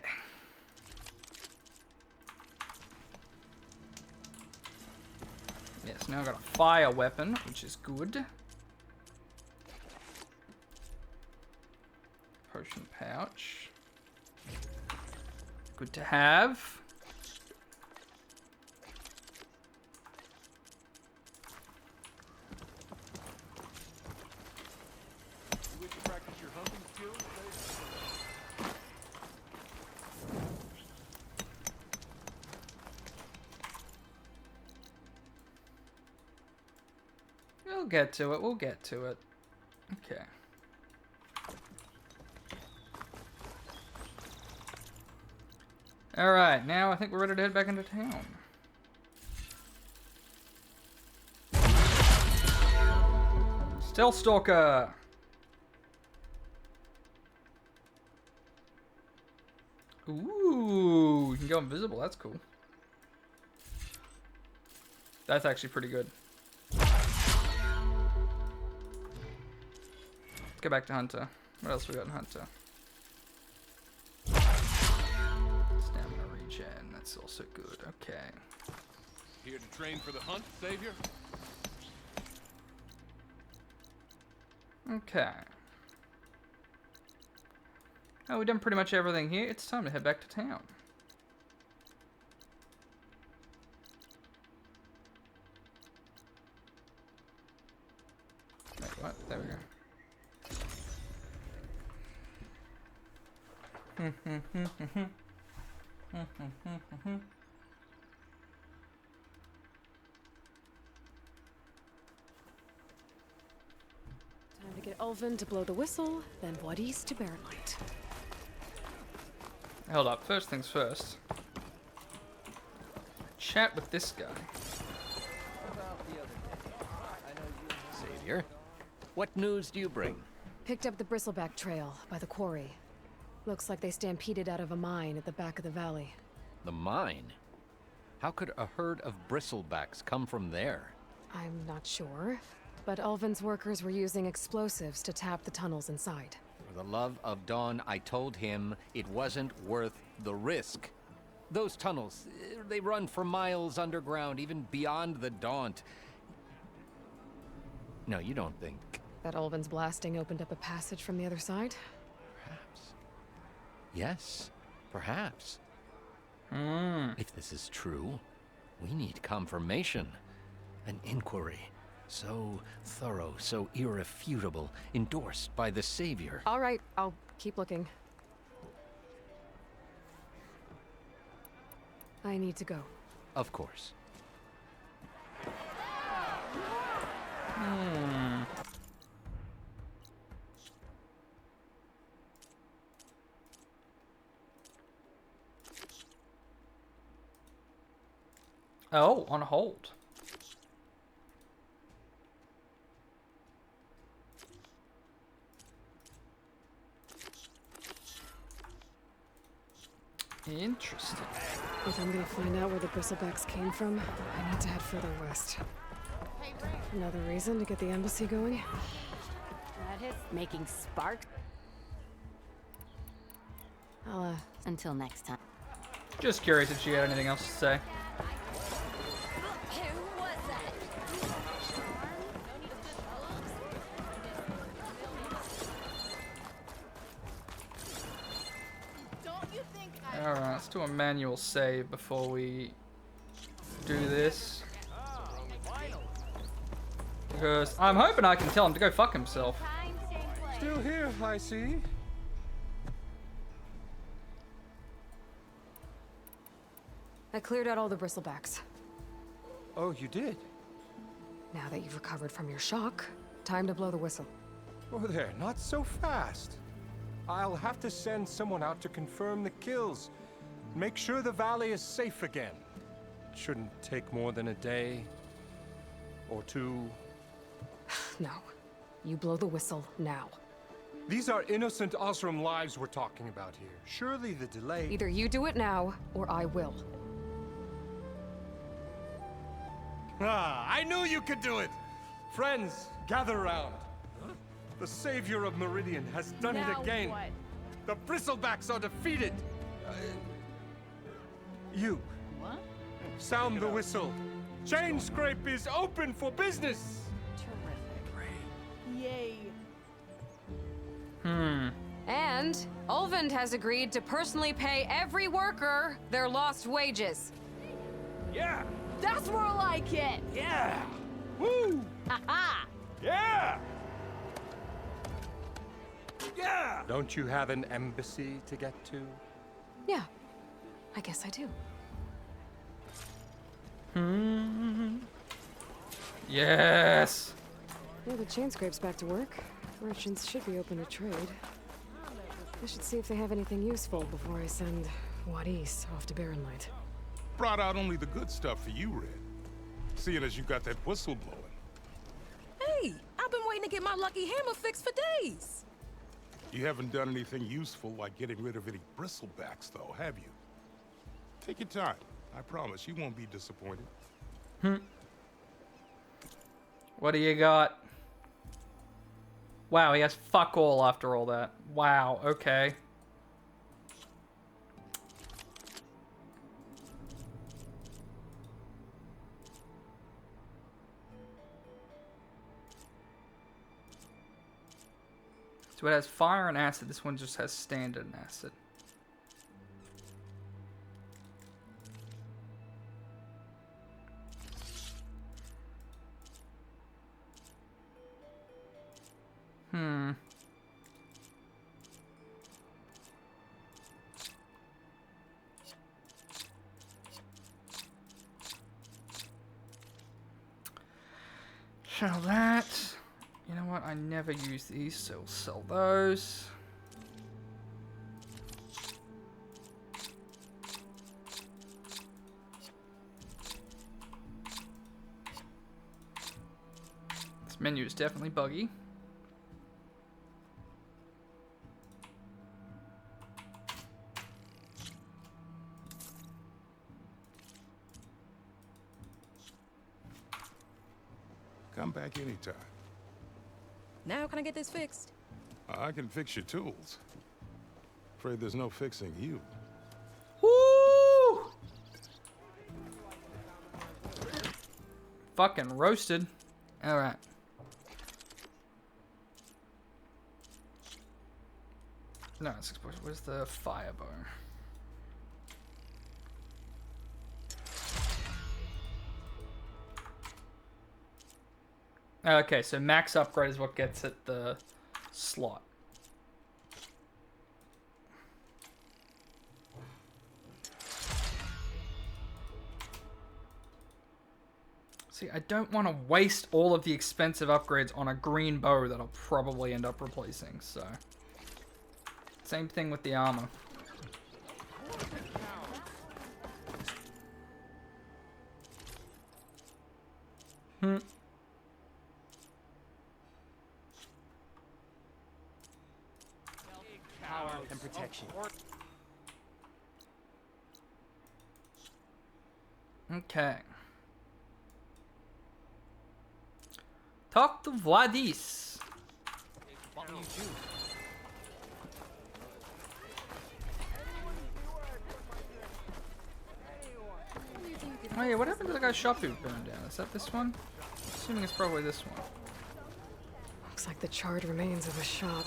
Yes, now I've got a fire weapon, which is good. Potion pouch. Good to have. You wish to practice your hunting skills, We'll get to it. We'll get to it. Okay. Alright, now I think we're ready to head back into town. Stealth Stalker! Ooh, you can go invisible. That's cool. That's actually pretty good. Let's go back to Hunter. What else we got in Hunter? Stamina regen. That's also good. Okay. Here to train for the hunt, Savior? Okay. Oh, we've done pretty much everything here. It's time to head back to town. Wait, what? There we go. Time to get Ulvin to blow the whistle, then Wadis to bear light. Hold up. First things first. Chat with this guy. Savior, what news do you bring? Picked up the bristleback trail by the quarry. Looks like they stampeded out of a mine at the back of the valley. The mine? How could a herd of bristlebacks come from there? I'm not sure, but Ulvin's workers were using explosives to tap the tunnels inside. For the love of Dawn, I told him it wasn't worth the risk. Those tunnels, they run for miles underground, even beyond the Daunt. No, you don't think... That Ulvin's blasting opened up a passage from the other side? Perhaps. Yes, perhaps. If this is true, we need confirmation. An inquiry. So thorough, so irrefutable, endorsed by the Savior. All right, I'll keep looking. I need to go. Of course. Oh, on hold. Interesting. If I'm gonna find out where the bristlebacks came from, I need to head further west. Another reason to get the embassy going? That is making sparks. I'll, Until next time. Just curious if she had anything else to say. Who was that? Don't you think Alright, let's do a manual save before we do this. Because I'm hoping I can tell him to go fuck himself. Still here, I see. I cleared out all the bristlebacks. Oh, you did? Now that you've recovered from your shock, time to blow the whistle. Oh, there, not so fast. I'll have to send someone out to confirm the kills. Make sure the valley is safe again. It shouldn't take more than a day or two. No. You blow the whistle now. These are innocent Osram lives we're talking about here. Surely the delay... Either you do it now, or I will. Ah, I knew you could do it! Friends, gather around. The Savior of Meridian has done it Now again. what? The Bristlebacks are defeated! You. What? Sound the whistle. Chain Scrape is open for business! Yay. And Ulvund has agreed to personally pay every worker their lost wages. Yeah! That's more like it! Yeah! Woo! Ha-ha! Yeah! Yeah! Don't you have an embassy to get to? Yeah, I guess I do. Yes. Yeah, the chain scrape's back to work. Merchants should be open to trade. I should see if they have anything useful before I send Wadis off to Barren Light. Brought out only the good stuff for you, Red. Seeing as you got that whistle blowing. Hey, I've been waiting to get my lucky hammer fixed for days. You haven't done anything useful like getting rid of any bristlebacks, though, have you? Take your time. I promise you won't be disappointed. What do you got? Wow, he has fuck all after all that. Wow, okay. So it has fire and acid. This one just has standard and acid. Sell that. You know what? I never use these, so we'll sell those. This menu is definitely buggy. Come back anytime. Now can I get this fixed? I can fix your tools. Afraid there's no fixing you. Woo! Fucking roasted. Alright. No, it's exposed. Where's the fire bow? Okay, so max upgrade is what gets it the slot. See, I don't want to waste all of the expensive upgrades on a green bow that I'll probably end up replacing, so. Same thing with the armor. Power and protection. Okay. Talk to Vladis. Oh yeah, what happened to the guy's shop who burned down? Is that this one? I'm assuming it's probably this one. Looks like the charred remains of a shop.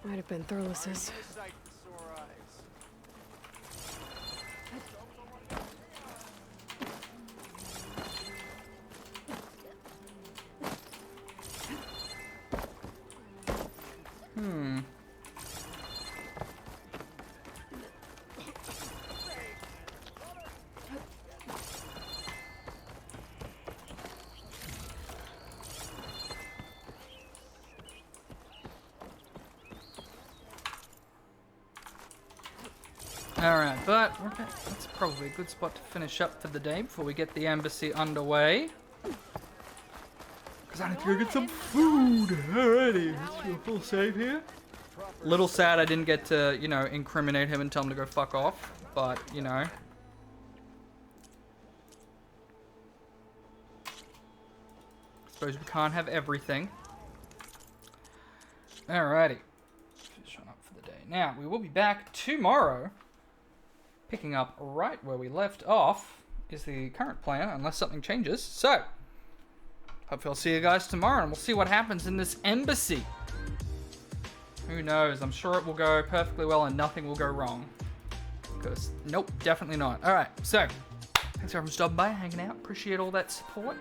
Might have been Thurlus's. Alright, but okay, that's probably a good spot to finish up for the day before we get the embassy underway. Because I need to go get some food. Alrighty, let's do a full save here. Little sad I didn't get to, you know, incriminate him and tell him to go fuck off. But, you know. Suppose we can't have everything. Alrighty. Finish on up for the day Now, we will be back tomorrow, picking up right where we left off, is the current plan, unless something changes. So, hopefully I'll see you guys tomorrow, and we'll see what happens in this embassy. Who knows? I'm sure it will go perfectly well and nothing will go wrong. Because, nope, definitely not. Alright, so, thanks everyone for stopping by, hanging out. Appreciate all that support.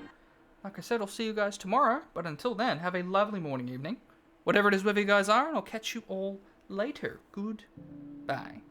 Like I said, I'll see you guys tomorrow. But until then, have a lovely morning, evening. Whatever it is wherever you guys are, and I'll catch you all later. Goodbye.